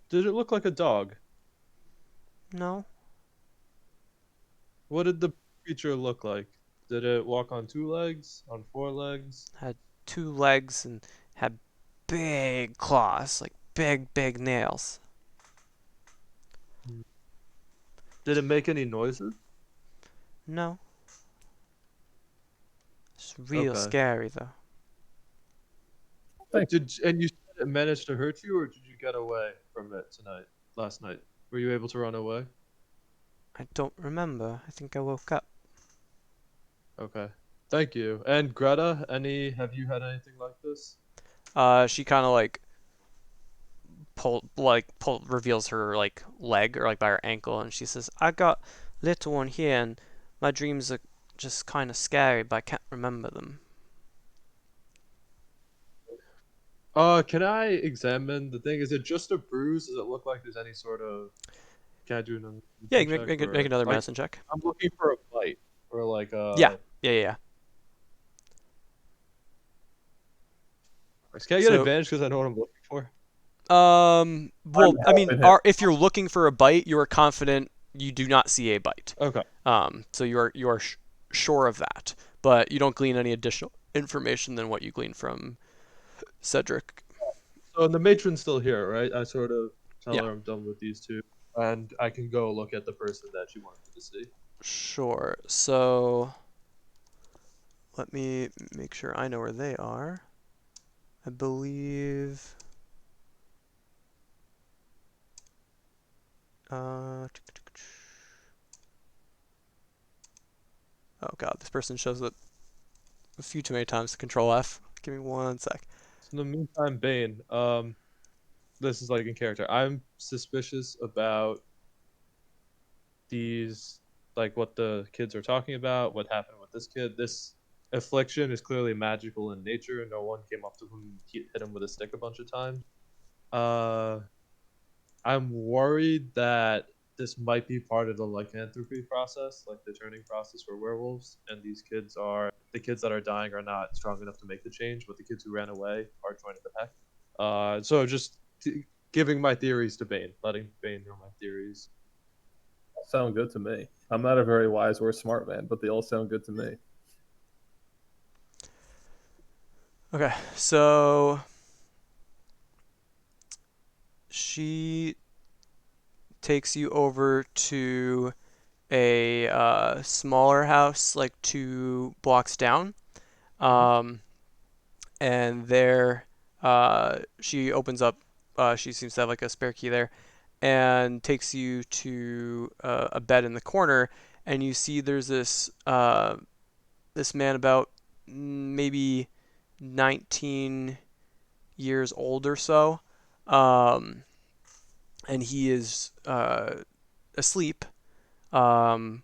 Did it look like a dog? No, What did the creature look like? Did it walk on two legs? On four legs? had two legs and had big claws, like big nails. Did it make any noises? No, it's real Okay. scary though. Thank And you said it managed to hurt you, or did you get away from it last night? Were you able to run away? I don't remember. I think I woke up. Okay. Thank you. And Greta, have you had anything like this? She kind of like reveals her like leg or like by her ankle, and she says, "I got little one here, and my dreams are just kind of scary, but I can't remember them." Can I examine the thing? Is it just a bruise? Does it look like there's any sort of? Can I do an Yeah, medicine you can check make or another like medicine check. I'm looking for a bite or like Yeah, yeah. Can I get So, advantage because I know what I'm looking for? well, I mean, helping him. if you're looking for a bite, you are confident you do not see a bite. Okay. So you are sure of that, but you don't glean any additional information than what you glean from Cedric. So the matron's still here, right? I sort of tell Yeah. her I'm done with these two, and I can go look at the person that she wants me to see. Sure. So let me make sure I know where they are. I believe. Oh god, this person shows up a few too many times to control F. Give me one sec. So in the meantime, Bane, this is like in character. I'm suspicious about these, like what the kids are talking about, what happened with this kid. This affliction is clearly magical in nature. No one came up to him and hit him with a stick a bunch of times. Uh, I'm worried that this might be part of the lycanthropy process, like the turning process for werewolves. And these kids are the kids that are dying are not strong enough to make the change, but the kids who ran away are joining the pack. So just giving my theories to Bane, letting Bane know my theories. Sound good to me. I'm not a very wise or smart man, but they all sound good to me. Okay, so she takes you over to a smaller house, like 2 blocks down. Um, and there, she opens up. She seems to have like a spare key there, and takes you to a bed in the corner. And you see there's this man about maybe 19 years old or so, um, and he is asleep, um,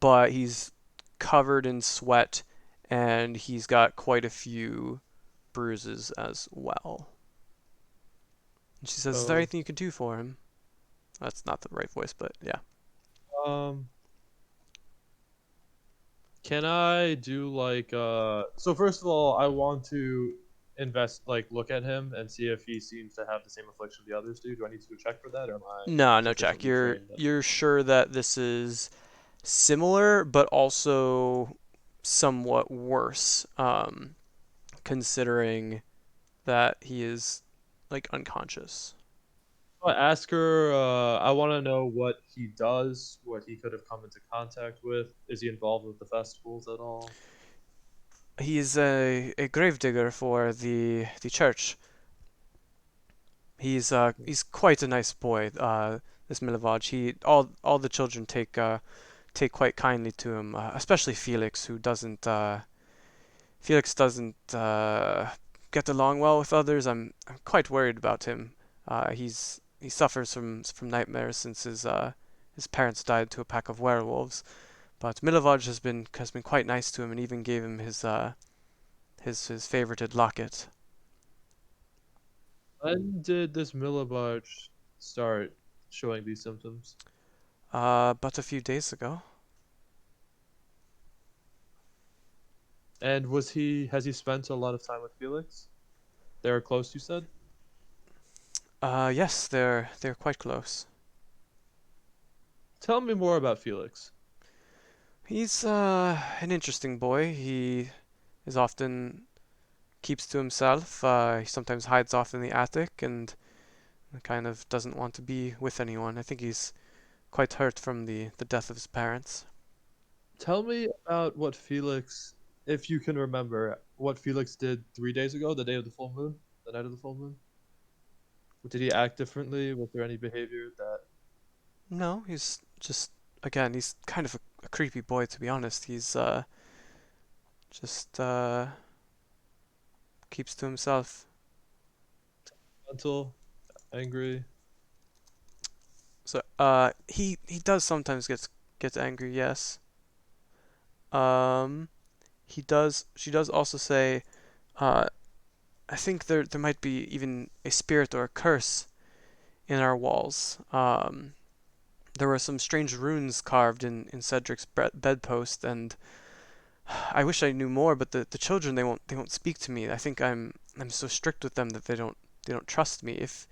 but he's covered in sweat and he's got quite a few bruises as well. And she says, "Is there Oh, anything you could do for him?" That's not the right voice, but yeah. um, can I do like so first of all, I want to look at him and see if he seems to have the same affliction the others do. Do I need to do a check for that, or am I No, no check. sufficiently You're trained? you're sure that this is similar, but also somewhat worse, considering that he is like unconscious. I ask her. I want to know what he does, what he could have come into contact with. Is he involved with the festivals at all? He's a gravedigger for the church. He's quite a nice boy. This Milovaj. All the children take quite kindly to him, especially Felix, who doesn't get along well with others. I'm quite worried about him. He suffers from nightmares since his parents died to a pack of werewolves. But Milovaj has been quite nice to him and even gave him his favorited locket. When did this Milibarch start showing these symptoms? But a few days ago. And has he spent a lot of time with Felix? They're close, you said? Yes, they're quite close. Tell me more about Felix. He's an interesting boy. He is often keeps to himself. He sometimes hides off in the attic and kind of doesn't want to be with anyone. I think he's quite hurt from the death of his parents. Tell me about what Felix, if you can remember, what Felix did 3 days ago, the day of the full moon, the night of the full moon. Did he act differently? Was there any behavior that? No, he's just again, he's kind of a creepy boy to be honest. He's just keeps to himself. Mental, angry. So he does sometimes get angry, yes. Um she does also say uh I think there might be even a spirit or a curse in our walls. There were some strange runes carved in Cedric's bedpost, and I wish I knew more. But the children they won't speak to me. I think I'm so strict with them that they don't trust me. If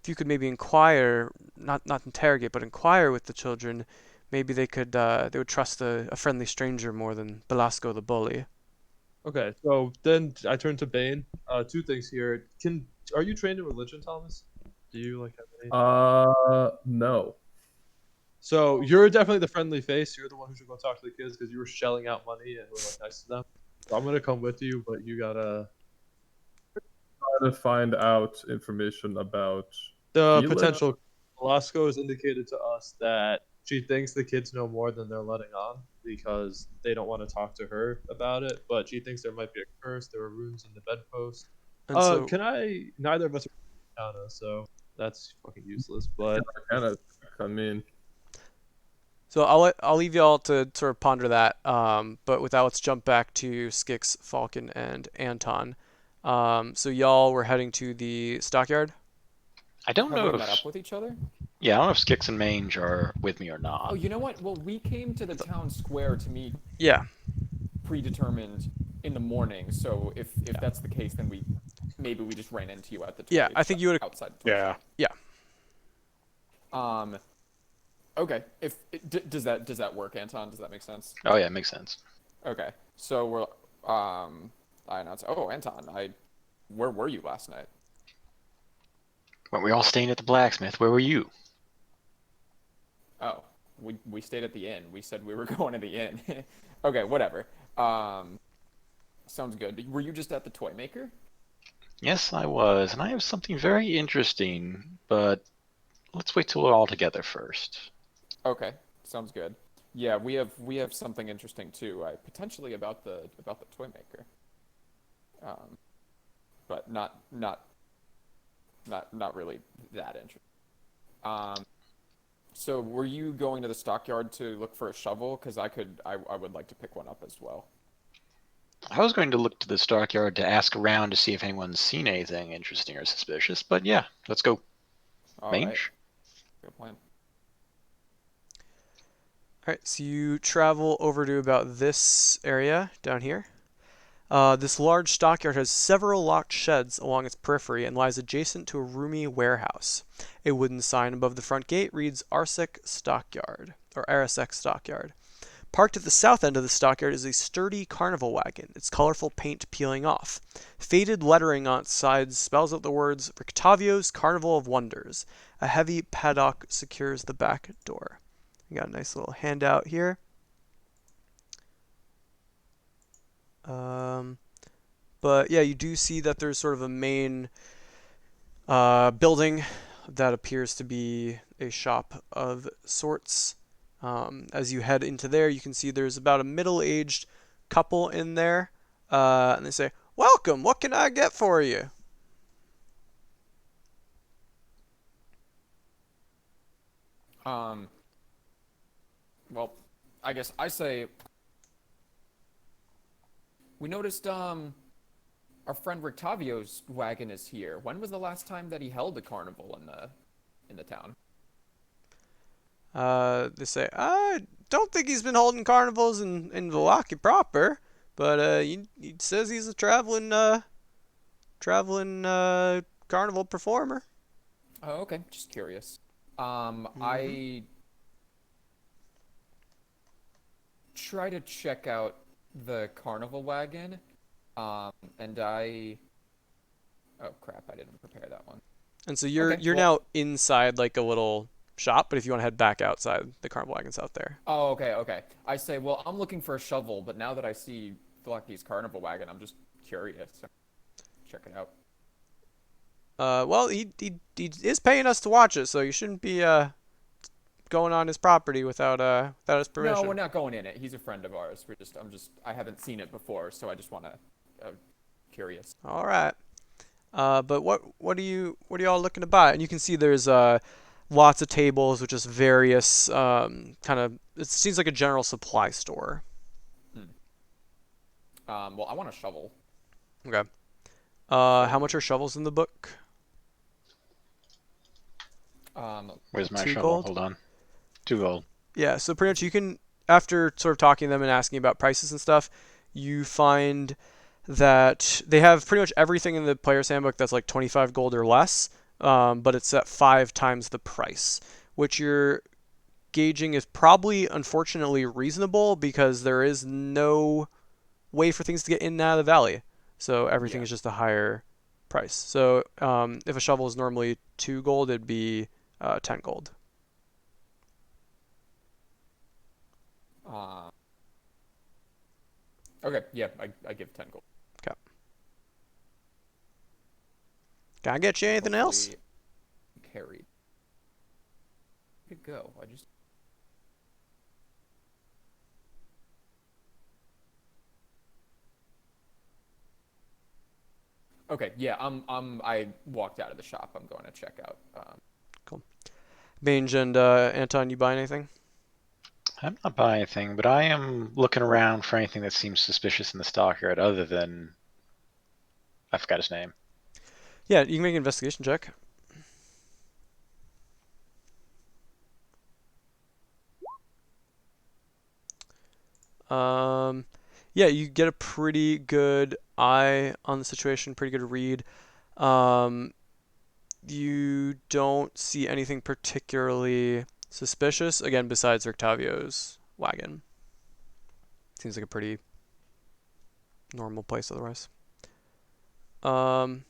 you could maybe inquire, not interrogate, but inquire with the children, maybe they would trust a friendly stranger more than Belasco the bully. Okay, so then I turn to Bane. Two things here. Are you trained in religion, Thomas? Do you like have any? No. So you're definitely the friendly face. You're the one who should go talk to the kids because you were shelling out money and were like nice to them. So I'm gonna come with you, but you gotta Try to find out information about the Felix. potential. Velasco has indicated to us that she thinks the kids know more than they're letting on because they don't want to talk to her about it. But she thinks there might be a curse. There are runes in the bedpost. And so Can I? Neither of us are Arcana, so that's fucking useless. But I mean, So I'll leave y'all to sort of ponder that. But with that, let's jump back to Skix, Falcon, and Anton. So y'all were heading to the stockyard. I don't Have know we if met up with each other? yeah, I don't know if Skix and Mange are with me or Oh, not. you know what? Well, we came to the town square to meet Yeah, predetermined in the morning. So if Yeah. that's the case, then maybe we just ran into you at the yeah. toy I think you would. outside the toy Yeah. shop. Okay. If does that work, Anton? Does that make sense? Oh yeah, it makes sense. Okay. So I announced. Oh, Anton, where were you last night? Weren't we all staying at the blacksmith? Where were you? Oh, we stayed at the inn. We said we were going to the inn. Okay, whatever. Sounds good. Were you just at the toy maker? Yes, I was, and I have something very interesting, but let's wait till we're all together first. Okay, sounds good. Yeah, we have something interesting too. Potentially about the toy maker. But not really that interesting. Um, So were you going to the stockyard to look for a shovel? Because I would like to pick one up as well. I was going to look to the stockyard to ask around to see if anyone's seen anything interesting or suspicious, but yeah, let's go. All right, Mange? good plan. Alright, so you travel over to about this area down here. This large stockyard has several locked sheds along its periphery and lies adjacent to a roomy warehouse. A wooden sign above the front gate reads Arsec Stockyard, or Arsec Stockyard. Parked at the south end of the stockyard is a sturdy carnival wagon, its colorful paint peeling off. Faded lettering on its sides spells out the words Rictavio's Carnival of Wonders. A heavy padlock secures the back door. We got a nice little handout here. But yeah, you do see that there's sort of a main building that appears to be a shop of sorts. As you head into there, you can see there's about a middle-aged couple in there, and they say, "Welcome. What can I get for you?" Um, well, I guess I say we noticed our friend Rictavio's wagon is here. When was the last time that he held a carnival in the town? They say, "I don't think he's been holding carnivals in Velaki proper, but he says he's a traveling carnival performer." Oh, okay. Just curious. Mm-hmm. I try to check out the carnival wagon. And I. Oh crap! I didn't prepare that one. And so you're Okay. you're Well. now inside like a little shop, but if you want to head back outside, the carnival wagon's out there. Oh, okay, okay. I say, well, I'm looking for a shovel, but now that I see Lucky's carnival wagon, I'm just curious. Check it out. Well, he is paying us to watch it, so you shouldn't be going on his property without his No, we're permission. not going in it. He's a friend of ours. I haven't seen it before, so I just want to, curious. All right. But what are you all looking to buy? And you can see there's lots of tables with just various kind of. It seems like a general supply store. Hmm. Well, I want a shovel. Okay. How much are shovels in the book? Where's my 2 gold. shovel? Hold on. 2 gold. Yeah, so pretty much you can, after sort of talking to them and asking about prices and stuff, you find that they have pretty much everything in the player's handbook that's like 25 gold or less, but it's at 5 times the price, which you're gauging is probably unfortunately reasonable because there is no way for things to get in and out of the valley. So everything Yeah. is just a higher price. So if a shovel is normally 2 gold, it'd be 10 gold. Uh, okay, yeah, I give 10 gold. Okay. Can I get you anything else? Hopefully carried. Good go. I just. Okay, yeah, I walked out of the shop. I'm going to check out. Cool. Mange and Anton, you buy anything? I'm not buying anything, but I am looking around for anything that seems suspicious in the stockyard other than. I forgot his name. Yeah, you can make an investigation check. Yeah, you get a pretty good eye on the situation, pretty good read. Um, you don't see anything particularly suspicious, again, besides Rictavio's wagon. Seems like a pretty normal place otherwise. Um,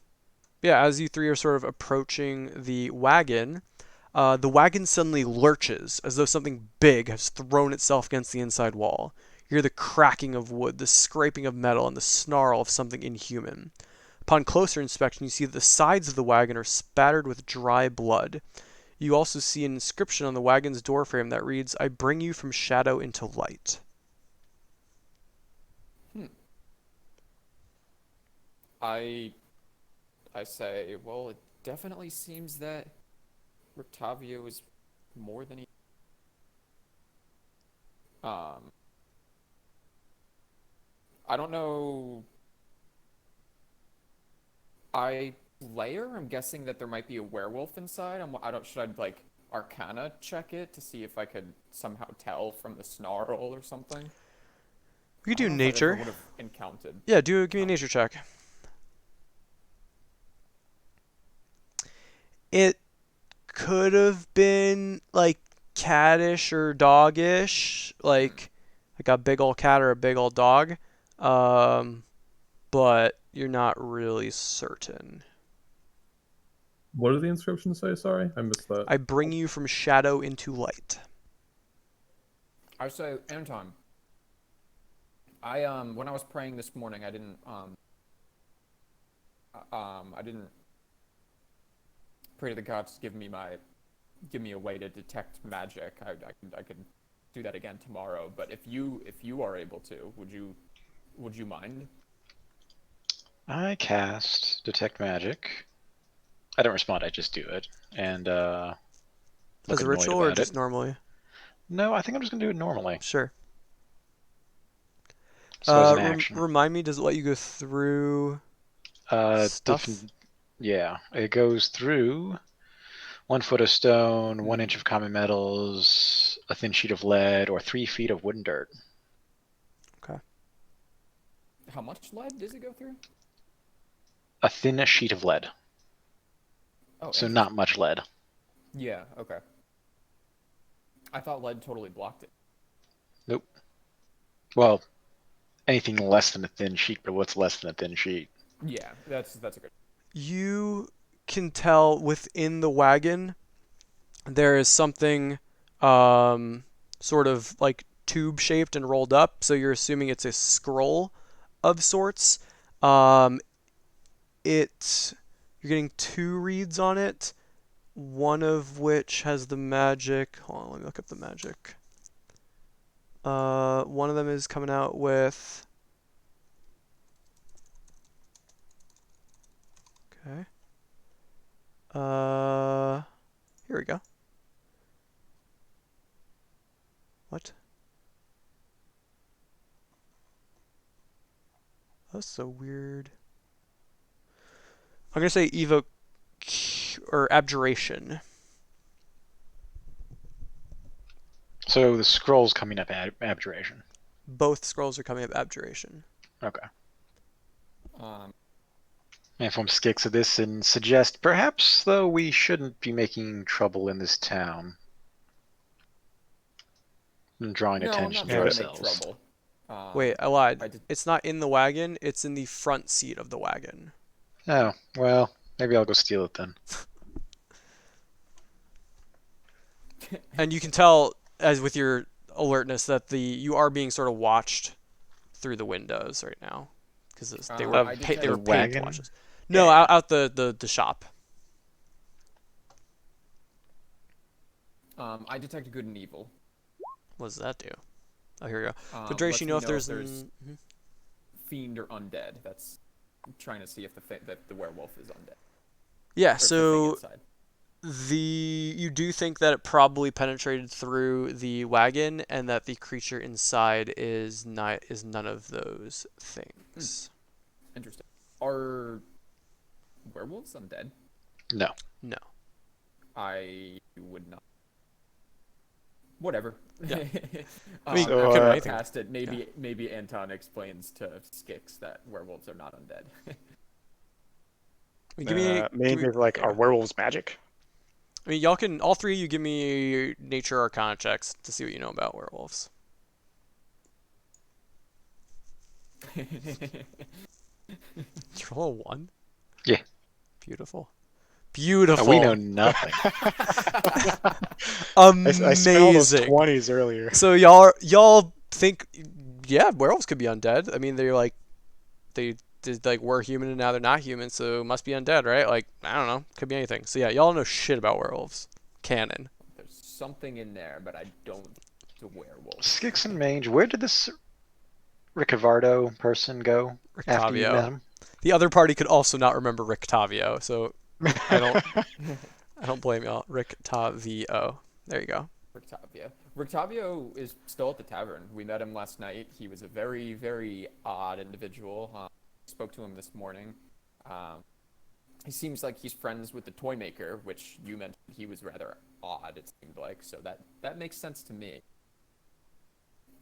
yeah, as you three are sort of approaching the wagon suddenly lurches as though something big has thrown itself against the inside wall. You hear the cracking of wood, the scraping of metal, and the snarl of something inhuman. Upon closer inspection, you see that the sides of the wagon are spattered with dry blood. You also see an inscription on the wagon's doorframe that reads, "I bring you from shadow into light." Hmm. I I say, well, it definitely seems that Rictavio is more than he Um, I don't know. Layer. I'm guessing that there might be a werewolf inside. I don't. Should I like Arcana check it to see if I could somehow tell from the snarl or something? We could I do don't know if I ever nature. would have encountered. Yeah, give me a Oh. nature check. It could have been like cattish or doggish, like a big old cat or a big old dog. Um, but you're not really certain. What did the inscription say? Sorry, I missed that. I bring you from shadow into light. I say, Anton. When I was praying this morning, I didn't pray to the gods to give me a way to detect magic. I could do that again tomorrow. But if you are able to, would you mind? I cast Detect Magic. I don't respond, I just do it. And look As a annoyed ritual or about just it. normally? No, I think I'm just going to do it normally. Sure. So as an action. Remind me, does it let you go through stuff? Yeah, it goes through 1 foot of stone, 1 inch of common metals, a thin sheet of lead, or 3 feet of wooden dirt. Okay. How much lead does it go through? A thin sheet of lead. Oh, So not much lead. Yeah. Okay. I thought lead totally blocked it. Nope. Well, anything less than a thin sheet, but what's less than a thin sheet? Yeah, that's a good. You can tell within the wagon there is something sort of like tube shaped and rolled up, so you're assuming it's a scroll of sorts. You're getting 2 reads on it, one of which has the magic. Hold on, let me look up the magic. One of them is coming out with. Okay. Here we go. What? That's so weird. I'm gonna say evoke or abjuration. So the scroll's coming up abjuration. Both scrolls are coming up abjuration. Okay. Um, Inform Skix of this and suggest perhaps, though, we shouldn't be making trouble in this town. And drawing no, I'm attention not to trying to make ourselves. trouble. Wait, I lied. I did. It's not in the wagon, it's in the front seat of the wagon. Oh, well, maybe I'll go steal it then. And you can tell, as with your alertness, that you are being sort of watched through the windows right now. Because they were I paid to wagon? watch us. No, out the shop. I detect good and evil. What does that do? Oh, here we go. Lets Federation, you me know if there's fiend or undead. That's trying to see if the werewolf is undead. Yeah, Or if the thing so inside. you do think that it probably penetrated through the wagon, and that the creature inside is none of those things. Interesting. Are werewolves undead? No. No. I would not. Whatever. Yeah. I mean, after couldn't I anything. cast it, maybe Anton explains to Skix that werewolves are not undead. I mean, Maybe like yeah. are werewolves magic? I mean, y'all can, all 3 of you, give me nature arcana checks to see what you know about werewolves. You roll a 1? Yeah. Beautiful. Beautiful. We know nothing. Amazing. I smelled those 20s earlier. So y'all think, yeah, werewolves could be undead. I mean, they were human and now they're not human, so must be undead, right? Like, I don't know, could be anything. So yeah, y'all know shit about werewolves. Canon. There's something in there, but I don't. The werewolf. Skix and Mange, where did this Riccardo person go after you met Rictavio. him? The other party could also not remember Rictavio, so I don't blame y'all. Rictavio. There you go. Rictavia. Rictavio is still at the tavern. We met him last night. He was a very, very odd individual. Spoke to him this morning. Um, he seems like he's friends with the toy maker, which you mentioned he was rather odd, it seemed like. So that makes sense to me.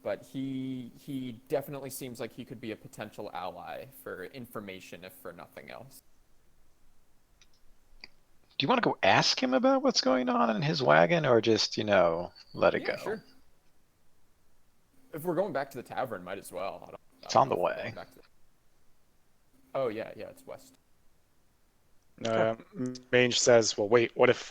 But he definitely seems like he could be a potential ally for information, if for nothing else. Do you want to go ask him about what's going on in his wagon, or just, let it Yeah, go? sure. If we're going back to the tavern, might as well. I It's don't on the know if we're way. going back to Oh yeah, it's west. Mange says, "Well, wait. What if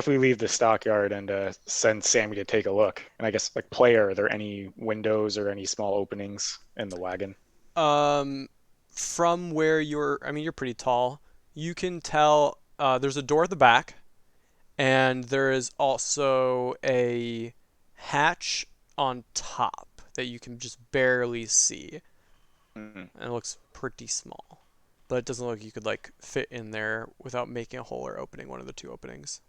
we leave the stockyard and send Sammy to take a look? And I guess, like, player, are there any windows or any small openings in the wagon?" From where you're pretty tall. You can tell there's a door at the back, and there is also a hatch on top that you can just barely see, Mhm. and it looks pretty small. But it doesn't look like you could like fit in there without making a hole or opening one of the two openings.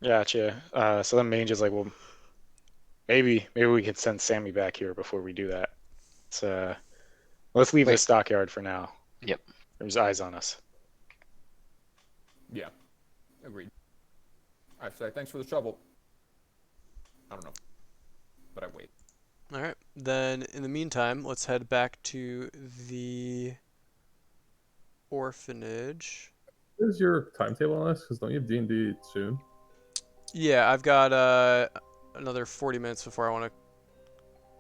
Gotcha. So then Mange is like, "Well, maybe we could send Sammy back here before we do that. So let's leave the Wait. stockyard for now. Yep. There's eyes on us." Yeah, agreed. I say thanks for the trouble. I don't know, but I wait. All right. Then in the meantime, let's head back to the orphanage. What is your timetable on this? Because don't you have D&D soon? Yeah, I've got another 40 minutes before I want to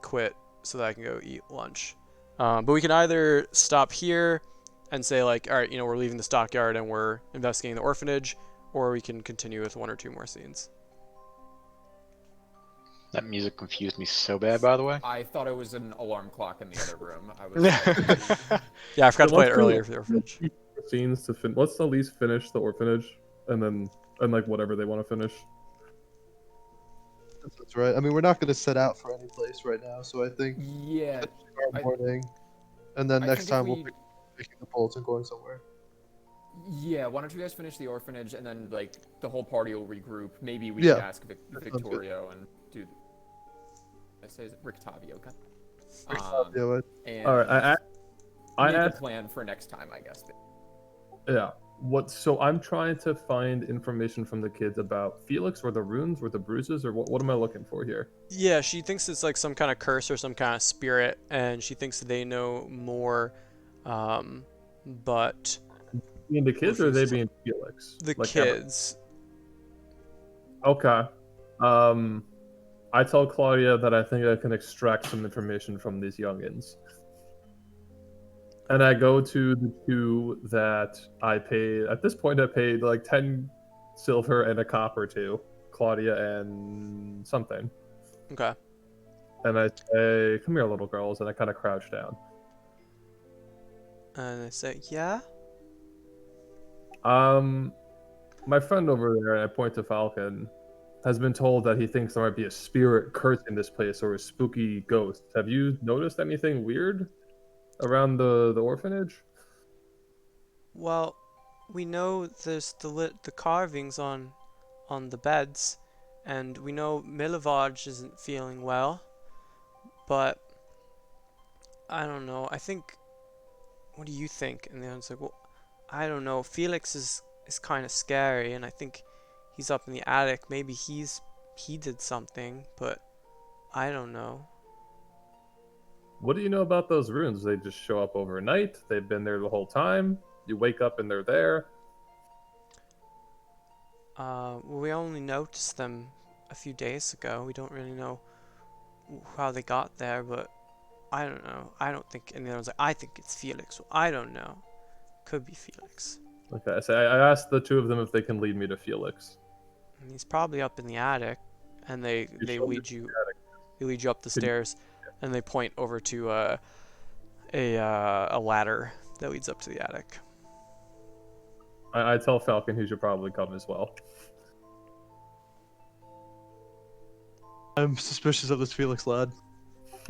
quit so that I can go eat lunch. But we can either stop here and say like, all right, we're leaving the stockyard and we're investigating the orphanage, or we can continue with one or two more scenes. That music confused me so bad, by the way. I thought it was an alarm clock in the other room. I was. Yeah, I forgot to play it let's do earlier for the orphanage. Scenes to let's at least finish the orphanage, and like whatever they want to finish. That's right. I mean, we're not going to set out for any place right now, so I think Yeah, tomorrow morning, and then I next think time if we'll we- be picking the bolts and going somewhere. yeah. Why don't you guys finish the orphanage, and then like the whole party will regroup. Maybe we Yeah, can ask that sounds good. Victorio and do. I say is it Rictavio? Okay. Yeah, And All right, I make a asked, plan for next time, I guess. yeah. So I'm trying to find information from the kids about Felix, or the runes, or the bruises, or what am I looking for here? Yeah, she thinks it's like some kind of curse or some kind of spirit, and she thinks they know more. But Being the kids, or are they Refuse to- being Felix? the Like, kids. Okay. I tell Claudia that I think I can extract some information from these youngins. And I go to the two that I paid. At this point, I paid like 10 silver and a copper to Claudia and something. Okay. And I say, "Come here, little girls," and I kind of crouch down. And I say, yeah. My friend over there, and I point to Falcon, has been told that he thinks there might be a spirit cursing this place or a spooky ghost. Have you noticed anything weird around the orphanage? Well, we know there's the carvings on the beds, and we know Milivaj isn't feeling well. But I don't know. I think. What do you think? And the other's like, well, I don't know. Felix is kind of scary, and I think he's up in the attic. Maybe he did something, but I don't know. What do you know about those runes? They just show up overnight? They've been there the whole time? You wake up and they're there? We only noticed them a few days ago. We don't really know how they got there, but I don't know. I don't think. And the other one's like, I think it's Felix. Well, I don't know. Could be Felix. Okay, so I asked the two of them if they can lead me to Felix. And he's probably up in the attic, and they show me lead the you. attic. They lead you up the Can you- stairs, and they point over to a ladder that leads up to the attic. I tell Falcon he should probably come as well. I'm suspicious of this Felix lad.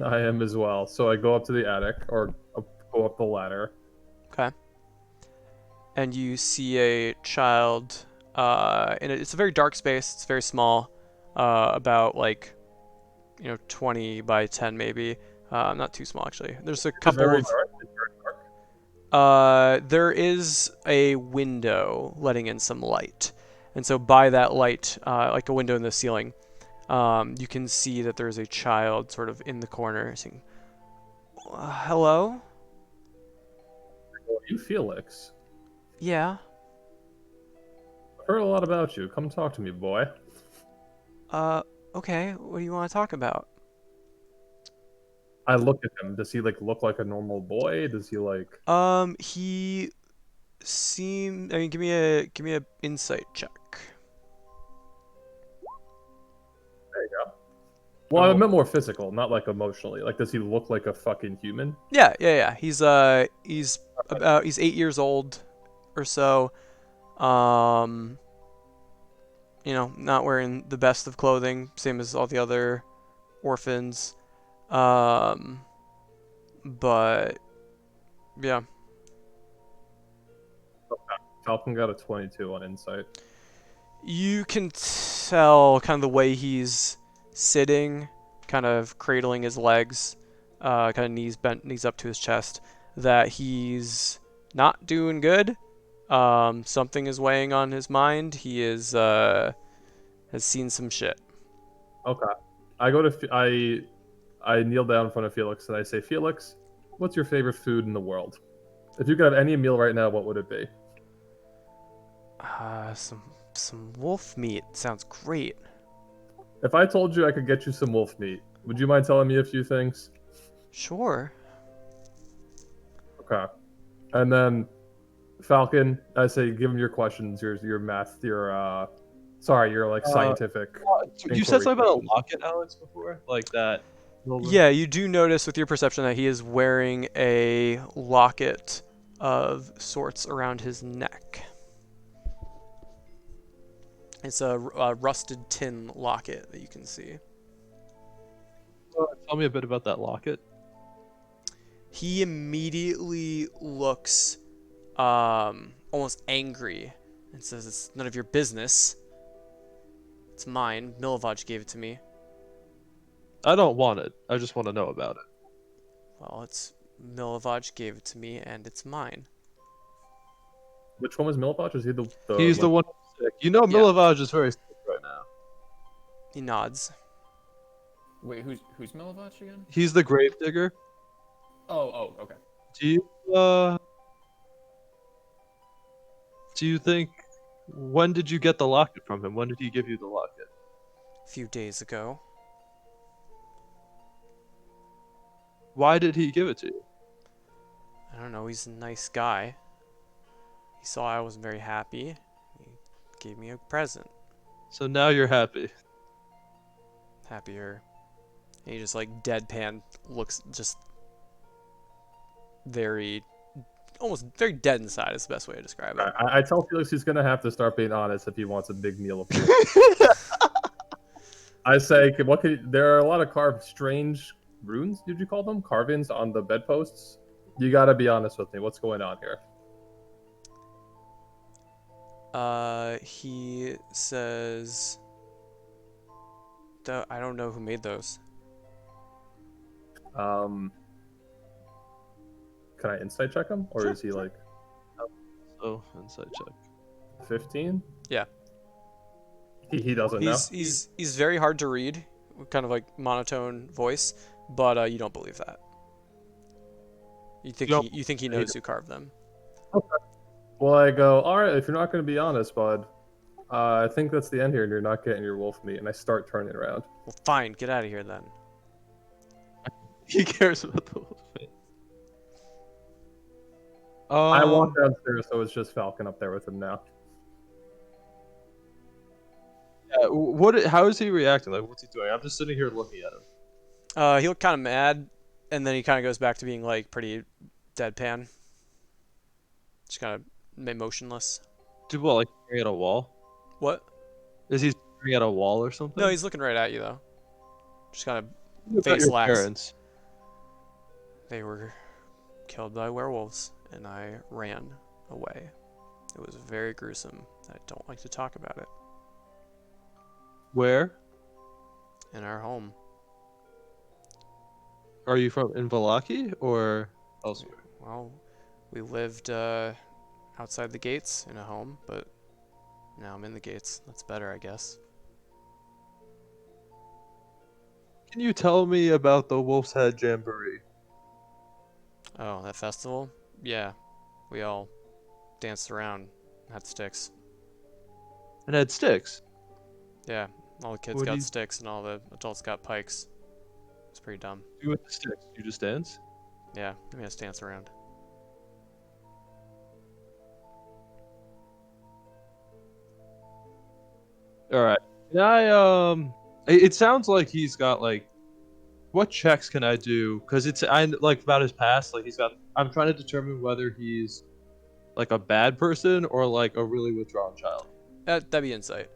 I am as well. So I go up to the attic, or go up the ladder. Okay. And you see a child. It's a very dark space. It's very small. about like 20 by 10 maybe. Not too small actually. There's a It's couple very of dark. It's very dark. there is a window letting in some light, and so by that light, like a window in the ceiling, you can see that there's a child sort of in the corner saying, "Hello." Well, you, Felix. Yeah. I've heard a lot about you. Come talk to me, boy. Okay. What do you want to talk about? I look at him. Does he look like a normal boy? Does he like? He seemed. I mean, give me a insight check. There you go. Well, I meant more physical, not like emotionally. Like, does he look like a fucking human? Yeah, yeah, yeah. He's 8 years old or so. Um, not wearing the best of clothing, same as all the other orphans. Um, but yeah. Falcon got a 22 on insight. You can tell kind of the way he's sitting, kind of cradling his legs, kind of knees bent, knees up to his chest, that he's not doing good. Something is weighing on his mind. He has seen some shit. Okay. I go to I kneel down in front of Felix and I say, Felix, what's your favorite food in the world? If you could have any meal right now, what would it be? Some wolf meat sounds great. If I told you I could get you some wolf meat, would you mind telling me a few things? Sure. Okay. And then Falcon, I say, give him your questions, your math, your scientific. You said inquiry something about a questions. locket, Alex, before, like that. Yeah, you do notice with your perception that he is wearing a locket of sorts around his neck. It's a rusted tin locket that you can see. Tell me a bit about that locket. He immediately looks almost angry and says, "It's none of your business. It's mine. Milovaj gave it to me." I don't want it. I just want to know about it. Well, it's Milovaj gave it to me, and it's mine. Which one was Milipach? Is he the He's the one who's sick. You know, Yeah. Milovaj is very sick right now. He nods. Wait, who's Milovac again? He's the grave digger. Oh, okay. Do you think? When did you get the locket from him? When did he give you the locket? A few days ago. Why did he give it to you? I don't know. He's a nice guy. He saw I wasn't very happy. He gave me a present. So now you're happy. Happier. And he just like deadpan looks just very, almost very dead inside is the best way to describe it. I tell Felix he's gonna have to start being honest if he wants a big meal of food. I say, there are a lot of carved strange runes, did you call them? Carvings on the bedposts? You gotta be honest with me. What's going on here? He says, I don't know who made those. Can I insight check him? Or is he like Oh, inside check. 15? Yeah. He doesn't know. He's very hard to read, kind of like monotone voice, but you don't believe that. You think he knows who carved them. Okay. Well, I go, alright, if you're not going to be honest, bud, I think that's the end here and you're not getting your wolf meat. And I start turning around. Well, fine, get out of here then. He cares about the wolf meat. I walk downstairs, so it's just Falcon up there with him now. Yeah, how is he reacting? Like, what's he doing? I'm just sitting here looking at him. He looked kind of mad, and then he kind of goes back to being like pretty deadpan. Just kind of emotionless. Dude, what, like staring at a wall? What? Is he staring at a wall or something? No, he's looking right at you though. Just kind of What about face your lax. parents? They were killed by werewolves, and I ran away. It was very gruesome. I don't like to talk about it. Where? in our home. Are you from in Valaki or elsewhere? Well, we lived outside the gates in a home, but now I'm in the gates. That's better, I guess. Can you tell me about the Wolf's Head Jamboree? Oh, that festival? Yeah, we all danced around, had sticks. And had sticks. Yeah, all the kids What do got you sticks and all the adults got pikes. It's pretty dumb. do with the sticks? You just dance? Yeah, we just dance around. All right. Can I it sounds like he's got like what checks can I do? Cuz it's I like about his past, like he's got I'm trying to determine whether he's like a bad person or like a really withdrawn child. That'd be insight.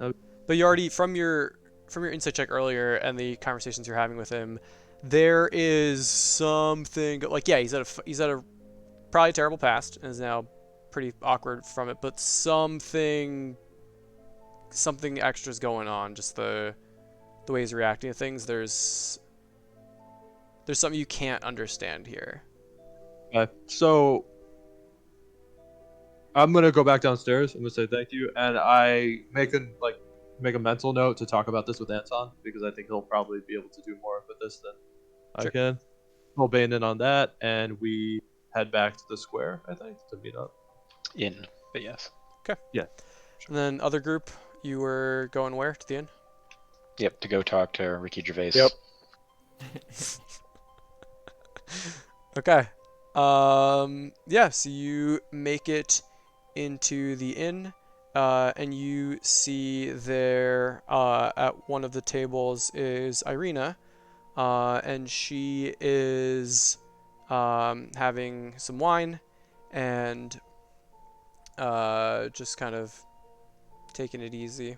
Okay. But you already from your insight check earlier and the conversations you're having with him, there is something like yeah, he's at a probably terrible past and is now pretty awkward from it, but something extra is going on. Just the way he's reacting to things. There's something you can't understand here. Okay. So I'm gonna go back downstairs. I'm gonna say thank you, and I make a mental note to talk about this with Anton because I think he'll probably be able to do more with this than I Sure. can. I'll bane in on that, and we head back to the square. I think to meet up. In, but yes. And then other group, you were going where to the inn? Yep, to go talk to Ricky Gervais. Yep. Okay. Yeah, so you make it into the inn, and you see there at one of the tables is Irina, and she is having some wine and just kind of taking it easy.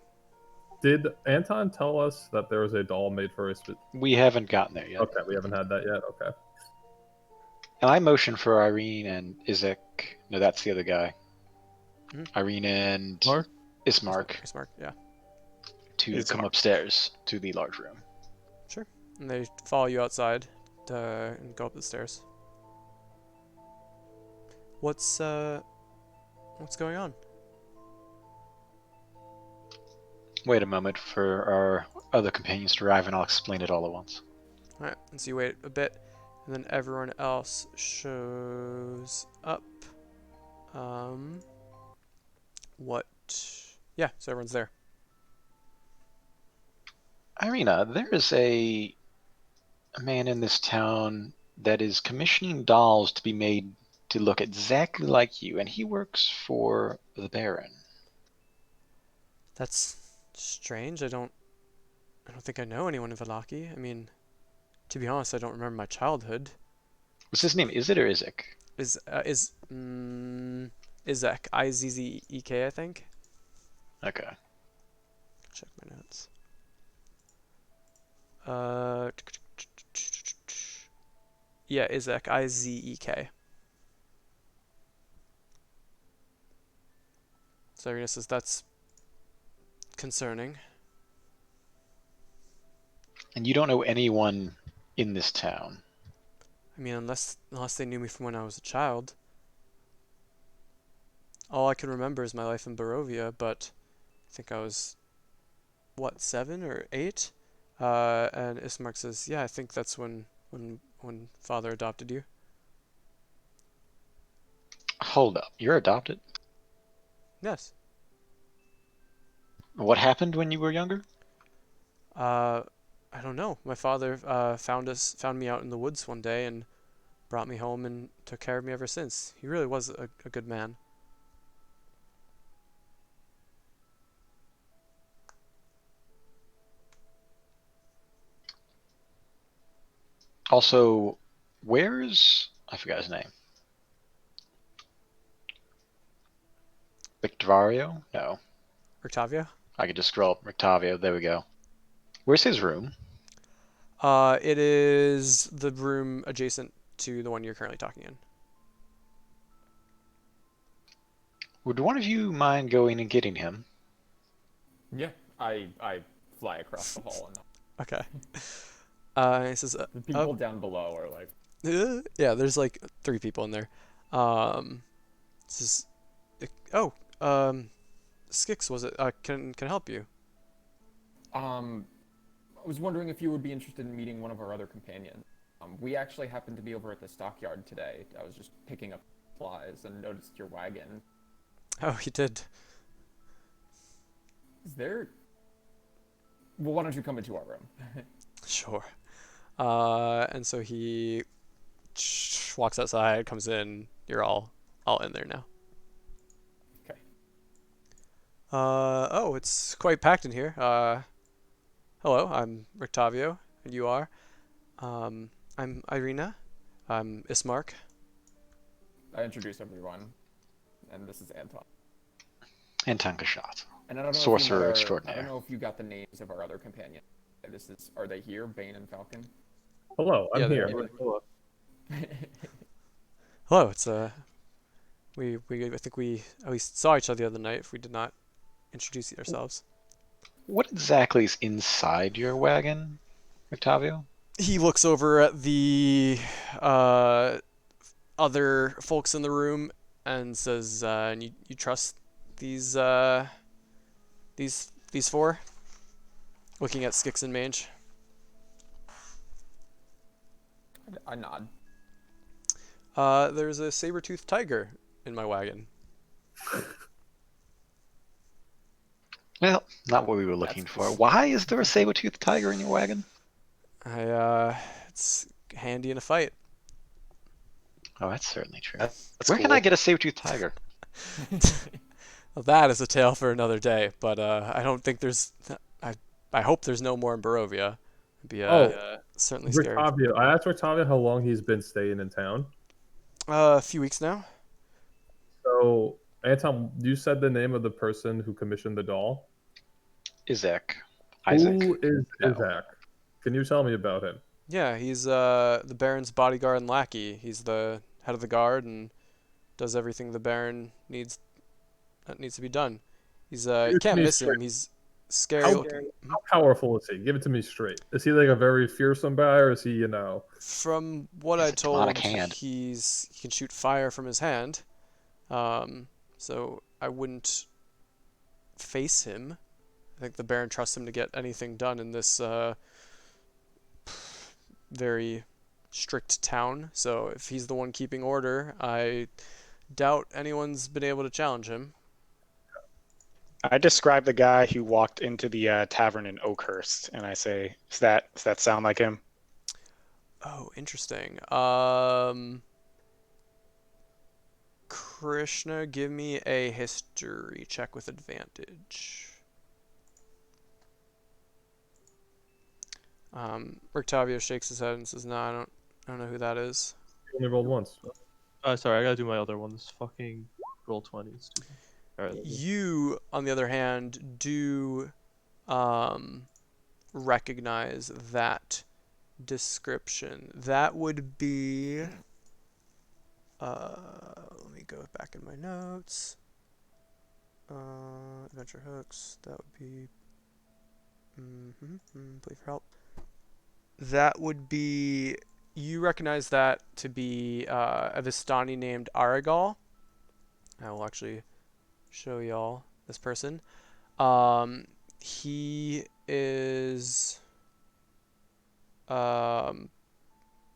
Did Anton tell us that there was a doll made for a We haven't gotten there yet. Okay, we haven't had that yet. Okay. And I motion for Irene and Izek. No, that's the other guy. Mhm. Irene and Mark? Ismark Smart, yeah. to It's come Mark. upstairs to the large room. Sure. And they follow you outside and go up the stairs. What's going on? Wait a moment for our other companions to arrive, and I'll explain it all at once. All right, and so you wait a bit, and then everyone else shows up. What? Yeah, so everyone's there. Irina, there is a man in this town that is commissioning dolls to be made to look exactly like you, and he works for the Baron. That's strange. I don't think I know anyone in Valaki. I mean, to be honest, I don't remember my childhood. What's his name? Is it or Izek? Izek, Izzek, I think. Okay. Check my notes. Yeah, Izek, Izek. So Irina says that's concerning. And you don't know anyone in this town. I mean, unless they knew me from when I was a child. All I can remember is my life in Barovia, but I think I was, what, 7 or 8? And Ismark says, yeah, I think that's when father adopted you. Hold up. You're adopted? Yes. What happened when you were younger? I don't know. My father found me out in the woods one day and brought me home and took care of me ever since. He really was a good man. Also, where's... I forgot his name. Victorio? No. Octavia? I could just scroll up. Rictavio. There we go. Where's his room? It is the room adjacent to the one you're currently talking in. Would one of you mind going and getting him? Yeah, I fly across the hall and Okay. He says, The people down below are like, yeah, there's like 3 people in there. This is, oh, Skix, was it? Can I help you? I was wondering if you would be interested in meeting one of our other companions. We actually happened to be over at the stockyard today. I was just picking up supplies and noticed your wagon. Oh, you did. Is there? Well, why don't you come into our room? Sure. And so he walks outside, comes in. You're all in there now. Okay. Oh, it's quite packed in here. Hello, I'm Rictavio, and you are? I'm Irina. I'm Ismark. I introduce everyone, and this is Anton. And Tankashot, And I don't know if you met sorcerer I extraordinaire. don't know if you got the names of our other companions. Are they here, Bane and Falcon? Hello, I'm Yeah, here. Hello, it's we I think we at least saw each other the other night if we did not introduce ourselves. What exactly is inside your wagon, Octavio? He looks over at the uh other folks in the room and says, and you trust these these 4? Looking at Skix and Mange. I nod. There's a saber-toothed tiger in my wagon. Well, not what we were looking for. Why is there a saber-toothed tiger in your wagon? It's handy in a fight. Oh, that's certainly true. That's Where can cool. I get a saber-toothed tiger? Well, that is a tale for another day, but I don't think there's. I hope there's no more in Barovia. It'd be certainly scary. Rictavio, I asked Rictavio how long he's been staying in town. A few weeks now. So, Anton, you said the name of the person who commissioned the doll. Isaac. Isaac? Who is No. Isaac? Can you tell me about him? Yeah, he's the Baron's bodyguard and lackey. He's the head of the guard and does everything the Baron needs to be done. He's Give you it to can't me miss him. straight. He's scary How, looking. how powerful is he? Give it to me straight. Is he like a very fearsome guy, or is he, From what He's I a demonic told, hand. he can shoot fire from his hand. So I wouldn't face him. I think the Baron trusts him to get anything done in this very strict town. So if he's the one keeping order, I doubt anyone's been able to challenge him. I describe the guy who walked into the tavern in Oakhurst, and I say, does that sound like him? Oh, interesting. Krishna, give me a history check with advantage. Rictavio shakes his head and says, "No, I don't know who that is." he only rolled once? Sorry, I gotta do my other ones. Fucking roll 20s. Alright. You, on the other hand, do recognize that description. That would be. Let me go back in my notes. Adventure hooks. That would be. Plea for help. That would be. You recognize that to be a Vistani named Aragal. I will actually show y'all this person. He is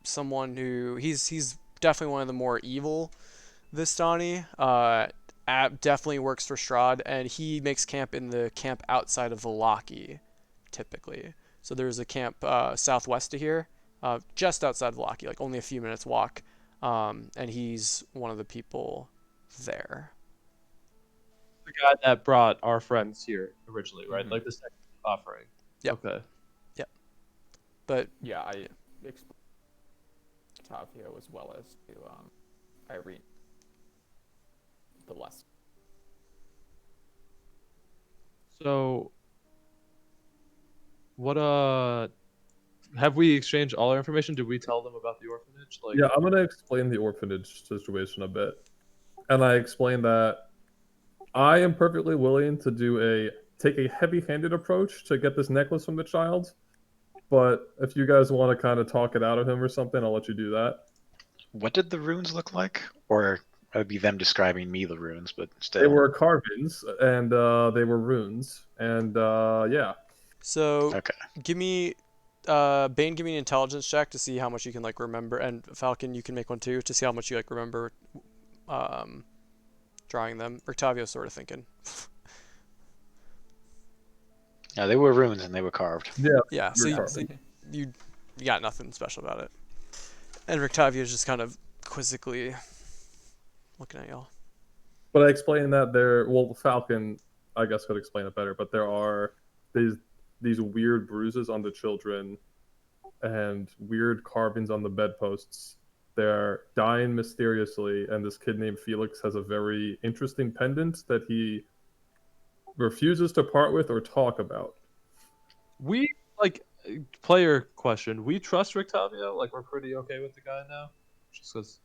someone who he's definitely one of the more evil Vistani. Definitely works for Strahd, and he makes camp in the camp outside of Vallaki, typically. So there's a camp southwest of here, just outside Vallaki, like only a few minutes walk, and he's one of the people there. The guy that brought our friends here originally, right? Mhm. Like the second offering. Yep. Okay. But Yeah, I explained Tavio as well as to Irene. The less. So, what have we exchanged all our information? Did we tell them about the orphanage? Like, Yeah, I'm gonna explain the orphanage situation a bit, and I explained that I am perfectly willing to take a heavy-handed approach to get this necklace from the child, but if you guys want to kind of talk it out of him or something, I'll let you do that. What did the runes look like? Or it would be them describing me the runes, but They still. were carvings, and they were runes, and yeah. So Okay. give me, Bane, give me an intelligence check to see how much you can like remember, and Falcon, you can make one too to see how much you like remember, drawing them. Octavio's sort of thinking. Yeah, they were runes and they were carved. Yeah, Yeah, so we're you, carving. you got nothing special about it. And Octavio's just kind of quizzically looking at y'all. But I explained that Falcon, I guess, could explain it better. But there are these weird bruises on the children, and weird carvings on the bedposts. They're dying mysteriously, and this kid named Felix has a very interesting pendant that he refuses to part with or talk about. We like player question. We trust Rictavio. Like we're pretty okay with the guy now. Just because.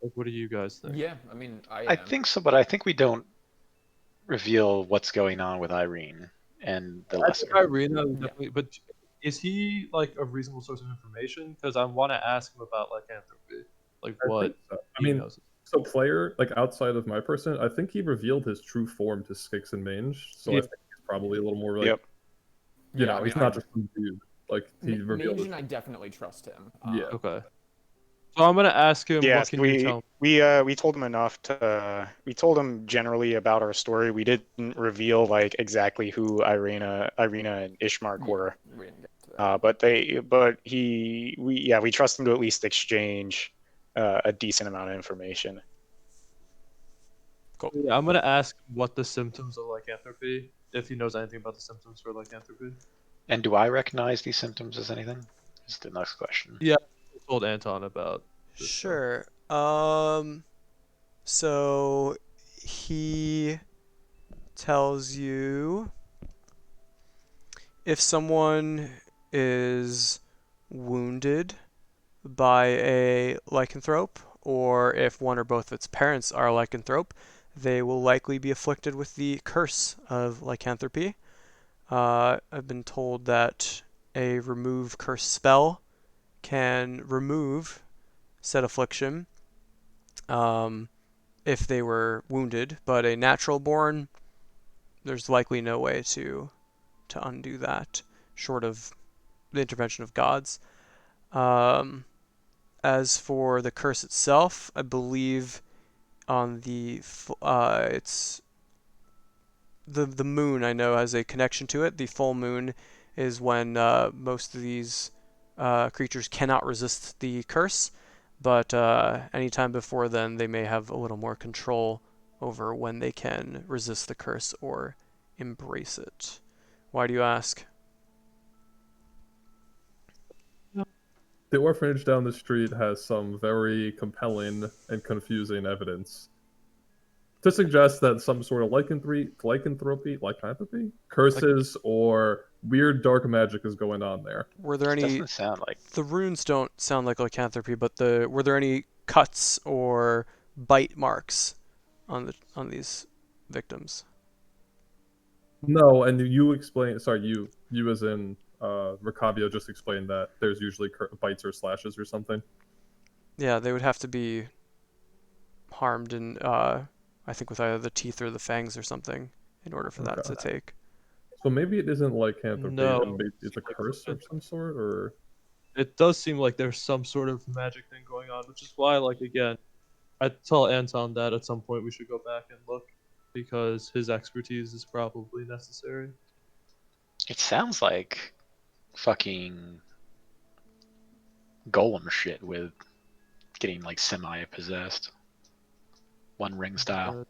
Like, what do you guys think? Yeah, I mean, I I am. think so, but I think we don't reveal what's going on with Irene and the I think lesser. Irina definitely, but is he like a reasonable source of information? Because I want to ask him about lycanthropy, like I what think so. I he mean, knows. so player, like outside of my person, I think he revealed his true form to Skix and Mange. So Yeah. I think he's probably a little more like, Yep. you Yeah, know, I mean, he's not just some dude. Like he revealed Mage it. and I definitely trust him. Yeah. Okay, so I'm gonna ask him. Yeah, What can you tell we told him enough to we told him generally about our story. We didn't reveal like exactly who Irina and Ishmark Yeah, were. we didn't get to that. We trust him to at least exchange a decent amount of information. Cool. Yeah, I'm gonna ask what the symptoms of lycanthropy, if he knows anything about the symptoms for lycanthropy. And do I recognize these symptoms as anything? Is the next question. Yeah, I told Anton about this stuff. Sure. So he tells you if someone is wounded by a lycanthrope, or if one or both of its parents are a lycanthrope, they will likely be afflicted with the curse of lycanthropy. I've been told that a remove curse spell can remove said affliction, if they were wounded, but a natural born, there's likely no way to undo that, short of the intervention of gods. Um, as for the curse itself, I believe on it's the moon. I know has a connection to it. The full moon is when most of these creatures cannot resist the curse, but anytime before then, they may have a little more control over when they can resist the curse or embrace it. Why do you ask? The orphanage down the street has some very compelling and confusing evidence to suggest that some sort of lycanthropy, curses, or weird dark magic is going on there. Were there It any? doesn't sound like. The runes don't sound like lycanthropy, but were there any cuts or bite marks on these victims? No, and you explain. Sorry, you as in Ricavio just explained that there's usually bites or slashes or something. Yeah, they would have to be harmed in, I think, with either the teeth or the fangs or something in order for that Okay. to take. So maybe it isn't lycanthropy, No. and maybe it's a curse of some sort, or It does seem like there's some sort of magic thing going on, which is why, like, again, I tell Anton that at some point we should go back and look because his expertise is probably necessary. It sounds like fucking golem shit with getting like semi possessed. One Ring style.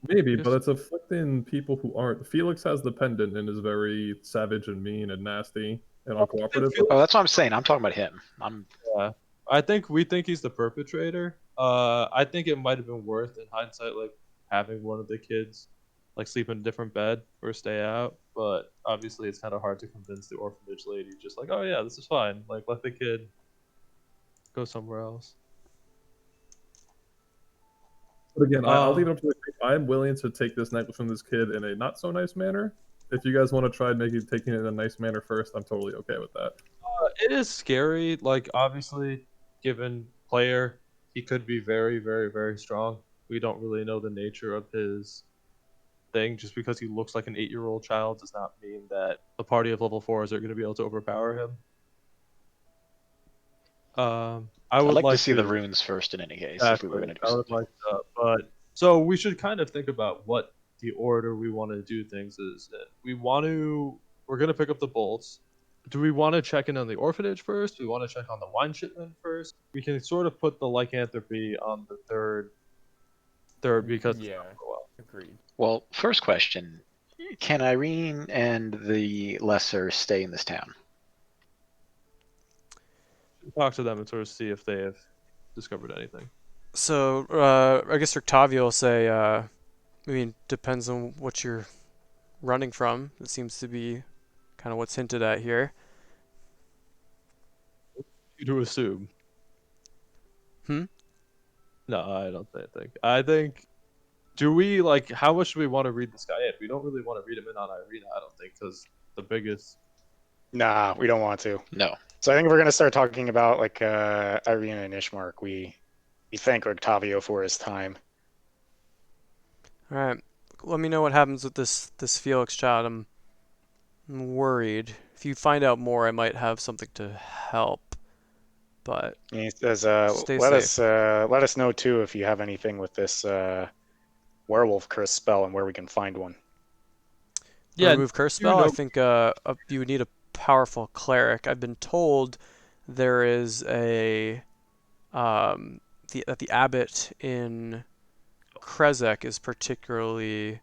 maybe, Yes. but it's afflicting people who aren't. Felix has the pendant and is very savage and mean and nasty and uncooperative. Oh, that's what I'm saying. I'm talking about him. Yeah. I think we think he's the perpetrator. I think it might have been worth in hindsight, like having one of the kids like sleep in a different bed or stay out. But obviously, it's kind of hard to convince the orphanage lady. Just like, oh yeah, this is fine. Like, let the kid go somewhere else. But again, I'll leave it up to the group. I'm willing to take this necklace from this kid in a not so nice manner if you guys want to try taking it in a nice manner first, I'm totally okay with that. It is scary. Like, obviously, given player, he could be very, very, very strong. We don't really know the nature of his thing. Just because he looks like an 8-year-old child does not mean that a party of level 4s are going to be able to overpower him. I I'd would like to like see the to runes first in any case if we were exactly. going to do I would something. like to, but so we should kind of think about what the order we want to do things is. We're going to pick up the bolts. Do we want to check in on the orphanage first? Do we want to check on the wine shipment first? We can sort of put the lycanthropy on the third because it's Yeah, not so well. agreed. Well, first question: can Irene and the Lesser stay in this town? Talk to them and sort of see if they have discovered anything. So, I guess Octavio will say, I mean, depends on what you're running from. It seems to be kind of what's hinted at here. You to assume. Hmm? No, I don't think. I think. Do we like? How much do we want to read this guy in? We don't really want to read him in on Irina, I don't think, because the biggest. Nah, we don't want to. No. So I think we're gonna start talking about like Irina and Ishmark. We thank Octavio for his time. All right. Let me know what happens with this Felix child. I'm worried. If you find out more, I might have something to help. But And he says, stay safe. let us know too if you have anything with this werewolf curse spell and where we can find one." Yeah, Remove curse you spell. I know. think you would need a powerful cleric. I've been told there is that the abbot in Krezek is particularly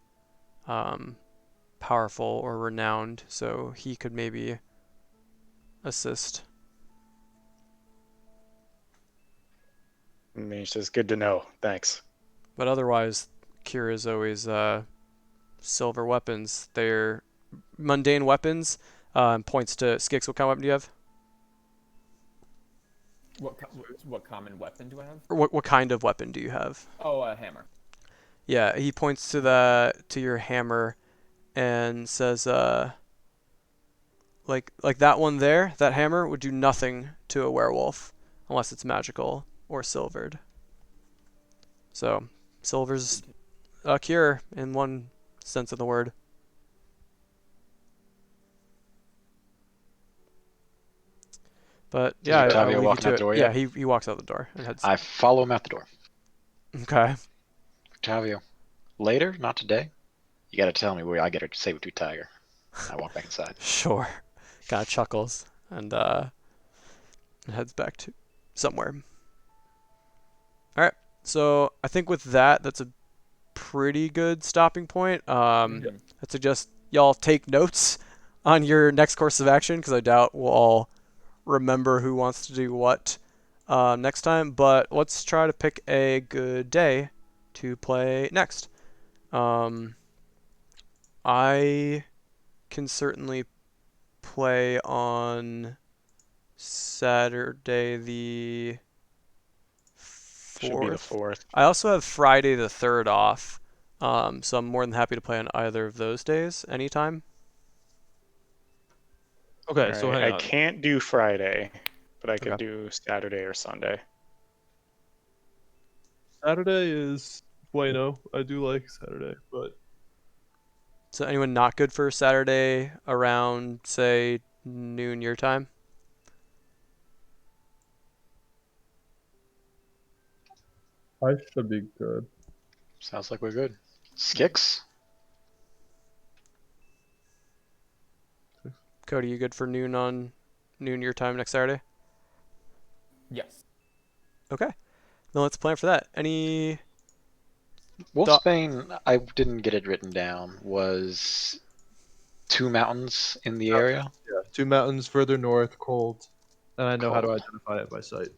powerful or renowned, so he could maybe assist. And he says, "Good to know. Thanks." But otherwise, Kira's always silver weapons. They're mundane weapons. Points to Skix. What kind of weapon do you have? What common weapon do I have? Or what kind of weapon do you have? Oh, a hammer. Yeah, he points to your hammer and says, like that one there, that hammer would do nothing to a werewolf unless it's magical or silvered. So silver's a cure in one sense of the word. But Does yeah, I'll Octavio leave you walking to out the it. door Yeah, yet? he walks out the door and heads. I follow him out the door. Okay. Octavio, later, not today. You got to tell me where I get a saber-tooth tiger. I walk back inside. Sure. Kind of chuckles and heads back to somewhere. All right. So I think with that, that's a pretty good stopping point. Mhm. I'd suggest y'all take notes on your next course of action because I doubt we'll all remember who wants to do what next time. But let's try to pick a good day to play next. I can certainly play on Saturday the Should be the 4th. 4th. I also have Friday the 3rd off, so I'm more than happy to play on either of those days anytime. Okay, All so right. hang I on. can't do Friday, but I could Okay. do Saturday or Sunday. Saturday is bueno. I do like Saturday, but So anyone not good for Saturday around, say, noon your time? I should be good. Sounds like we're good. Skix? Cody, you good for noon your time next Saturday? Yes. Okay. Then let's plan for that. Any Wolfsbane, I didn't get it written down, was 2 mountains in the area? yeah, 2 mountains further north, cold, and I know how to Cold. identify it by sight.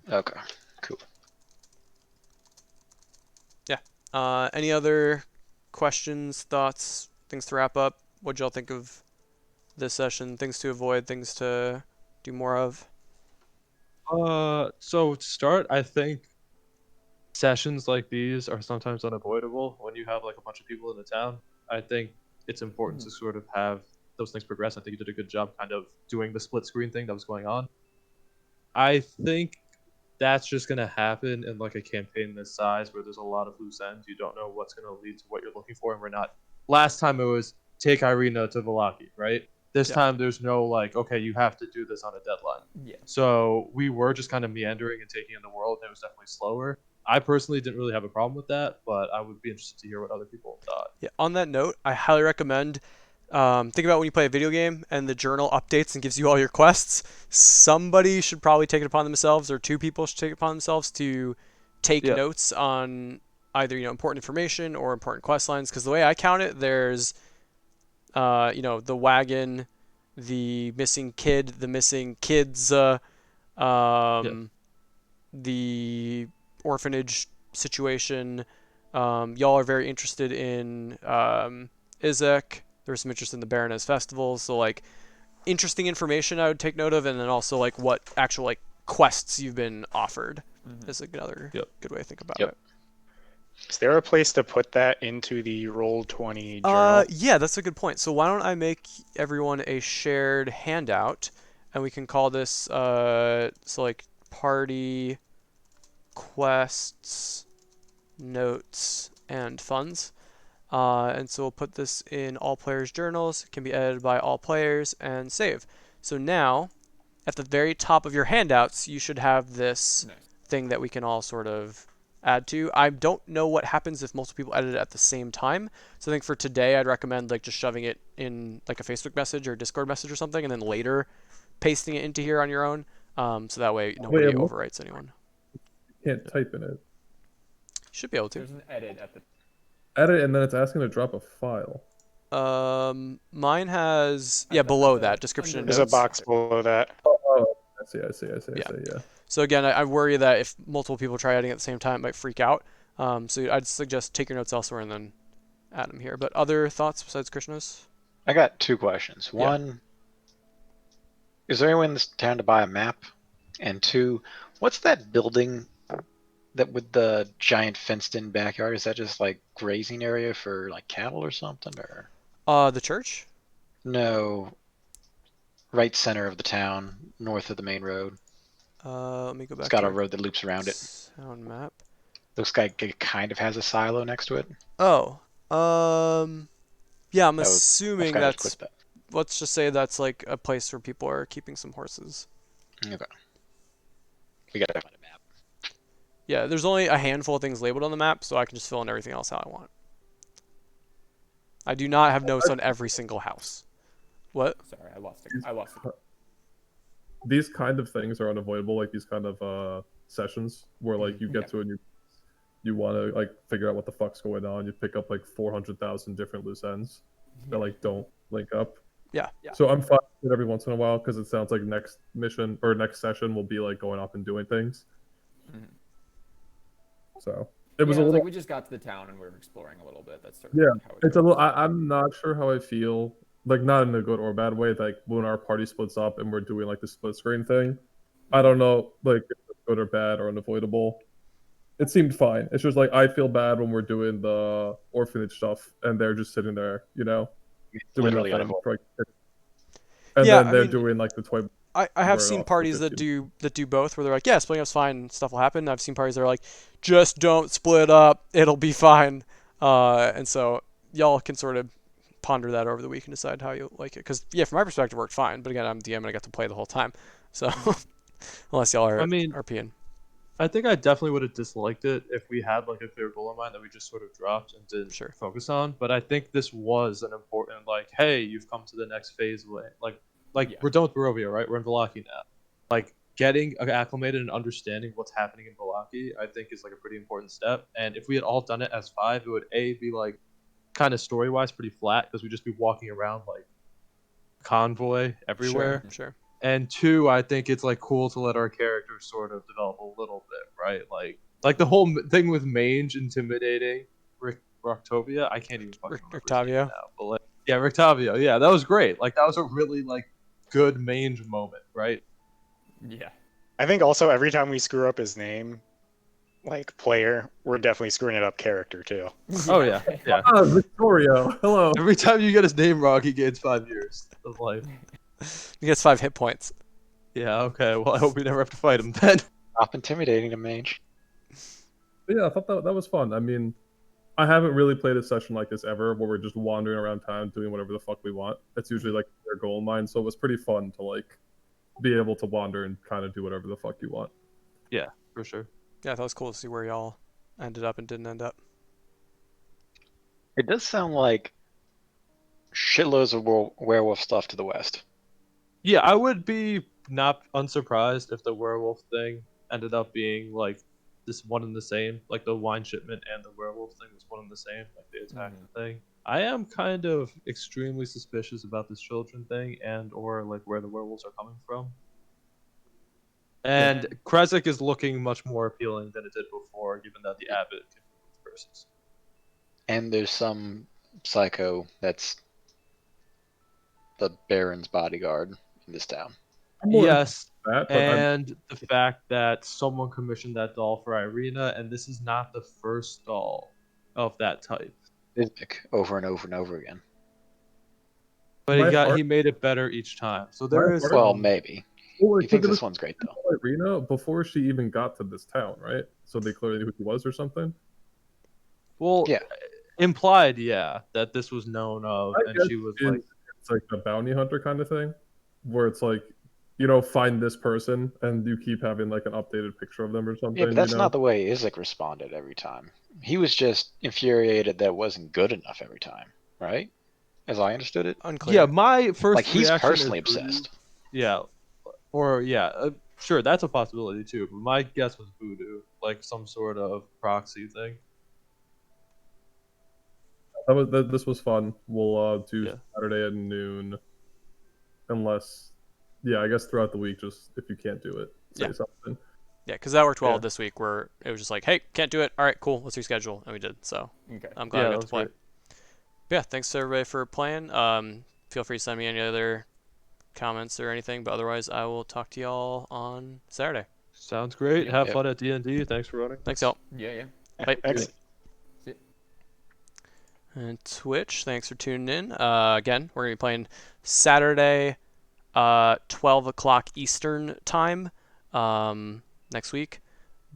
Okay, cool. any other questions, thoughts, things to wrap up? What'd y'all think of this session? Things to avoid, things to do more of? So to start, I think sessions like these are sometimes unavoidable when you have like a bunch of people in the town. I think it's important to sort of have those things progress. I think you did a good job kind of doing the split screen thing that was going on. I think that's just going to happen in like a campaign this size where there's a lot of loose ends. You don't know what's going to lead to what you're looking for, and we're not. Last time it was take Irina to Valaki, right? This Yeah. time there's no like, okay, you have to do this on a deadline. Yeah. So we were just kind of meandering and taking in the world, and it was definitely slower. I personally didn't really have a problem with that, but I would be interested to hear what other people thought. Yeah. On that note, I highly recommend. Think about when you play a video game and the journal updates and gives you all your quests. Somebody should probably take it upon themselves, or two people should take it upon themselves to take Yeah. notes on either important information or important quest lines. Because the way I count it, there's the wagon, the missing kid, the missing kids, the orphanage situation. Y'all are very interested in Izek. There's some interest in the Baroness Festival. So like interesting information I would take note of, and then also like what actual like quests you've been offered is another good way to think about it. Is there a place to put that into the Roll20 journal? Yeah, that's a good point. So why don't I make everyone a shared handout, and we can call this so like party quests, notes, and funds. And so we'll put this in all players' journals. It can be edited by all players and save. So now, at the very top of your handouts, you should have this thing that we can all sort of add to. I don't know what happens if multiple people edit it at the same time. So I think for today, I'd recommend like just shoving it in like a Facebook message or Discord message or something, and then later pasting it into here on your own. So that way nobody overwrites anyone. You can't type in it. You should be able to. There's an edit at the. Edit, and then it's asking to drop a file. Mine has below that description and There's notes. a box below that. Oh, I see. Yeah. So again, I worry that if multiple people try adding at the same time, it might freak out. So I'd suggest take your notes elsewhere and then add them here. But other thoughts besides Krishna's? I got two questions. One, is there anyone in this town to buy a map? And two, what's that building that with the giant fenced-in backyard? Is that just like grazing area for like cattle or something? Or The church? no, right center of the town, north of the main road. Let me go back. It's got to a road that loops around it. Sound map. Looks like it kind of has a silo next to it. Oh, yeah. I'm I assuming forgot to that's. click Let's just say that's like a place where people are keeping some horses. that. Okay. We gotta find a map. Yeah, there's only a handful of things labeled on the map, so I can just fill in everything else how I want. I do not have notes on every single house. What? Sorry, I lost it. These kind of things are unavoidable, like these kind of sessions where like you get to it and you want to like figure out what the fuck's going on. You pick up like 400,000 different loose ends that like don't link up. Yeah. So I'm fine with it every once in a while because it sounds like next mission or next session will be like going off and doing things. So it was a little. Like we just got to the town and we were exploring a little bit. That's sort of how It's a little. I'm not sure how I feel. Like not in a good or bad way. Like when our party splits up and we're doing like the split screen thing, I don't know like if it's good or bad or unavoidable. It seemed fine. It's just like I feel bad when we're doing the orphanage stuff and they're just sitting there, doing Literally nothing. unavoidable. And Yeah, then I they're mean, doing like the toy. I have Where seen off parties the that do both, where they're like, yeah, splitting up's fine, stuff will happen. I've seen parties that are like, just don't split up, it'll be fine. And so y'all can sort of ponder that over the week and decide how you like it. Because from my perspective, it worked fine. But again, I'm DM and I got to play the whole time. So unless y'all are RPing. I think I definitely would have disliked it if we had like a clear goal in mind that we just sort of dropped and didn't focus on. But I think this was an important like, hey, you've come to the next phase. We're done with Barovia, right? We're in Valaki now. Like getting acclimated and understanding what's happening in Valaki, I think is like a pretty important step. And if we had all done it as 5, it would be like kind of story wise pretty flat because we'd just be walking around like convoy everywhere. Sure. And 2, I think it's like cool to let our characters sort of develop a little bit, right? Like the whole thing with Mange intimidating Rictovia. I can't even fucking remember his name now. But Rictavio. Yeah, that was great. Like that was a really like good Mange moment, right? Yeah. I think also every time we screw up his name, like player, we're definitely screwing it up character too. Oh yeah, yeah. Ah, Victorio. Hello. Every time you get his name wrong, he gains 5 years of life. He gets 5 hit points. Yeah. Okay. Well, I hope we never have to fight him then. Stop intimidating a mage. But yeah, I thought that was fun. I mean, I haven't really played a session like this ever, where we're just wandering around town doing whatever the fuck we want. That's usually like their goal in mind. So it was pretty fun to like be able to wander and kind of do whatever the fuck you want. Yeah, for sure. Yeah, that was cool to see where y'all ended up and didn't end up. It does sound like shitloads of werewolf stuff to the west. Yeah, I would be not unsurprised if the werewolf thing ended up being like this one and the same, like the wine shipment and the werewolf thing was one and the same, like the attack thing. I am kind of extremely suspicious about this children thing and or like where the werewolves are coming from. And Kresik is looking much more appealing than it did before, given that the abbot can move curses. And there's some psycho that's the Baron's bodyguard in this town. Yes, That, but and the fact that someone commissioned that doll for Irina, and this is not the first doll of that type. Over and over and over again. But he made it better each time. So there is Well, maybe. Well, He thinks this one's great though. Irina before she even got to this town, right? So they clearly knew who he was or something. well, Yeah. implied, yeah, that this was known of, I and guess she was it's- like, it's like a bounty hunter kind of thing, where it's like, find this person, and you keep having like an updated picture of them or something. Yeah, but that's you know? not the way Isaac responded every time. He was just infuriated that it wasn't good enough every time, right? As I understood it. Unclear. yeah, my first Like he's reaction personally is voodoo. obsessed. Yeah, or yeah, sure, that's a possibility too. But my guess was voodoo, like some sort of proxy thing. This was fun. We'll do Yeah. Saturday at noon, unless, yeah, I guess throughout the week, just if you can't do it, say Yeah. something. Yeah, because that worked well Yeah. this week where it was just like, hey, can't do it. All right, cool. Let's reschedule. And we did. So Okay. I'm glad Yeah, we that got to was play. great. But yeah, thanks to everybody for playing. Feel free to send me any other comments or anything. But otherwise, I will talk to y'all on Saturday. Sounds great. Yeah. Have Yep. fun at D&D. Thanks for running. Thanks, y'all. Yeah. Bye. Thanks. And Twitch, thanks for tuning in. Again, we're going to be playing Saturday, 12 o'clock Eastern time next week.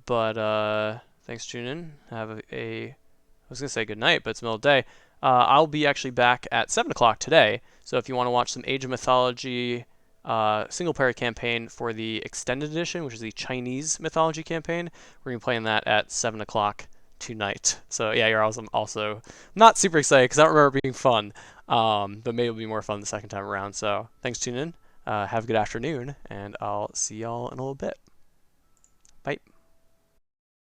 But thanks for tuning in. Have I was going to say good night, but it's the middle of the day. I'll be actually back at 7 o'clock today. So if you want to watch some Age of Mythology single-player campaign for the Extended Edition, which is the Chinese mythology campaign, we're going to be playing that at 7 o'clock tonight. So yeah, you're also not super excited because I don't remember it being fun. But maybe it'll be more fun the second time around. So thanks for tuning in. Have a good afternoon, and I'll see y'all in a little bit. Bye.